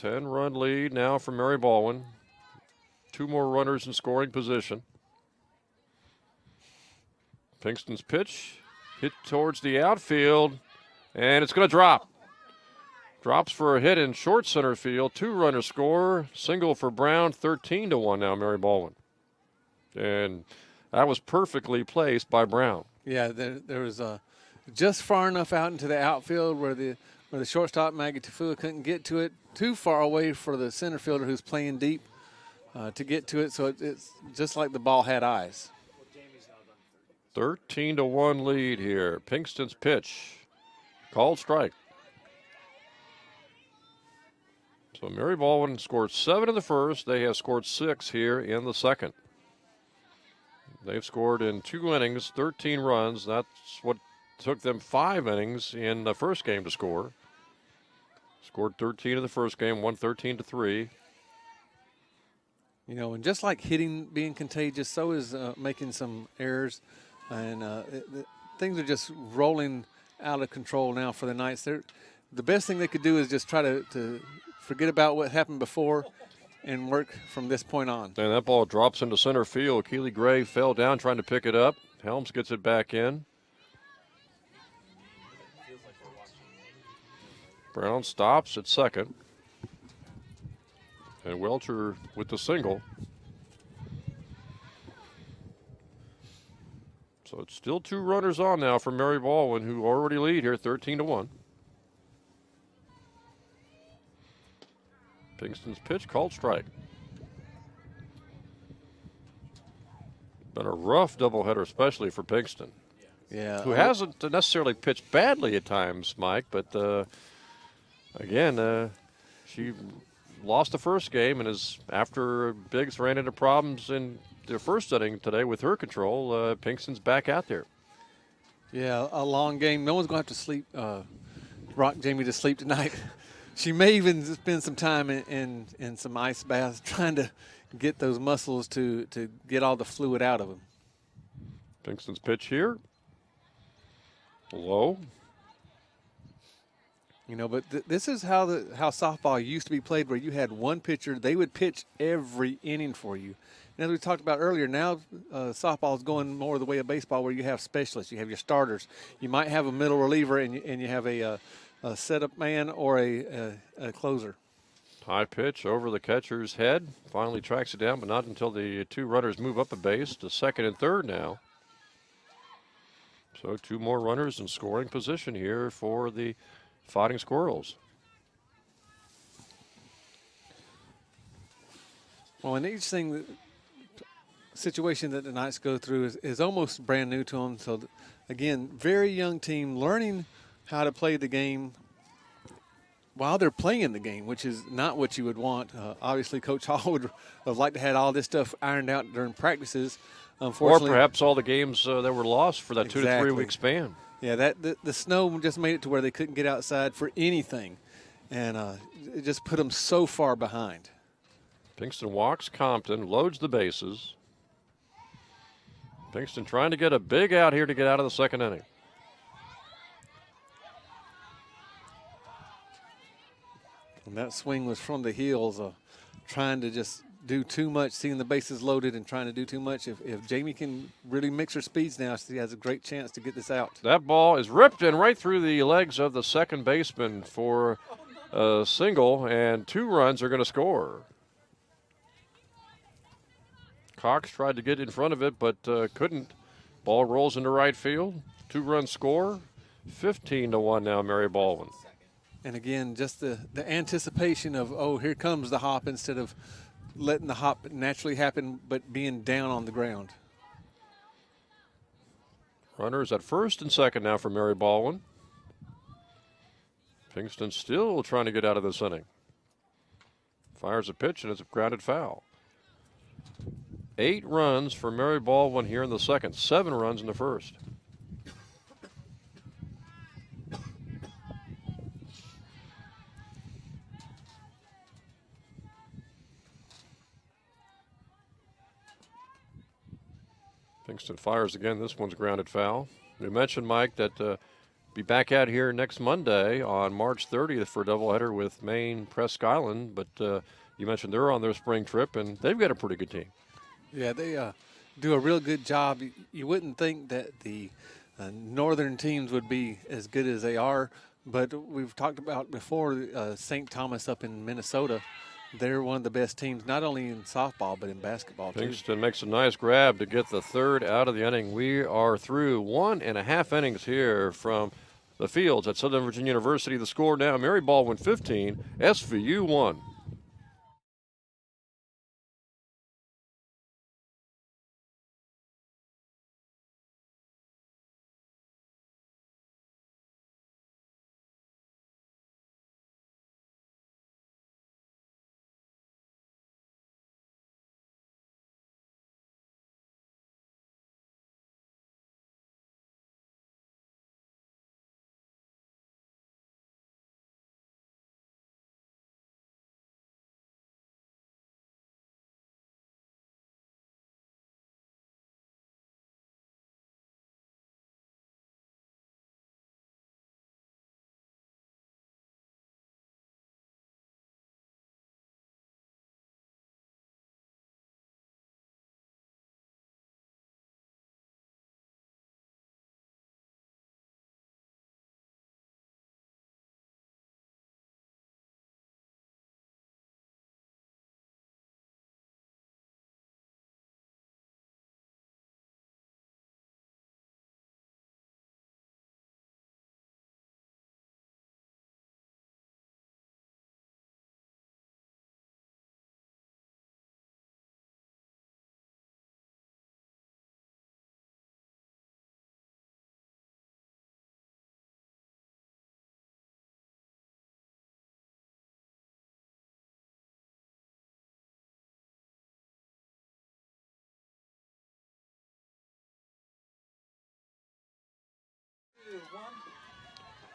10-run lead now for Mary Baldwin. Two more runners in scoring position. Pinkston's pitch hit towards the outfield, and it's going to drop. Drops for a hit in short center field. 2-runner score. Single for Brown. 13-1 now, Mary Baldwin. And that was perfectly placed by Brown. Yeah, there was just far enough out into the outfield where the shortstop Maggie Tafua couldn't get to it. Too far away for the center fielder who's playing deep to get to it. So it's just like the ball had eyes. 13-1 lead here. Pinkston's pitch. Called strike. So Mary Baldwin scored 7 in the first. They have scored 6 here in the second. They've scored in 2 innings, 13 runs. That's what took them 5 innings in the first game to score. Scored 13 in the first game, won 13-3. You know, and just like hitting being contagious, so is making some errors. And things are just rolling out of control now for the Knights. The best thing they could do is just try to forget about what happened before and work from this point on. And that ball drops into center field. Keely Gray fell down trying to pick it up. Helms gets it back in. Brown stops at second. And Welcher with the single. So it's still 2 runners on now for Mary Baldwin, who already lead here 13-1. Pinkston's pitch called strike. Been a rough doubleheader, especially for Pinkston. Yeah. Who hasn't necessarily pitched badly at times, Mike, but again, she lost the first game and is after Biggs ran into problems in their first inning today with her control. Pinkston's back out there. Yeah, a long game. No one's going to have to sleep, rock Jamie to sleep tonight. She may even spend some time in some ice baths trying to get those muscles to get all the fluid out of them. Pinkston's pitch here. Low. You know, but this is how softball used to be played, where you had one pitcher. They would pitch every inning for you. And as we talked about earlier, now softball is going more the way of baseball, where you have specialists. You have your starters. You might have a middle reliever, and you have a setup man or a closer. High pitch over the catcher's head. Finally tracks it down, but not until the 2 runners move up a base to second and third now. So 2 more runners in scoring position here for the Fighting Squirrels. Well, and each situation that the Knights go through is almost brand new to them. So, again, very young team learning how to play the game while they're playing the game, which is not what you would want. Obviously, Coach Hall would have liked to have all this stuff ironed out during practices. Unfortunately, or perhaps all the games that were lost for that exactly. 2 to 3 week span. Yeah, the snow just made it to where they couldn't get outside for anything, and it just put them so far behind. Pinkston walks Compton, loads the bases. Pinkston trying to get a big out here to get out of the second inning. And that swing was from the heels, trying to just do too much, seeing the bases loaded and trying to do too much. If Jamie can really mix her speeds now, she has a great chance to get this out. That ball is ripped in right through the legs of the second baseman for a single, and 2 runs are going to score. Cox tried to get in front of it, but couldn't. Ball rolls into right field. 2-run score. 15-1 now, Mary Baldwin. And again, just the anticipation of, oh, here comes the hop, instead of letting the hop naturally happen, but being down on the ground. Runners at first and second now for Mary Baldwin. Pinkston still trying to get out of this inning. Fires a pitch, and it's a grounded foul. 8 runs for Mary Baldwin here in the second. 7 runs in the first. Pinkston fires again. This one's grounded foul. We mentioned, Mike, that be back out here next Monday on March 30th for a doubleheader with Maine Presque Island. But you mentioned they're on their spring trip, and they've got a pretty good team. Yeah, they do a real good job. You wouldn't think that the northern teams would be as good as they are, But we've talked about before St. Thomas up in Minnesota. They're one of the best teams, not only in softball, but in basketball, too. Pinkston makes a nice grab to get the third out of the inning. We are through 1.5 innings here from the fields at Southern Virginia University. The score now, Mary Baldwin 15, SVU 1.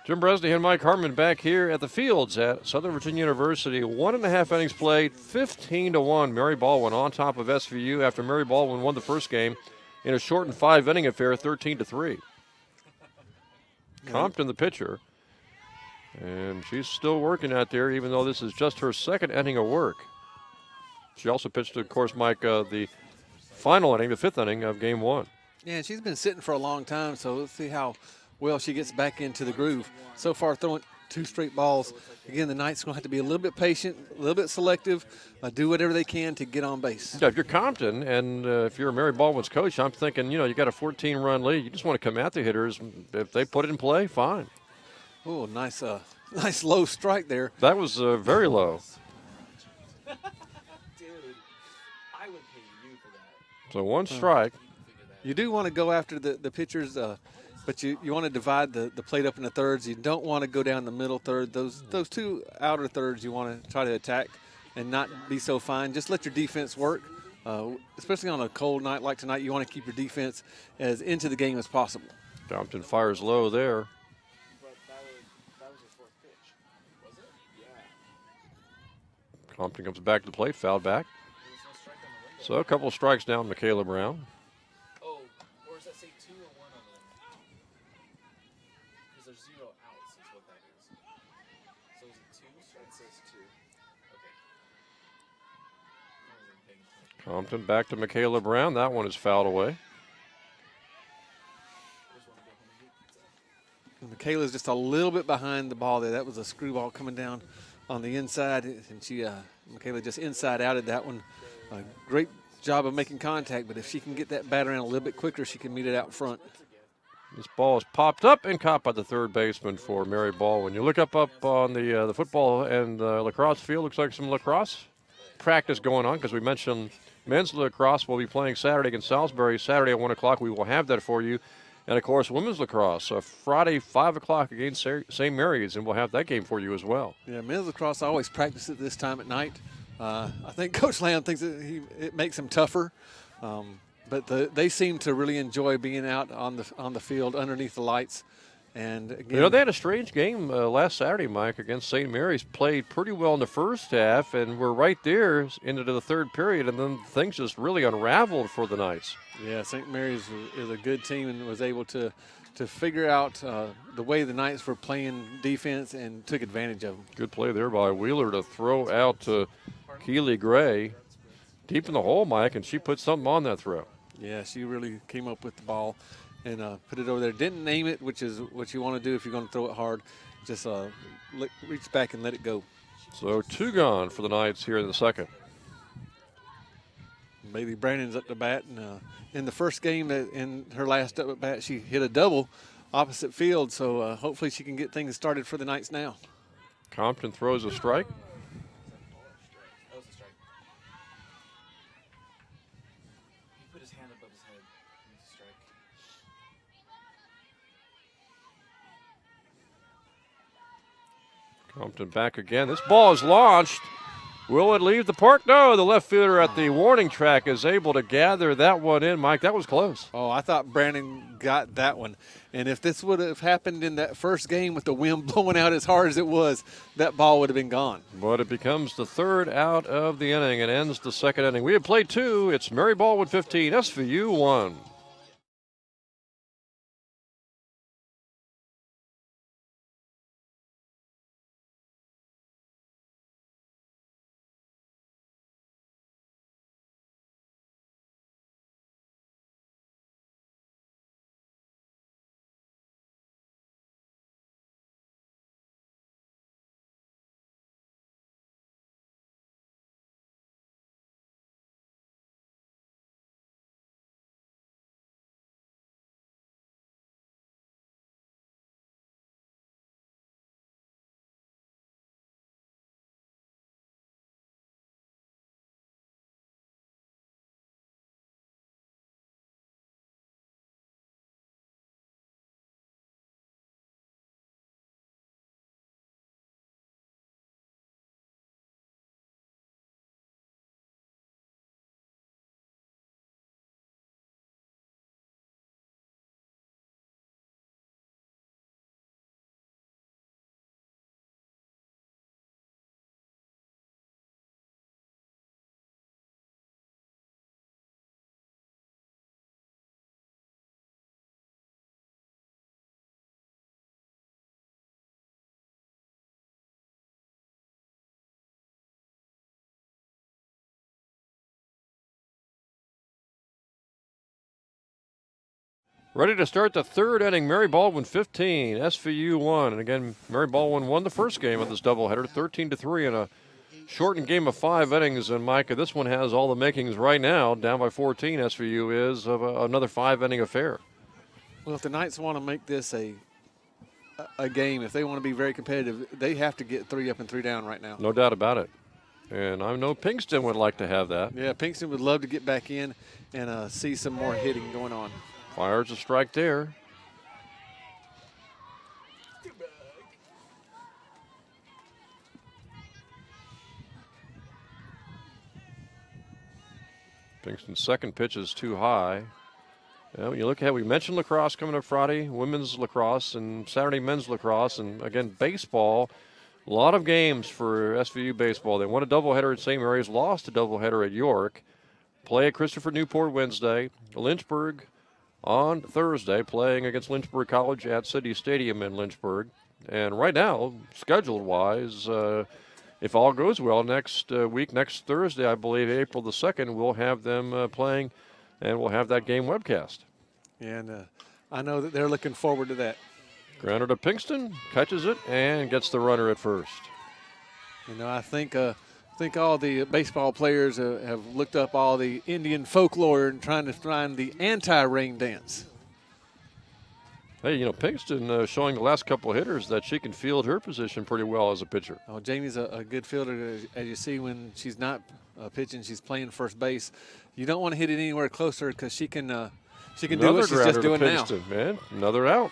Jim Bresney and Mike Harmon back here at the fields at Southern Virginia University. 1.5 innings played, 15-1. Mary Baldwin on top of SVU after Mary Baldwin won the first game in a shortened 5-inning affair, 13-3. Compton, the pitcher, and she's still working out there, even though this is just her second inning of work. She also pitched, of course, Mike, the final inning, the 5th inning of Game 1. Yeah, and she's been sitting for a long time, so let's see how well she gets back into the groove. So far, throwing 2 straight balls. Again, the Knights going to have to be a little bit patient, a little bit selective, do whatever they can to get on base. Yeah, if you're Compton and if you're Mary Baldwin's coach, I'm thinking, you got a 14-run lead. You just want to come at the hitters. If they put it in play, fine. Oh, nice low strike there. That was very low. Dude, I would pay you for that. So 1 strike. You do want to go after the pitchers, but you want to divide the plate up into thirds. You don't want to go down the middle third. Those 2 outer thirds you want to try to attack and not be so fine. Just let your defense work. Especially on a cold night like tonight, you want to keep your defense as into the game as possible. Compton fires low there. But that was her 4th pitch. Was it? Yeah. Compton comes back to the plate, fouled back. There was no strike on the window. So a couple of strikes down, Michaela Brown. Oh, or does that say 2 or 1 on them? Because there's 0 outs is what that is. So is it 2? It says 2. Okay. I wasn't paying attention. Compton back to Michaela Brown. That one is fouled away. I just want to go home and get pizza. And Michaela's just a little bit behind the ball there. That was a screwball coming down on the inside, and Michaela just inside outed that one. Great job of making contact, but if she can get that bat around a little bit quicker, she can meet it out front. This ball is popped up and caught by the third baseman for Mary Baldwin. You look up on the football and lacrosse field. Looks like some lacrosse practice going on because we mentioned men's lacrosse will be playing Saturday against Salisbury. Saturday at 1 o'clock. We will have that for you. And, of course, women's lacrosse, Friday, 5 o'clock against St. Mary's, and we'll have that game for you as well. Yeah, men's lacrosse, I always practice it this time at night. I think Coach Lamb thinks it makes them tougher, but they seem to really enjoy being out on the field underneath the lights. And again, they had a strange game last Saturday, Mike, against St. Mary's. Played pretty well in the first half, and we're right there into the third period, and then things just really unraveled for the Knights. Yeah, St. Mary's is a good team and was able to figure out the way the Knights were playing defense and took advantage of them. Good play there by Wheeler to throw out to Keely Gray. Deep in the hole, Mike, and she put something on that throw. Yeah, she really came up with the ball. and put it over there. Didn't aim it, which is what you want to do if you're going to throw it hard. Just reach back and let it go. So 2 gone for the Knights here in the second. Bailey Brandon's up to bat, and in the first game, in her last up at bat, she hit a double opposite field. So hopefully she can get things started for the Knights now. Compton throws a strike. That was a strike. He put his hand above his head. It was a strike. Compton back again. This ball is launched. Will it leave the park? No, the left fielder at the warning track is able to gather that one in. Mike, that was close. Oh, I thought Brandon got that one. And if this would have happened in that first game with the wind blowing out as hard as it was, that ball would have been gone. But it becomes the 3rd out of the inning and ends the 2nd inning. We have played 2. It's Mary Baldwin 15, SVU 1. Ready to start the 3rd inning. Mary Baldwin 15, SVU 1. And again, Mary Baldwin won the first game of this doubleheader, 13-3 in a shortened game of 5 innings. And Micah, this one has all the makings right now. Down by 14, SVU is of another 5-inning affair. Well, if the Knights want to make this a game, if they want to be very competitive, they have to get 3 up and 3 down right now. No doubt about it. And I know Pinkston would like to have that. Yeah, Pinkston would love to get back in and see some more hitting going on. Fires a strike there. Pinkston's second pitch is too high. Yeah, when you look at, we mentioned lacrosse coming up Friday, women's lacrosse, and Saturday men's lacrosse, and again baseball. A lot of games for SVU baseball. They won a doubleheader at St. Mary's, lost a doubleheader at York. Play at Christopher Newport Wednesday. Lynchburg on Thursday, playing against Lynchburg College at City Stadium in Lynchburg. And right now, scheduled-wise, if all goes well, next week, next Thursday, I believe, April the 2nd, we'll have them playing, and we'll have that game webcast. And I know that they're looking forward to that. Grounder to Pinkston, catches it, and gets the runner at first. You know, I think all the baseball players have looked up all the Indian folklore and trying to find the anti-rain dance. Hey, you know, Pinkston showing the last couple of hitters that she can field her position pretty well as a pitcher. Oh, Jamie's a good fielder, as you see when she's not pitching, she's playing first base. You don't want to hit it anywhere closer because she can do what she's just doing now. Man, another out.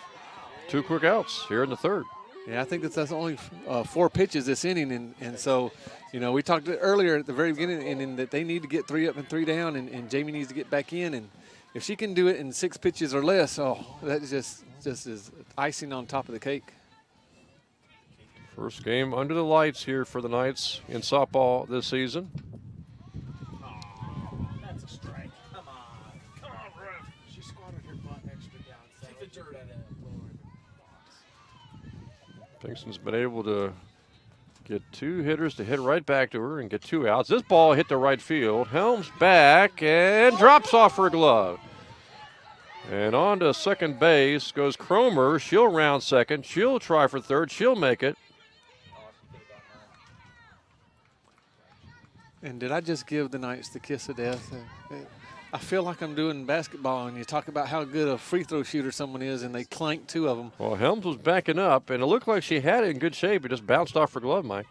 2 quick outs here in the 3rd. Yeah, I think that's only 4 pitches this inning, and so, you know, we talked earlier at the very beginning that they need to get 3 up and 3 down, and Jamie needs to get back in, and if she can do it in 6 pitches or less, that just is icing on top of the cake. First game under the lights here for the Knights in softball this season. That's a strike. Come on, ref. She squatted her butt extra down. Take the dirt out of that lower box. Pinkston's been able to get 2 hitters to hit right back to her and get 2 outs. This ball hit the right field. Helms back and drops off her glove. And on to second base goes Cromer. She'll round second. She'll try for third. She'll make it. And did I just give the Knights the kiss of death? I feel like I'm doing basketball, and you talk about how good a free throw shooter someone is, and they clank 2 of them. Well, Helms was backing up, and it looked like she had it in good shape. It just bounced off her glove, Mike.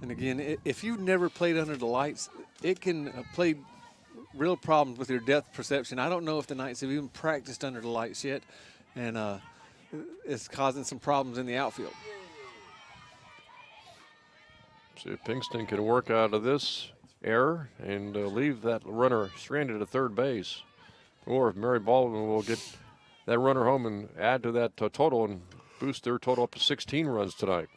And again, if you've never played under the lights, it can play real problems with your depth perception. I don't know if the Knights have even practiced under the lights yet, and it's causing some problems in the outfield. See if Pinkston can work out of this error and leave that runner stranded at third base. Or if Mary Baldwin will get that runner home and add to that total and boost their total up to 16 runs tonight.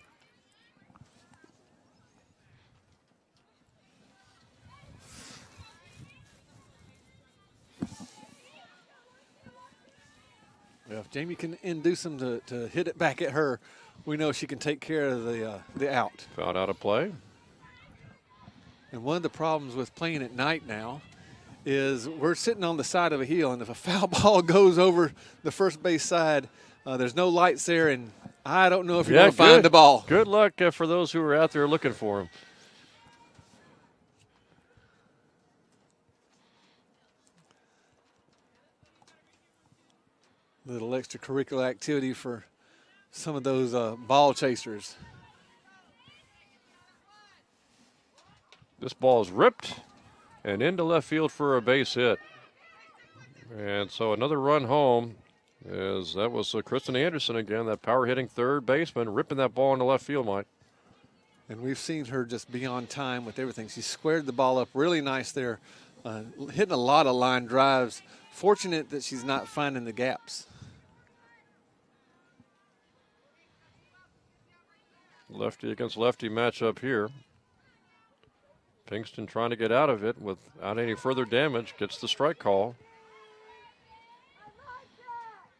Yeah, if Jamie can induce him to hit it back at her, we know she can take care of the out. Fouled out of play. And one of the problems with playing at night now is we're sitting on the side of a hill, and if a foul ball goes over the first base side, there's no lights there, and I don't know if you're going to find the ball. Good luck for those who are out there looking for him. Little extracurricular activity for some of those ball chasers. This ball is ripped and into left field for a base hit. And so another run home is that was Kristen Anderson again, that power hitting third baseman, ripping that ball into left field, Mike. And we've seen her just be on time with everything. She squared the ball up really nice there, hitting a lot of line drives. Fortunate that she's not finding the gaps. Lefty against lefty matchup here. Pinkston trying to get out of it without any further damage, gets the strike call.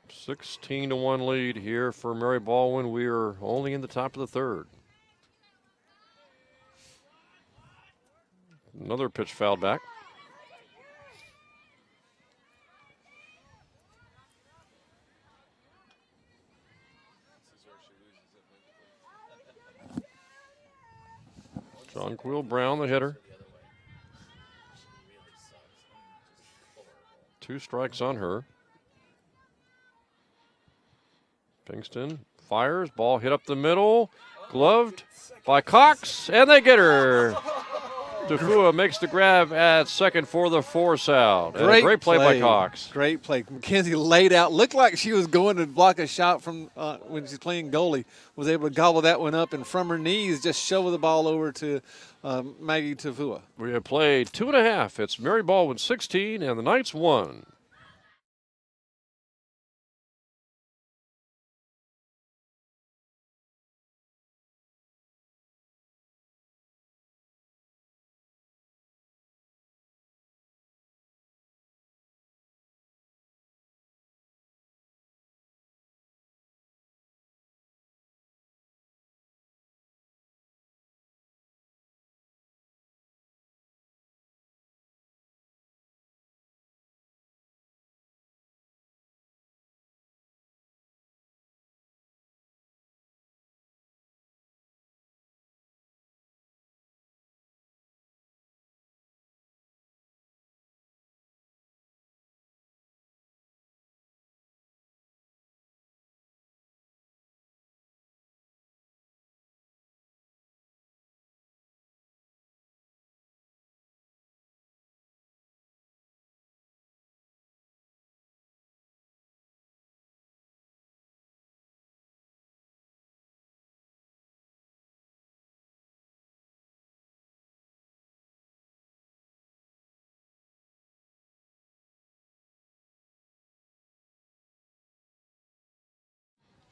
16-1 lead here for Mary Baldwin. We are only in the top of the third. Another pitch fouled back. Jonquil Brown, the hitter. 2 strikes on her. Pinkston fires, ball hit up the middle, gloved by Cox, and they get her. Tafua makes the grab at second for the force out. Great play by Cox. Great play. Mackenzie laid out, looked like she was going to block a shot from when she's playing goalie. Was able to gobble that one up, and from her knees just shovel the ball over to Maggie Tafua. We have played 2.5. It's Mary Baldwin 16 and the Knights 1.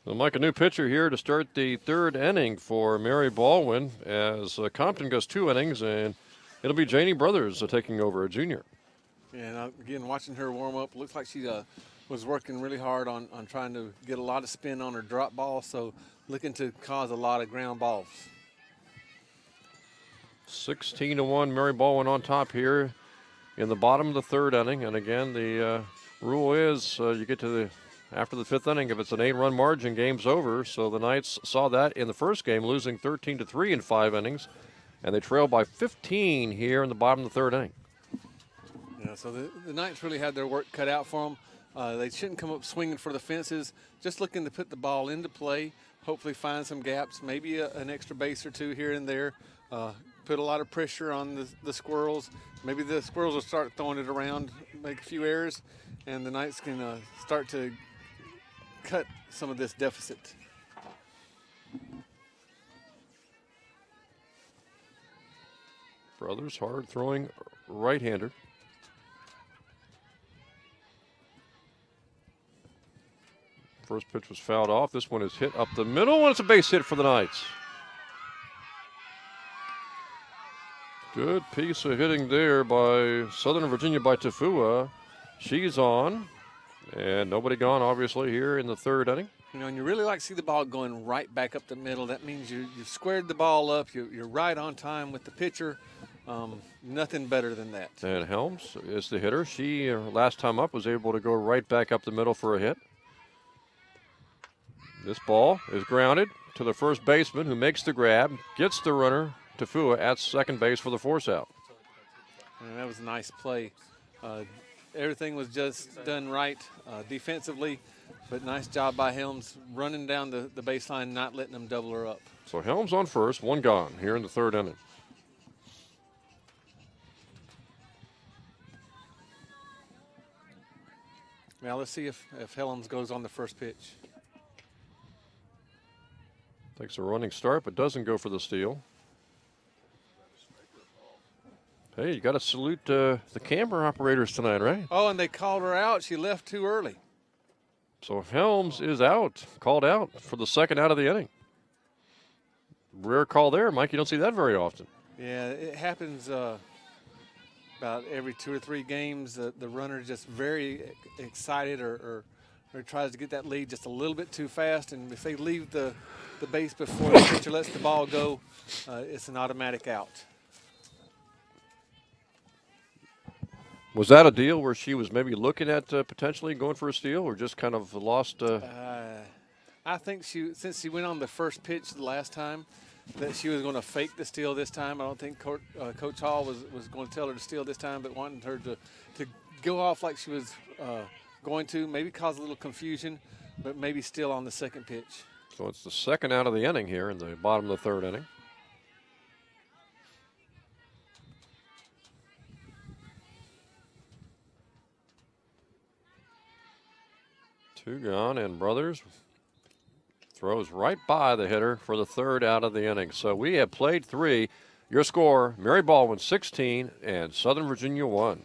So, Mike, a new pitcher here to start the third inning for Mary Baldwin as Compton goes 2 innings, and it'll be Janie Brothers taking over, a junior. And again, watching her warm up, looks like she was working really hard on trying to get a lot of spin on her drop ball, so looking to cause a lot of ground balls. 16-1, Mary Baldwin on top here in the bottom of the third inning. And again, the Rule is you get to after the 5th inning, if it's an 8-run margin, game's over. So the Knights saw that in the first game, losing 13-3 in 5 innings, and they trail by 15 here in the bottom of the 3rd inning. Yeah, so the Knights really had their work cut out for them. They shouldn't come up swinging for the fences, just looking to put the ball into play, hopefully find some gaps, maybe an extra base or two here and there, put a lot of pressure on the Squirrels. Maybe the Squirrels will start throwing it around, make a few errors, and the Knights can start to cut some of this deficit. Brothers, hard throwing right-hander. First pitch was fouled off. This one is hit up the middle, and it's a base hit for the Knights. Good piece of hitting there by Southern Virginia by Tafua. She's on, and nobody gone, obviously, here in the 3rd inning. You know, and you really like to see the ball going right back up the middle. That means you've squared the ball up. You're right on time with the pitcher. Nothing better than that. And Helms is the hitter. She, last time up, was able to go right back up the middle for a hit. This ball is grounded to the first baseman, who makes the grab, gets the runner, Tafua, at second base for the force out. And that was a nice play. Everything was just done right defensively, but nice job by Helms running down the baseline, not letting them double her up. So Helms on first, 1 gone here in the 3rd inning. Now let's see if Helms goes on the first pitch. Takes a running start, but doesn't go for the steal. Hey, you got to salute the camera operators tonight, right? Oh, and they called her out. She left too early. So Helms is out, called out for the 2nd out of the inning. Rare call there, Mike. You don't see that very often. Yeah, it happens about every 2 or 3 games. The runner just very excited or tries to get that lead just a little bit too fast, and if they leave the base before the pitcher lets the ball go, it's an automatic out. Was that a deal where she was maybe looking at potentially going for a steal, or just kind of lost? I think since she went on the first pitch the last time, that she was going to fake the steal this time. I don't think Coach Hall was going to tell her to steal this time, but wanted her to go off like she was going to, maybe cause a little confusion, but maybe still on the 2nd pitch. So it's the 2nd out of the inning here in the bottom of the 3rd inning. Two gone, and Brothers throws right by the hitter for the 3rd out of the inning. So we have played 3. Your score, Mary Baldwin 16 and Southern Virginia 1.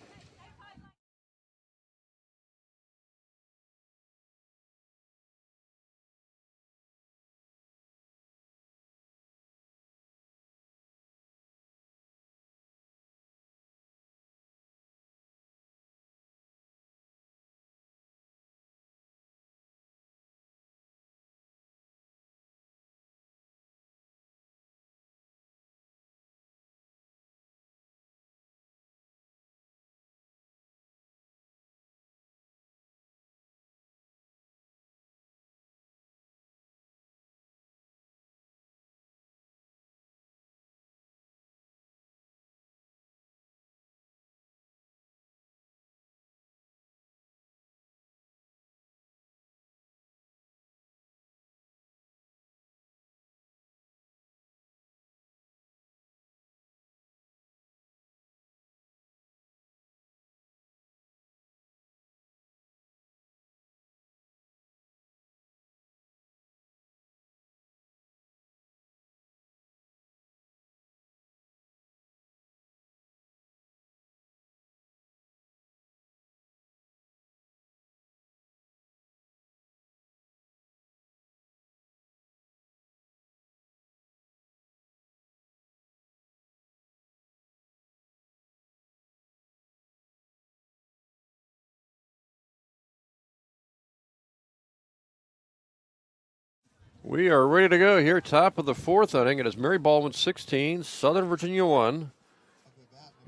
We are ready to go here, top of the 4th inning. It is Mary Baldwin 16, Southern Virginia 1.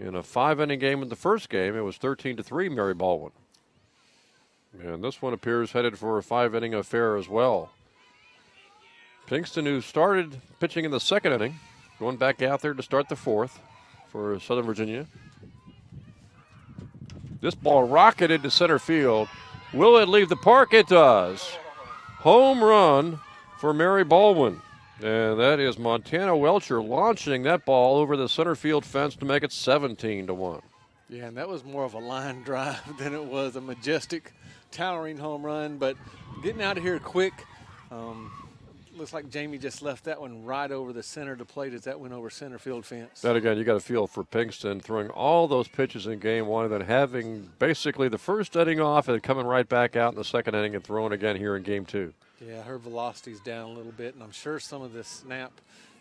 In a 5-inning game in the first game, it was 13-3 Mary Baldwin. And this one appears headed for a 5-inning affair as well. Pinkston, who started pitching in the 2nd inning, going back out there to start the 4th for Southern Virginia. This ball rocketed to center field. Will it leave the park? It does. Home run for Mary Baldwin. And that is Montana Welcher launching that ball over the center field fence to make it 17-1. Yeah, and that was more of a line drive than it was a majestic, towering home run. But getting out of here quick. Looks like Jamie just left that one right over the center of the plate as that went over center field fence. That again, you got to feel for Pinkston throwing all those pitches in game 1 and then having basically the first inning off and then coming right back out in the 2nd inning and throwing again here in game 2. Yeah, her velocity's down a little bit, and I'm sure some of the snap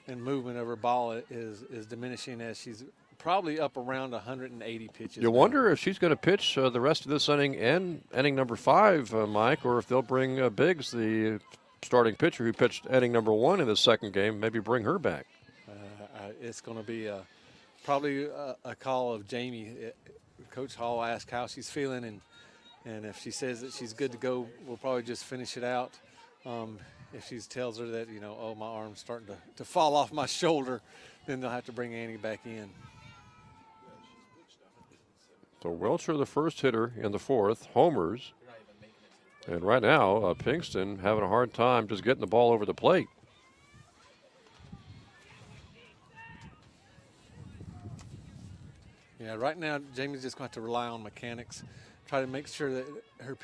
and movement of her ball is diminishing as she's probably up around 180 pitches. You wonder if she's going to pitch the rest of this inning and inning number 5, Mike, or if they'll bring Biggs, the starting pitcher who pitched inning number 1 in the 2nd game, maybe bring her back. It's going to be probably a call of Jamie. Coach Hall asked how she's feeling, and if she says that she's good to go, we'll probably just finish it out. If she tells her that, oh, my arm's starting to fall off my shoulder, then they'll have to bring Annie back in. So Welcher, the first hitter in the 4th, homers. And right now, Pinkston having a hard time just getting the ball over the plate. Yeah, right now, Jamie's just going to have to rely on mechanics. Try to make sure that every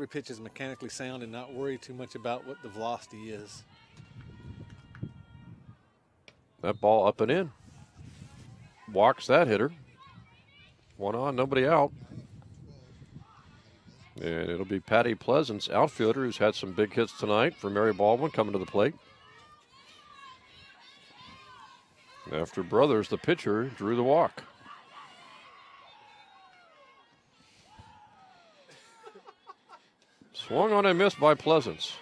pitch is mechanically sound and not worry too much about what the velocity is. That ball up and in. Walks that hitter. 1 on, nobody out. And it'll be Patty Pleasance, outfielder, who's had some big hits tonight for Mary Baldwin, coming to the plate. After Brothers, the pitcher, drew the walk. Swung on and missed by Pleasance.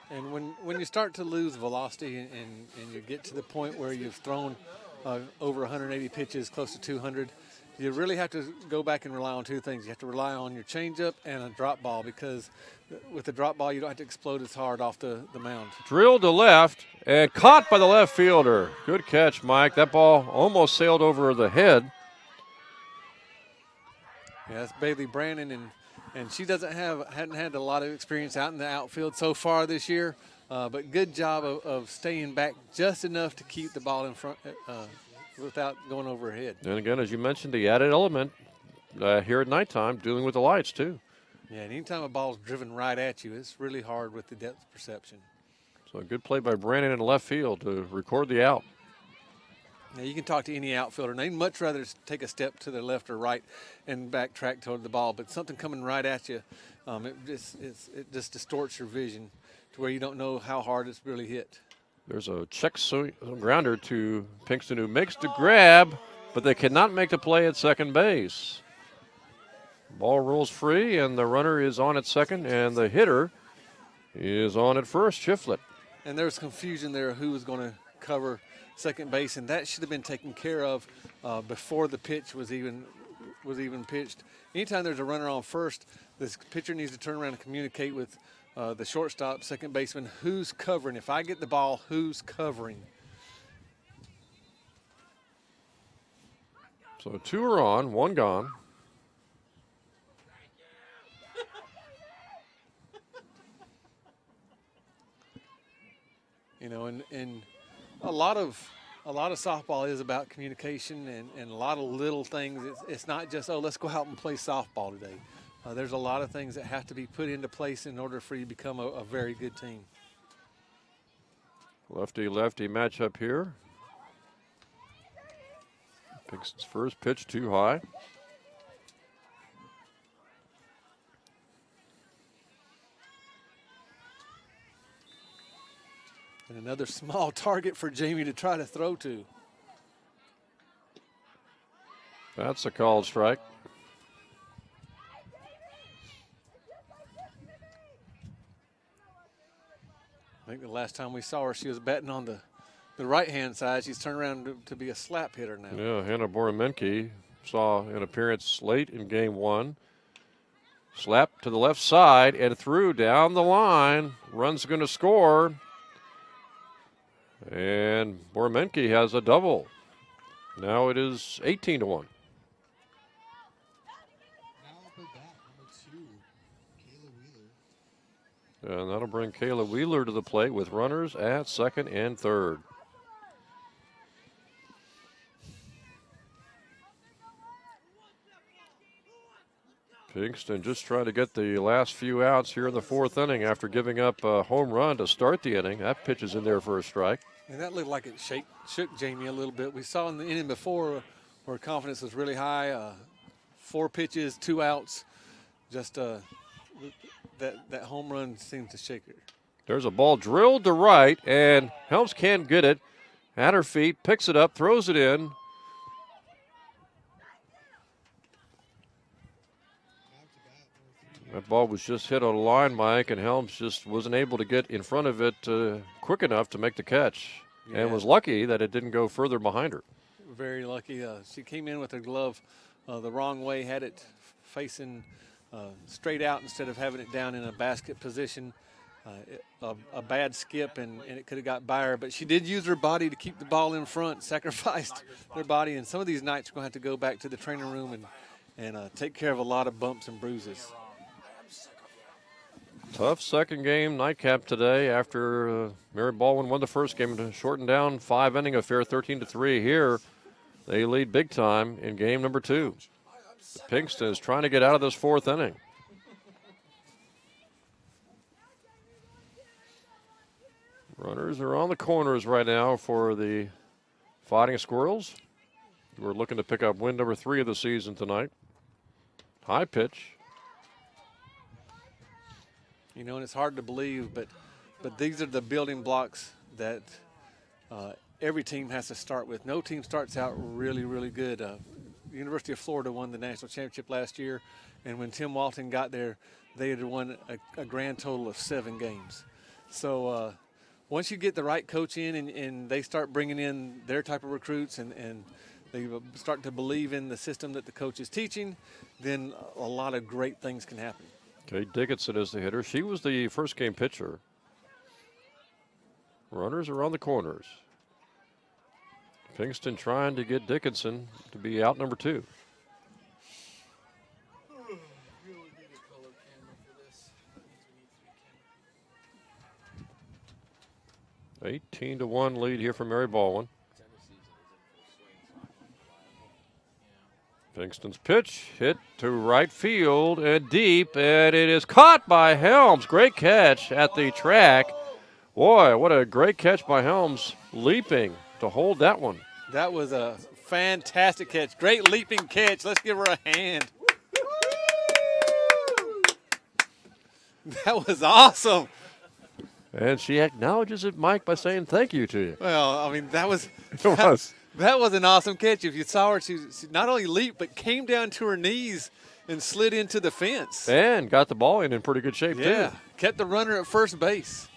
And when you start to lose velocity and you get to the point where you've thrown over 180 pitches, close to 200, you really have to go back and rely on 2 things. You have to rely on your changeup and a drop ball, because with the drop ball, you don't have to explode as hard off the mound. Drilled to left and caught by the left fielder. Good catch, Mike. That ball almost sailed over the head. Yeah, that's Bailey Brannon, and she hadn't had a lot of experience out in the outfield so far this year, but good job of staying back just enough to keep the ball in front without going over her head. And again, as you mentioned, the added element here at nighttime, dealing with the lights too. Yeah, and anytime a ball's driven right at you, it's really hard with the depth perception. So a good play by Brandon in left field to record the out. Now, you can talk to any outfielder, and they'd much rather take a step to their left or right and backtrack toward the ball. But something coming right at you, it just distorts your vision to where you don't know how hard it's really hit. There's a check grounder to Pinkston, who makes the grab, but they cannot make the play at second base. Ball rolls free, and the runner is on at second, and the hitter is on at first, Shiflett. And there's confusion there who was going to cover second base, and that should have been taken care of before the pitch was even pitched. Anytime there's a runner on first, this pitcher needs to turn around and communicate with the shortstop, second baseman, who's covering. If I get the ball, who's covering? So 2 are on, 1 gone. And a lot of softball is about communication and a lot of little things. It's not just, let's go out and play softball today. There's a lot of things that have to be put into place in order for you to become a very good team. Lefty-lefty matchup here. Pinkston's first pitch too high. And another small target for Jamie to try to throw to. That's a called strike. I think the last time we saw her, she was batting on the right-hand side. She's turned around to be a slap hitter now. Yeah, Hannah Boromenke saw an appearance late in game one. Slap to the left side and through down the line. Run's going to score. And Bormenke has a double. Now it is 18-1. Now up her bat, number 2, Kayla Wheeler. And that'll bring Kayla Wheeler to the plate with runners at second and third. Pinkston just trying to get the last few outs here in the fourth inning after giving up a home run to start the inning. That pitch is in there for a strike. And that looked like it shook Jamie a little bit. We saw in the inning before where confidence was really high. 4 pitches, 2 outs. Just that home run seemed to shake her. There's a ball drilled to right, and Helms can't get it. At her feet, picks it up, throws it in. That ball was just hit on a line, Mike, and Helms just wasn't able to get in front of it quick enough to make the catch. Yeah. And was lucky that it didn't go further behind her. Very lucky. She came in with her glove the wrong way, had it facing straight out instead of having it down in a basket position. A bad skip, and it could have got by her. But she did use her body to keep the ball in front, sacrificed her body. And some of these nights we're going to have to go back to the training room and take care of a lot of bumps and bruises. Tough second game nightcap today after Mary Baldwin won the first game to shorten down 5-inning affair 13-3. Here they lead big time in game number 2. Pinkston is trying to get out of this fourth inning. Runners are on the corners right now for the Fighting Squirrels, who are looking to pick up win number 3 of the season tonight. High pitch. You know, and it's hard to believe, but these are the building blocks that every team has to start with. No team starts out really, really good. University of Florida won the national championship last year, and when Tim Walton got there, they had won a grand total of 7 games. So once you get the right coach in and they start bringing in their type of recruits and they start to believe in the system that the coach is teaching, then a lot of great things can happen. Okay, Dickinson is the hitter. She was the first game pitcher. Runners are on the corners. Pinkston trying to get Dickinson to be out number 2. Really need a color camera for this. That means we need 3 cameras. 18-1 lead here for Mary Baldwin. Pinkston's pitch hit to right field and deep, and it is caught by Helms. Great catch at the track. Boy, what a great catch by Helms, leaping to hold that one. That was a fantastic catch. Great leaping catch. Let's give her a hand. That was awesome. And she acknowledges it, Mike, by saying thank you to you. Well, I mean, that was It was. that was an awesome catch. If you saw her, she not only leaped but came down to her knees and slid into the fence. And got the ball in pretty good shape, Yeah, too. kept the runner at first base.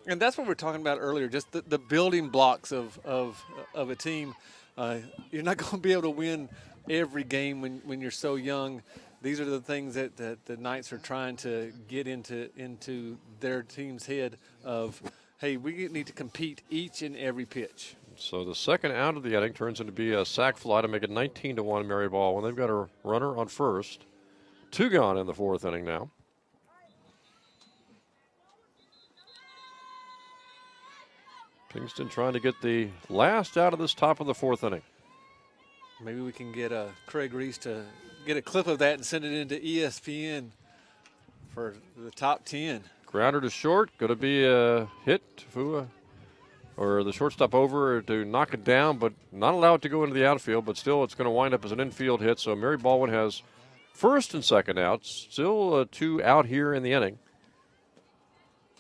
And that's what we were talking about earlier, just the building blocks of a team. You're not going to be able to win every game when you're so young. These are the things that the Knights are trying to get into their team's head of, hey, we need to compete each and every pitch. So the second out of the inning turns into be a sac fly to make it 19-1 Mary Baldwin. They've got a runner on first. 2 gone in the fourth inning now. Pinkston trying to get the last out of this top of the fourth inning. Maybe we can get Craig Reese to get a clip of that and send it into ESPN for the top 10. Grounder to short. Going to be a hit to Fua, or the shortstop over to knock it down, but not allow it to go into the outfield. But still, it's going to wind up as an infield hit. So Mary Baldwin has first and second outs. Still 2 out here in the inning.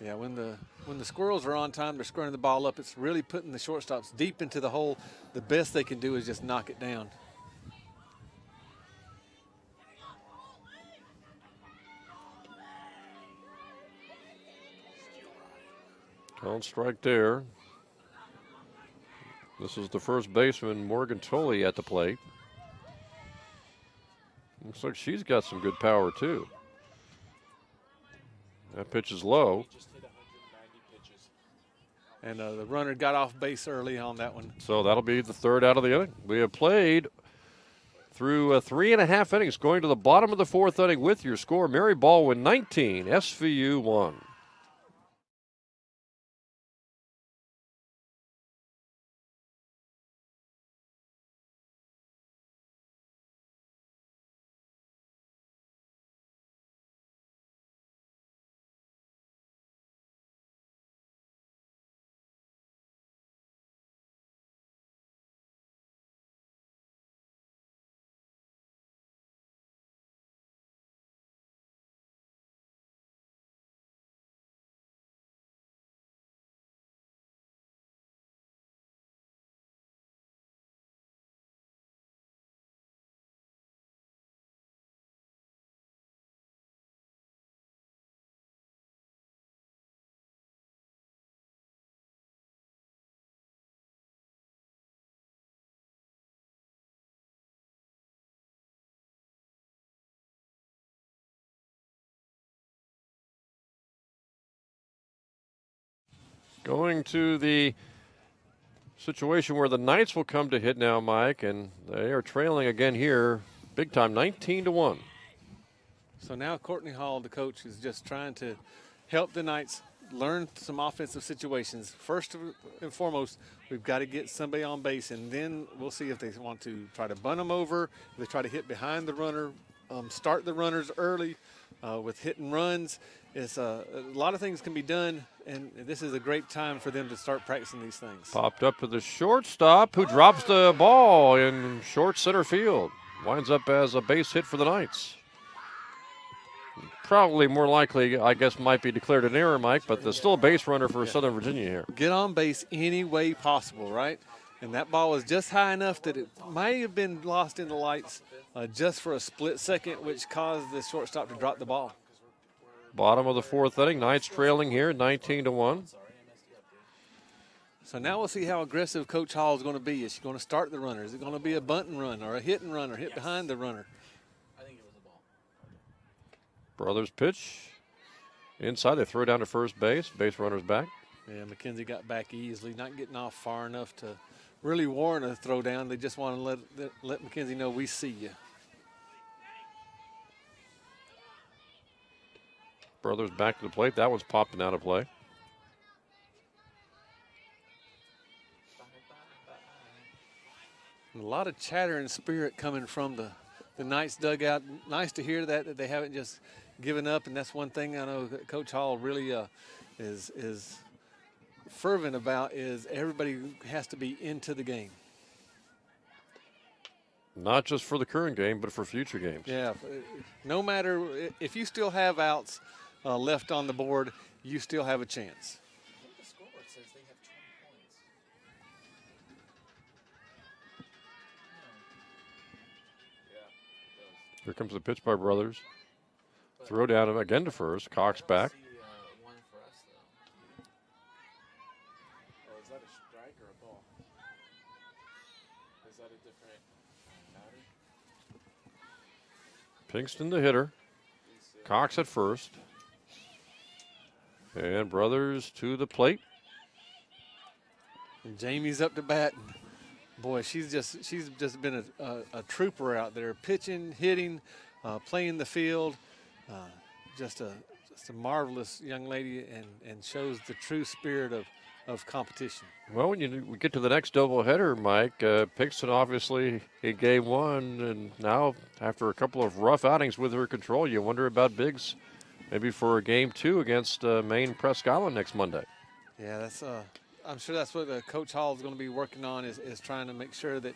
Yeah, when the Squirrels are on time, they're squaring the ball up. It's really putting the shortstops deep into the hole. The best they can do is just knock it down. Don't strike there. This is the first baseman, Morgan Tolley, at the plate. Looks like she's got some good power, too. That pitch is low. He just hit 190 pitches. And the runner got off base early on that one. So that'll be the third out of the inning. We have played through 3.5 innings, going to the bottom of the fourth inning with your score. Mary Baldwin 19, SVU 1. Going to the situation where the Knights will come to hit now, Mike, and they are trailing again here, big time, 19-1. So now Courtney Hall, the coach, is just trying to help the Knights learn some offensive situations. First and foremost, we've got to get somebody on base, and then we'll see if they want to try to bunt them over, if they try to hit behind the runner, start the runners early with hit and runs. It's a lot of things can be done, and this is a great time for them to start practicing these things. Popped up to the shortstop, who drops the ball in short center field. Winds up as a base hit for the Knights. Probably more likely, I guess, might be declared an error, Mike, but there's still a base runner for Southern Virginia here. Get on base any way possible, right? And that ball was just high enough that it might have been lost in the lights just for a split second, which caused the shortstop to drop the ball. Bottom of the fourth inning, Knights trailing here, 19-1. So now we'll see how aggressive Coach Hall is going to be. Is she going to start the runner? Is it going to be a bunt and run or a hit and run or hit behind the runner? I think it was a ball. Brothers pitch. Inside, they throw down to first base. Base runner's back. Yeah, McKenzie got back easily, not getting off far enough to really warrant a throw down. They just want to let McKenzie know we see you. Brothers back to the plate. That one's popping out of play. And a lot of chatter and spirit coming from the Knights dugout. Nice to hear that they haven't just given up, and that's one thing I know that Coach Hall really is fervent about, is everybody has to be into the game. Not just for the current game, but for future games. Yeah, no matter if you still have outs left on the board, you still have a chance. The scoreboard says they have 20 points. Yeah, Here comes the pitch by Brothers. Throw down again to first. Cox back. One for us, though. Oh, is that a strike or a ball? Is that a different batter? Pinkston the hitter. Cox at first. And Brothers to the plate. And Jamie's up to bat. And boy, she's just been a trooper out there, pitching, hitting, playing the field. Just a marvelous young lady, and shows the true spirit of competition. Well, when we get to the next doubleheader, Mike, Pinkston obviously in game one, and now after a couple of rough outings with her control, you wonder about Biggs maybe for a game two against Maine Presque Island next Monday. Yeah, that's I'm sure that's what Coach Hall is going to be working on, is trying to make sure that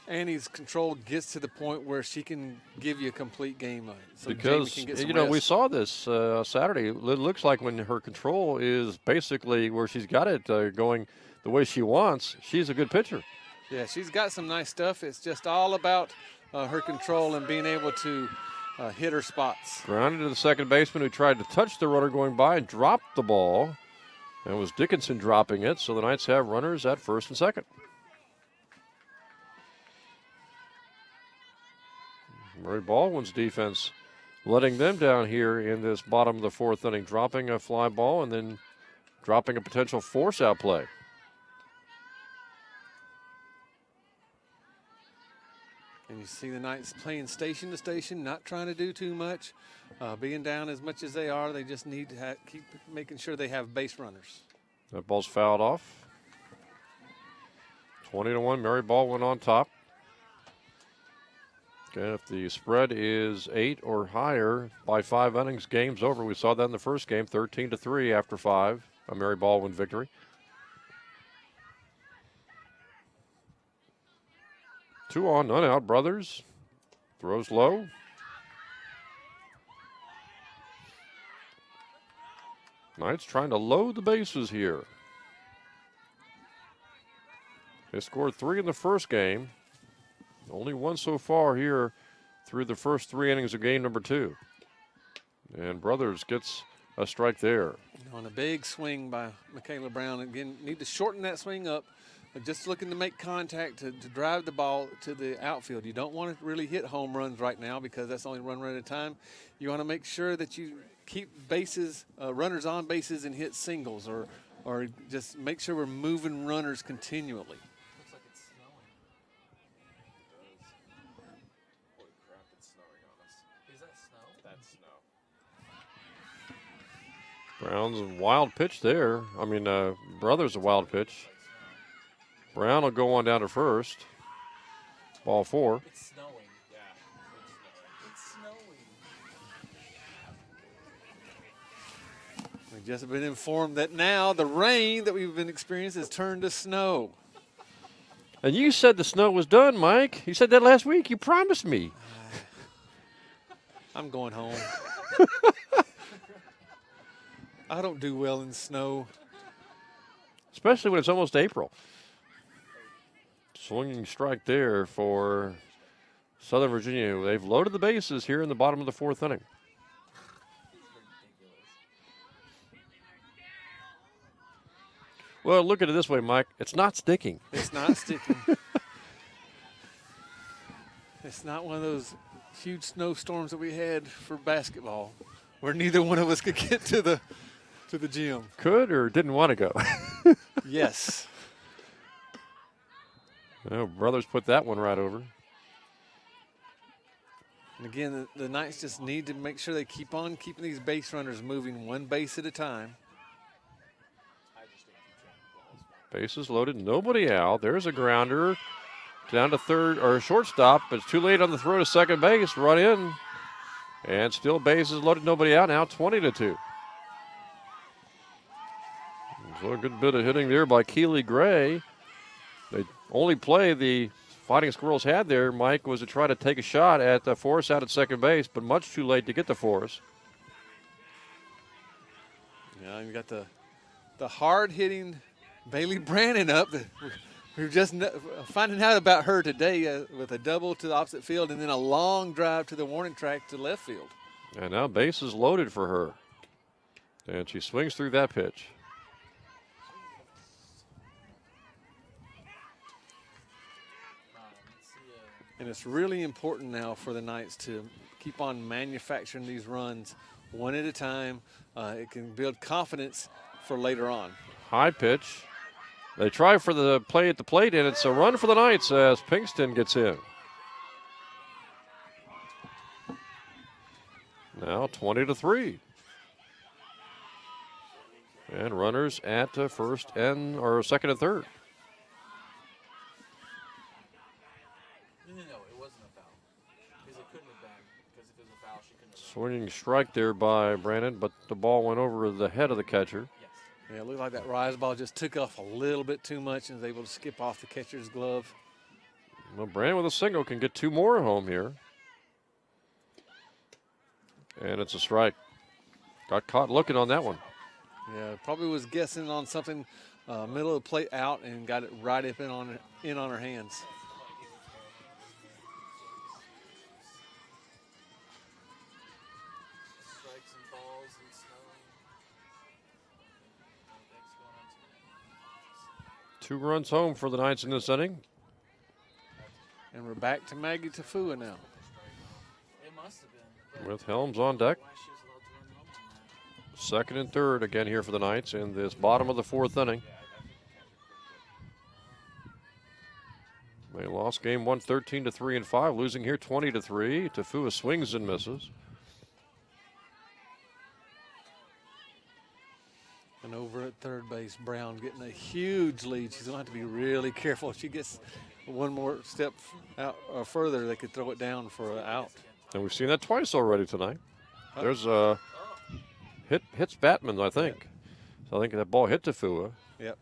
Annie's control gets to the point where she can give you a complete game. So because, Jamie can get some we rest. saw this Saturday. It looks like when her control is basically where she's got it going the way she wants, she's a good pitcher. Yeah, she's got some nice stuff. It's just all about her control and being able to hit her spots. Grounded to the second baseman, who tried to touch the runner going by and dropped the ball. And it was Dickinson dropping it, so the Knights have runners at first and second. Mary Baldwin's defense letting them down here in this bottom of the fourth inning, dropping a fly ball and then dropping a potential force out play. And you see the Knights playing station to station, not trying to do too much, being down as much as they are. They just need to keep making sure they have base runners. That ball's fouled off. 20-1, Mary Baldwin on top. Okay, if the spread is 8 or higher by 5 innings, game's over. We saw that in the first game, 13-3 after 5, a Mary Baldwin victory. Two on, none out. Brothers throws low. Knights trying to load the bases here. They scored 3 in the first game. Only 1 so far here through the first 3 innings of game number 2. And Brothers gets a strike there. On a big swing by Michaela Brown. Again, need to shorten that swing up. But just looking to make contact to drive the ball to the outfield. You don't want to really hit home runs right now because that's only one run at a time. You want to make sure that you keep bases, runners on bases and hit singles or just make sure we're moving runners continually. Looks like it's snowing. Holy crap, it's snowing on us. Is that snow? That's snow. Brown's a wild pitch there. I mean, Brothers a wild pitch. Brown will go on down to first. Ball 4. It's snowing. Yeah, It's snowing. We've just been informed that now the rain that we've been experiencing has turned to snow. And you said the snow was done, Mike. You said that last week. You promised me. I'm going home. I don't do well in snow. Especially when it's almost April. Swinging strike there for Southern Virginia. They've loaded the bases here in the bottom of the 4th inning. Well, look at it this way, Mike. It's not sticking. It's not sticking. It's not one of those huge snowstorms that we had for basketball where neither one of us could get to the gym. Could or didn't want to go. Yes. Well, Brothers put that one right over. And again, the Knights just need to make sure they keep on keeping these base runners moving one base at a time. Bases loaded, nobody out. There's a grounder down to third or shortstop, but it's too late on the throw to second base. Run in, and still bases loaded, nobody out. Now 20-2. So a good bit of hitting there by Keely Gray. They only play the Fighting Squirrels had there, Mike, was to try to take a shot at the Forrest out at second base, but much too late to get the Forrest. Yeah, you got the hard-hitting Bailey Brannon up. We were just finding out about her today with a double to the opposite field and then a long drive to the warning track to left field. And now bases loaded for her. And she swings through that pitch. And it's really important now for the Knights to keep on manufacturing these runs one at a time. It can build confidence for later on. High pitch. They try for the play at the plate, and it's a run for the Knights as Pinkston gets in. Now 20-3. And runners at first and or second and third. No, it wasn't a foul. Because it couldn't have been. Because if it was a foul, she couldn't have. Swinging strike there by Brandon, but the ball went over the head of the catcher. Yes. Yeah, it looked like that rise ball just took off a little bit too much and was able to skip off the catcher's glove. Well, Brandon with a single can get 2 more home here. And it's a strike. Got caught looking on that one. Yeah, probably was guessing on something middle of the plate out and got it right up in on her hands. Strikes and balls and snow. Nothing's going on 2 runs home for the Knights in this inning. And we're back to Maggie Tafua now. with Helms on deck. Why she was allowed to run home on that. Second and third again here for the Knights in this bottom of the fourth inning. They lost game one 13 to 3 and 5, losing here 20 to 3. Tafua swings and misses. And over at third base, Brown getting a huge lead. She's going to have to be really careful. If she gets one more step out or further, they could throw it down for an out. And we've seen that twice already tonight. There's a hits Batman, I think. So I think that ball hit Tafua. Yep.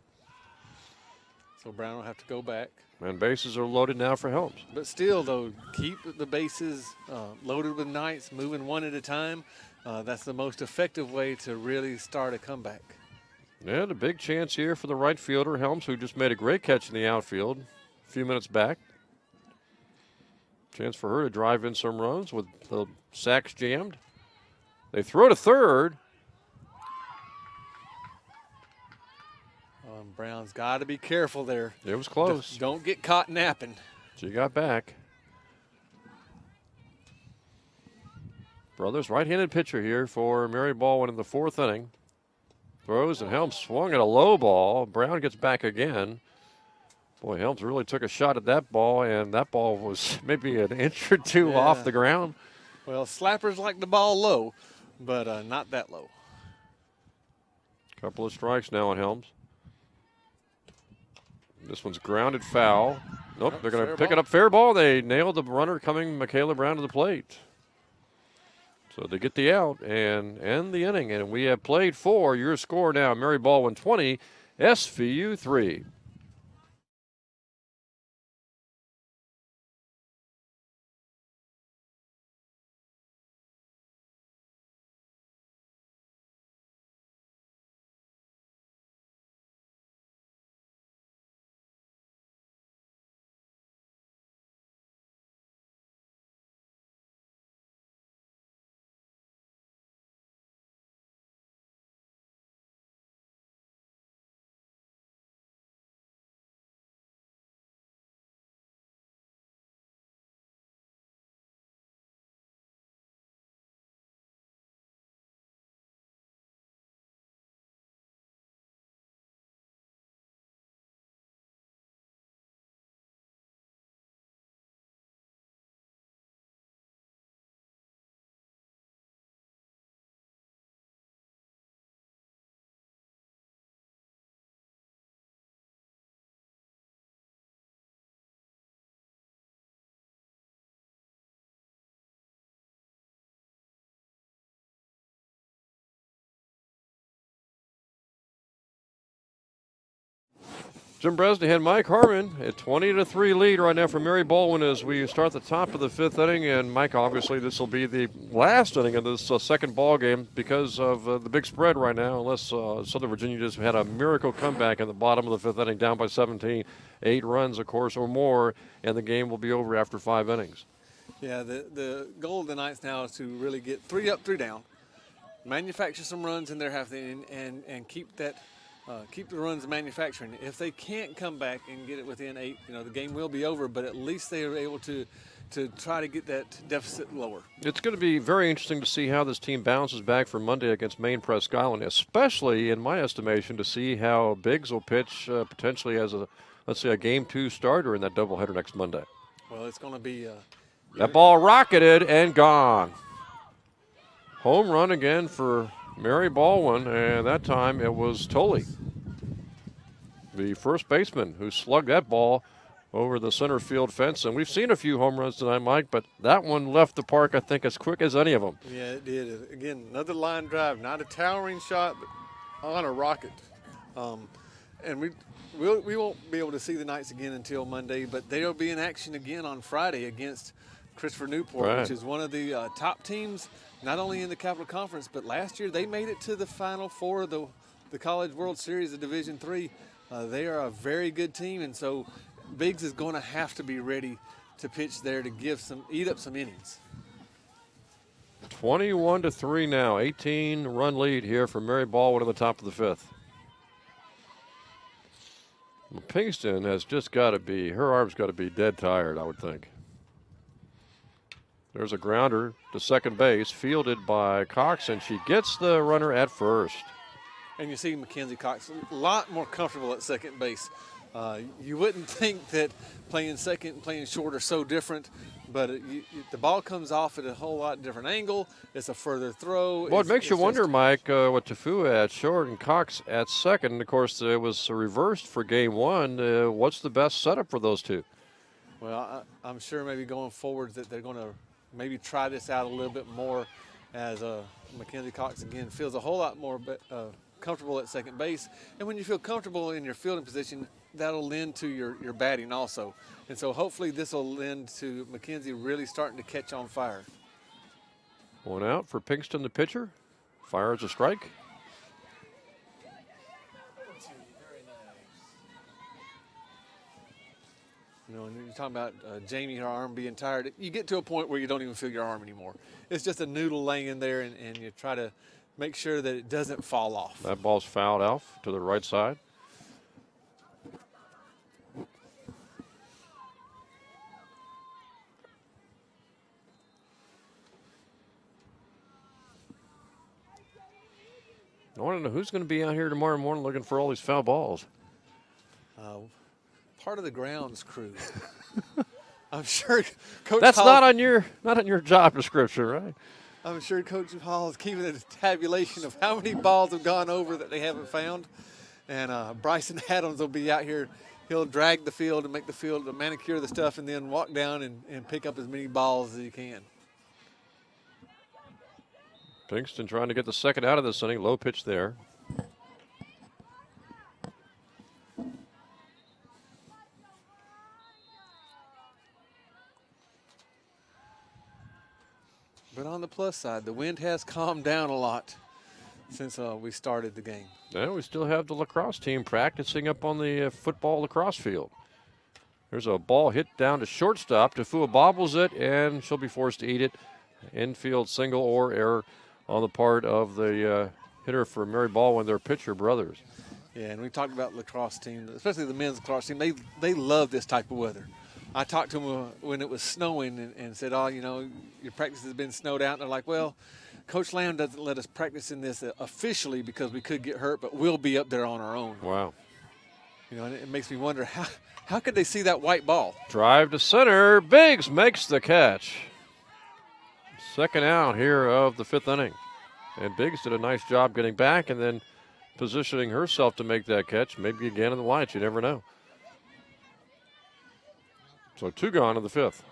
So Brown will have to go back. And bases are loaded now for Helms. But still, though, keep the bases loaded with Knights, moving one at a time. That's the most effective way to really start a comeback. And a big chance here for the right fielder, Helms, who just made a great catch in the outfield a few minutes back. Chance for her to drive in some runs with the sacks jammed. They throw to third. Brown's got to be careful there. It was close. Don't get caught napping. She got back. Brothers, right-handed pitcher here for Mary Baldwin in the fourth inning. Throws and Helms swung at a low ball. Brown gets back again. Boy, Helms really took a shot at that ball, and that ball was maybe an inch or two off the ground. Well, slappers like the ball low, but not that low. Couple of strikes now on Helms. This one's grounded foul. Nope, they're going to pick it up. Fair ball. They nailed the runner coming, Michaela Brown, to the plate. So they get the out and end the inning. And we have played for your score now. Mary Baldwin 20, SVU 3. Jim Bresney had Mike Harmon at 20-3 lead right now for Mary Baldwin as we start the top of the fifth inning. And Mike, obviously, this will be the last inning of this second ball game because of the big spread right now. Unless Southern Virginia just had a miracle comeback in the bottom of the fifth inning, down by 17, 8 runs, of course, or more, and the game will be over after 5 innings. Yeah, the goal of the Knights now is to really get 3 up, 3 down, manufacture some runs in their half inning, and keep that. Keep the runs manufacturing. If they can't come back and get it within 8, the game will be over, but at least they are able to try to get that deficit lower. It's going to be very interesting to see how this team bounces back for Monday against Maine Presque Island, especially in my estimation to see how Biggs will pitch potentially as a game 2 starter in that doubleheader next Monday. Well, it's going to be that ball rocketed and gone. Home run again for Mary Baldwin, and that time it was Tolley, the first baseman, who slugged that ball over the center field fence. And we've seen a few home runs tonight, Mike, but that one left the park, I think, as quick as any of them. Yeah, it did. Again, another line drive, not a towering shot, but on a rocket. And we won't be able to see the Knights again until Monday, but they'll be in action again on Friday against Christopher Newport, which is one of the top teams, not only in the Capital Conference, but last year they made it to the Final Four of the College World Series of Division III. They are a very good team, and so Biggs is going to have to be ready to pitch there to eat up some innings. 21-3 now, 18-run lead here for Mary Baldwin at the top of the fifth. Well, Pinkston has just got to be, her arm's got to be dead tired, I would think. There's a grounder to second base, fielded by Cox, and she gets the runner at first. And you see Mackenzie Cox a lot more comfortable at second base. You wouldn't think that playing second and playing short are so different, but the ball comes off at a whole lot different angle. It's a further throw. Well, it makes you wonder, just, Mike, with Tafua at short and Cox at second. And of course, it was reversed for game one. What's the best setup for those two? Well, I'm sure maybe going forward that they're going to maybe try this out a little bit more as Mackenzie Cox, again, feels a whole lot more comfortable at second base. And when you feel comfortable in your fielding position, that'll lend to your batting also. And so hopefully this will lend to Mackenzie really starting to catch on fire. One out for Pinkston, the pitcher. Fires a strike. You know, and you're talking about Jamie, her arm being tired. You get to a point where you don't even feel your arm anymore. It's just a noodle laying there, and you try to make sure that it doesn't fall off. That ball's fouled out to the right side. I want to know who's going to be out here tomorrow morning looking for all these foul balls. Part of the grounds crew. I'm sure Coach That's Hall, not on your job description, right? I'm sure Coach Hall is keeping a tabulation of how many balls have gone over that they haven't found. And Bryson Adams will be out here. He'll drag the field and make the field to manicure the stuff and then walk down and pick up as many balls as he can. Pinkston trying to get the second out of this inning. Low pitch there. But on the plus side, the wind has calmed down a lot since we started the game. Now we still have the lacrosse team practicing up on the football lacrosse field. There's a ball hit down to shortstop. Tafua bobbles it, and she'll be forced to eat it. Infield single or error on the part of the hitter for Mary Baldwin, their pitcher brothers. Yeah, and we talked about lacrosse team, especially the men's lacrosse team. They love this type of weather. I talked to them when it was snowing and said, oh, you know, your practice has been snowed out. And they're like, well, Coach Lamb doesn't let us practice in this officially because we could get hurt, but we'll be up there on our own. Wow. You know, and it makes me wonder, how could they see that white ball? Drive to center. Biggs makes the catch. Second out here of the fifth inning. And Biggs did a nice job getting back and then positioning herself to make that catch. Maybe again in the lights. You never know. So two gone in the fifth.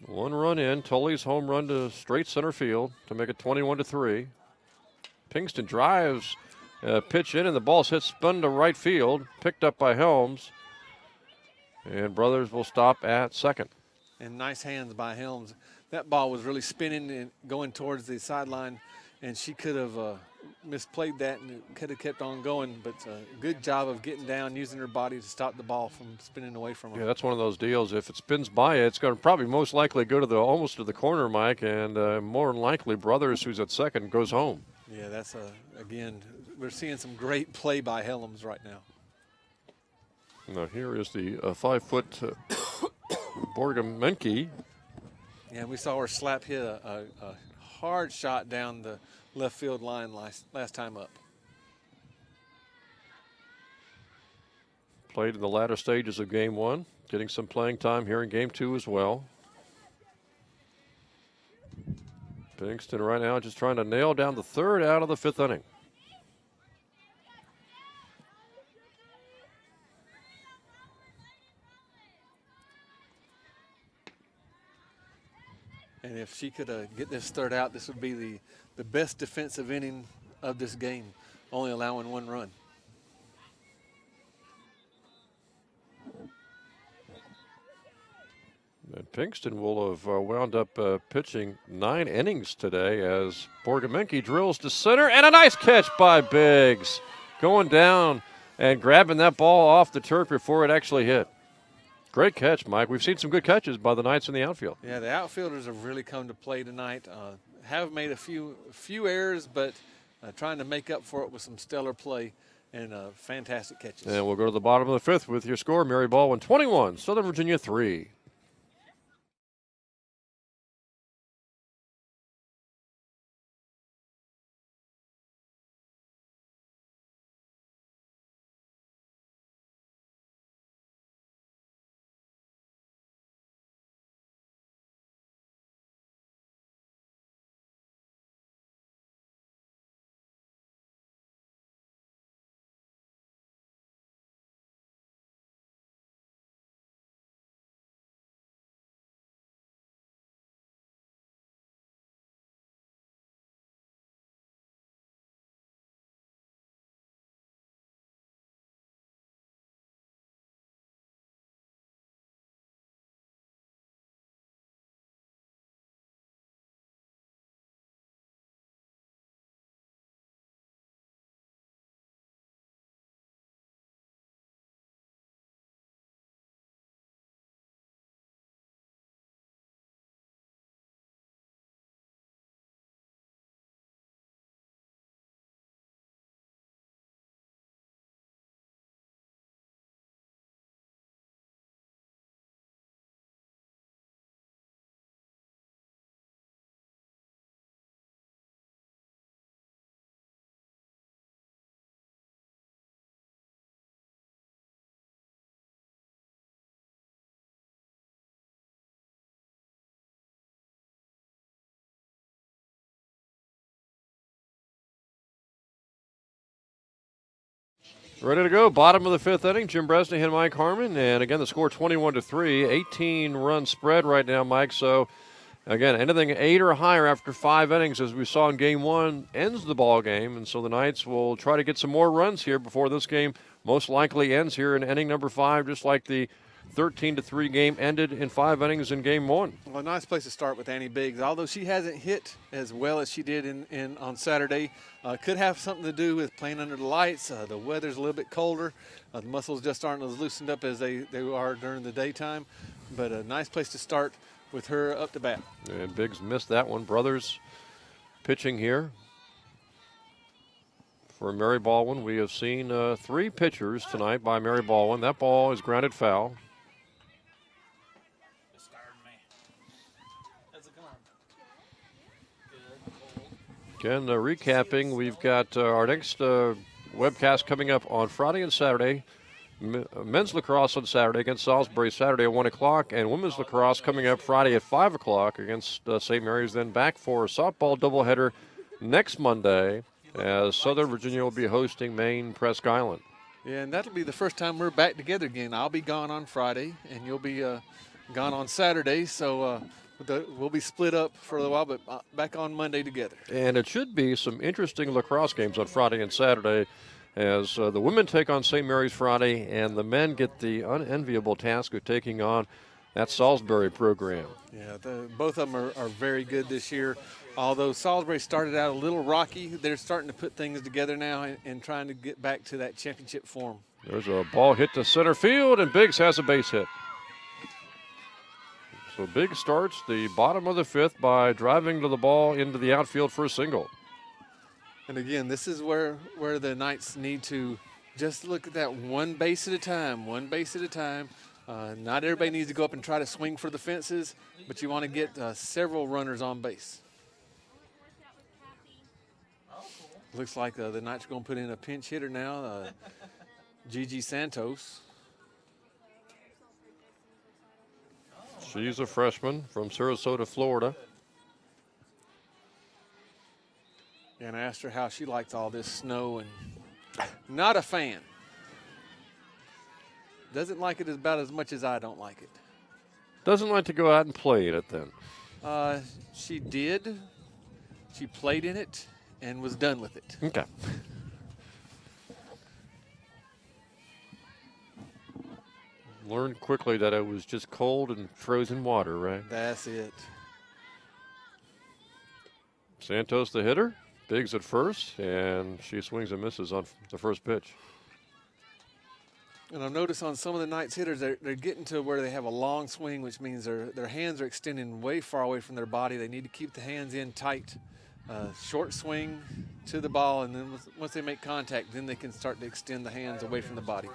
One run in. Tully's home run to straight center field to make it 21-3. Pinkston drives pitch in, and the ball's hit spun to right field. Picked up by Helms. And Brothers will stop at second. And nice hands by Helms. That ball was really spinning and going towards the sideline, and she could have misplayed that and it could have kept on going. But good job of getting down, using her body to stop the ball from spinning away from her. Yeah, that's one of those deals. If it spins by you, it's going to probably most likely go to almost to the corner, Mike, and more than likely Brothers, who's at second, goes home. Yeah, that's again, we're seeing some great play by Helms right now. Now here is the 5-foot Borgamenke. Yeah, we saw her slap hit a hard shot down the left field line last time up. Played in the latter stages of game one, getting some playing time here in game two as well. Pinkston right now just trying to nail down the third out of the fifth inning. And if she could get this third out, this would be the best defensive inning of this game, only allowing one run. And Pinkston will have wound up pitching 9 innings today as Borgamenke drills to center, and a nice catch by Biggs. Going down and grabbing that ball off the turf before it actually hit. Great catch, Mike. We've seen some good catches by the Knights in the outfield. Yeah, the outfielders have really come to play tonight. Have made a few errors, but trying to make up for it with some stellar play. and fantastic catches. And we'll go to the bottom of the fifth with your score. Mary Baldwin 21, Southern Virginia 3. Ready to go. Bottom of the fifth inning. Jim Bresnahan and Mike Harmon. And again, the score 21-3. 18-run spread right now, Mike. So, again, anything 8 or higher after 5 innings, as we saw in Game 1, ends the ball game. And so the Knights will try to get some more runs here before this game most likely ends here in inning number 5, just like the 13-3 game ended in 5 innings in Game 1. Well, a nice place to start with Annie Biggs. Although she hasn't hit as well as she did on Saturday, could have something to do with playing under the lights. The weather's a little bit colder. The muscles just aren't as loosened up as they are during the daytime. But a nice place to start with her up to bat. And Biggs missed that one. Brothers pitching here. For Mary Baldwin, we have seen 3 pitchers tonight by Mary Baldwin. That ball is grounded foul. Again, recapping, we've got our next webcast coming up on Friday and Saturday. Men's lacrosse on Saturday against Salisbury, Saturday at 1 o'clock, and women's lacrosse coming up Friday at 5 o'clock against St. Mary's. Then back for a softball doubleheader next Monday as Southern Virginia will be hosting Maine Presque Island. Yeah, and that'll be the first time we're back together again. I'll be gone on Friday, and you'll be gone on Saturday, so we'll be split up for a little while, but back on Monday together. And it should be some interesting lacrosse games on Friday and Saturday as the women take on St. Mary's Friday and the men get the unenviable task of taking on that Salisbury program. Yeah, both of them are very good this year. Although Salisbury started out a little rocky, they're starting to put things together now and trying to get back to that championship form. There's a ball hit to center field, and Biggs has a base hit. So Biggs starts the bottom of the fifth by driving to the ball into the outfield for a single. And again, this is where the Knights need to just look at that one base at a time, not everybody needs to go up and try to swing for the fences, but you want to get several runners on base. Looks like the Knights are going to put in a pinch hitter now, Gigi Santos. She's a freshman from Sarasota, Florida. And I asked her how she likes all this snow, and not a fan. Doesn't like it about as much as I don't like it. Doesn't like to go out and play in it then. She did. She played in it and was done with it. Okay. Learned quickly that it was just cold and frozen water, right? That's it. Santos the hitter. Biggs at first, and she swings and misses on the first pitch. And I've noticed on some of the Knights hitters, they're getting to where they have a long swing, which means their hands are extending way far away from their body. They need to keep the hands in tight short swing to the ball, and then once they make contact, then they can start to extend the hands away from the body.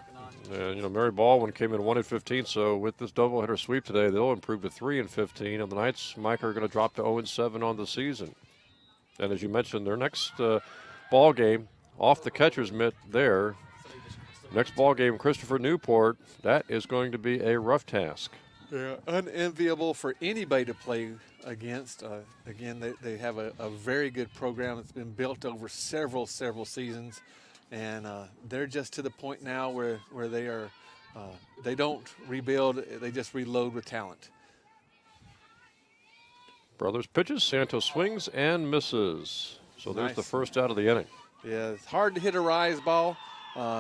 And, you know, Mary Baldwin came in 1-15, so with this doubleheader sweep today, they'll improve to 3-15, and the Knights, Mike, are going to drop to 0-7 on the season. And as you mentioned, their next ball game off the catcher's mitt there, next ball game, Christopher Newport, that is going to be a rough task. Yeah, unenviable for anybody to play against. Again, they have a very good program that's been built over several seasons, and they're just to the point now where they are. They don't rebuild; they just reload with talent. Brothers pitches, Santos swings and misses. So there's Nice. the first out of the inning. Yeah, it's hard to hit a rise ball.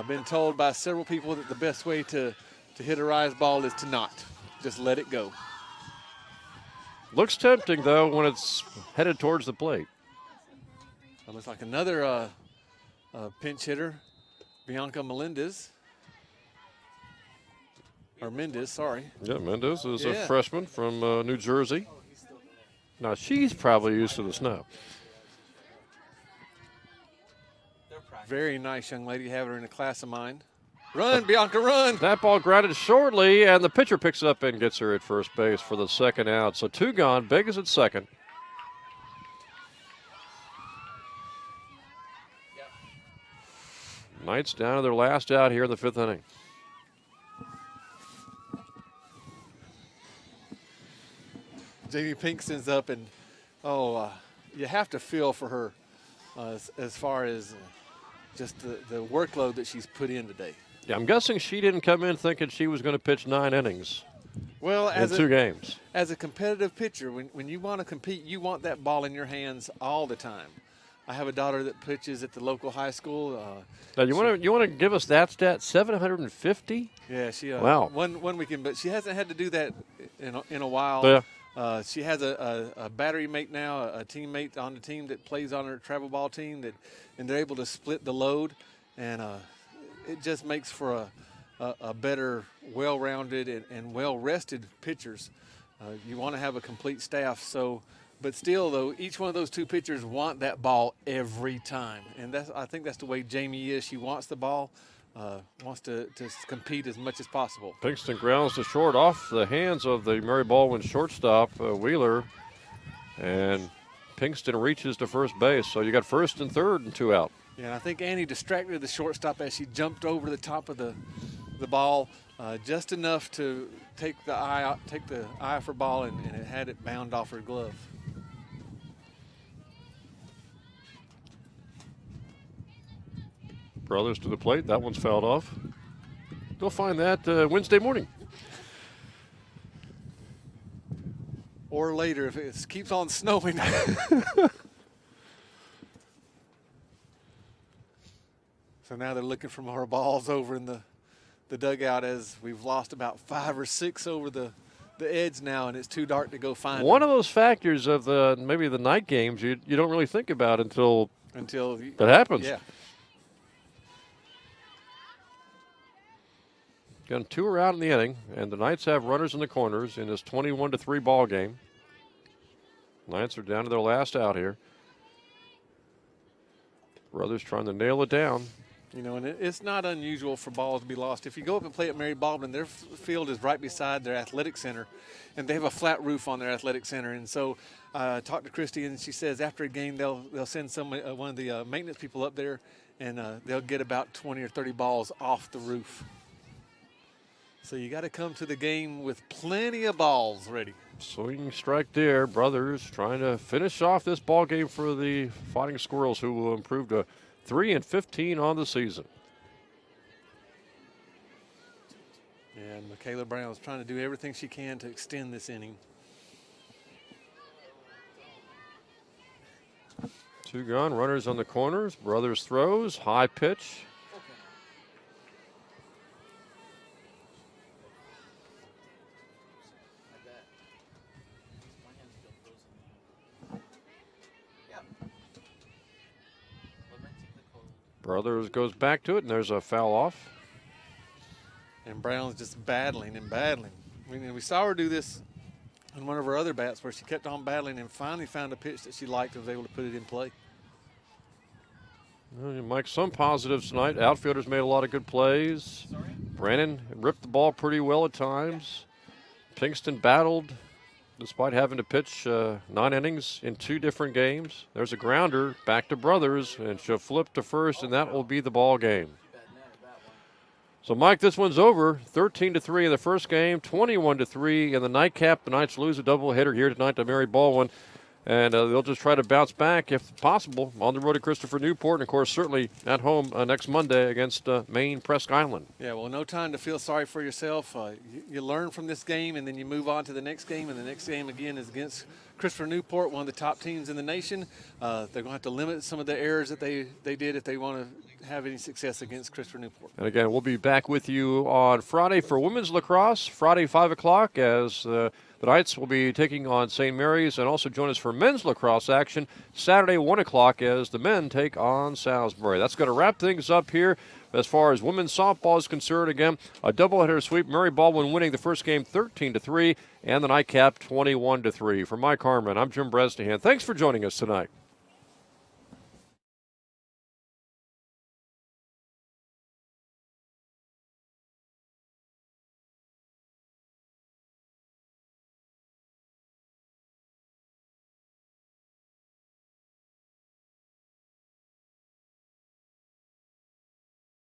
Been told by several people that the best way to hit a rise ball is to not. Just let it go. Looks tempting, though, when it's headed towards the plate. It looks like another pinch hitter, Bianca Melendez. Or Mendez, sorry. Yeah, Mendez is a Yeah. freshman from New Jersey. Now, she's probably used to the snow. Very nice young lady. Have her in a class of mine. Run, Bianca, run. That ball grounded shortly, and the pitcher picks it up and gets her at first base for the second out. So 2 gone, Big is at second. Knights down to their last out here in the 5th inning. Jamie Pinkston's up, and you have to feel for her as far as just the workload that she's put in today. Yeah, I'm guessing she didn't come in thinking she was going to pitch 9 innings Well, in 2 games. As a competitive pitcher, when you want to compete, you want that ball in your hands all the time. I have a daughter that pitches at the local high school. Now, you want to give us that stat? 750? Yeah, she Wow. one weekend, but she hasn't had to do that in a while. Yeah. She has a battery mate now, a teammate on the team that plays on her travel ball team, and they're able to split the load, and it just makes for a better, well-rounded and well-rested pitchers. You want to have a complete staff, but still, though, each one of those 2 pitchers want that ball every time, and I think that's the way Jamie is. She wants the ball, wants to compete as much as possible. Pinkston grounds to short off the hands of the Mary Baldwin shortstop, Wheeler, and Pinkston reaches to first base. So you got first and third and 2 out. Yeah, I think Annie distracted the shortstop as she jumped over the top of the ball, just enough to take the eye off her ball, and it had it bound off her glove. Brothers to the plate. That one's fouled off. They'll find that Wednesday morning. Or later if it keeps on snowing. So now they're looking for more balls over in the dugout, as we've lost about 5 or 6 over the edge now, and it's too dark to go find One them of those factors of maybe the night games you don't really think about until until that happens. Yeah. Got 2 are out in the inning, and the Knights have runners in the corners in this 21-3 ball game. Knights are down to their last out here. Brothers trying to nail it down. You know, and it's not unusual for balls to be lost. If you go up and play at Mary Baldwin, their field is right beside their athletic center, and they have a flat roof on their athletic center. And so I talked to Christy, and she says after a game they'll send one of the maintenance people up there, and they'll get about 20 or 30 balls off the roof. So you got to come to the game with plenty of balls ready. Swing strike there. Brothers trying to finish off this ball game for the Fighting Squirrels, who will improve to 3-15 on the season. And Michaela Brown is trying to do everything she can to extend this inning. 2 gone, runners on the corners. Brothers throws, high pitch. Brothers goes back to it, and there's a foul off. And Brown's just battling and battling. We saw her do this on one of her other bats where she kept on battling and finally found a pitch that she liked and was able to put it in play. Well, Mike, some positives tonight. Outfielders made a lot of good plays. Brandon ripped the ball pretty well at times. Pinkston battled despite having to pitch 9 innings in 2 different games. There's a grounder back to Brothers, and she'll flip to first, and that will be the ball game. So, Mike, this one's over. 13-3 in the first game, 21-3 in the nightcap. The Knights lose a doubleheader here tonight to Mary Baldwin. And they'll just try to bounce back, if possible, on the road to Christopher Newport. And, of course, certainly at home next Monday against Maine Presque Island. Yeah, well, no time to feel sorry for yourself. You learn from this game, and then you move on to the next game. And the next game, again, is against Christopher Newport, one of the top teams in the nation. They're going to have to limit some of the errors that they did if they want to have any success against Christopher Newport. And, again, we'll be back with you on Friday for women's lacrosse, Friday 5 o'clock, as the Knights will be taking on St. Mary's, and also join us for men's lacrosse action Saturday 1 o'clock as the men take on Salisbury. That's going to wrap things up here as far as women's softball is concerned. Again, a doubleheader sweep. Mary Baldwin winning the first game 13-3 and the nightcap 21-3. For Mike Harmon, I'm Jim Bresnahan. Thanks for joining us tonight.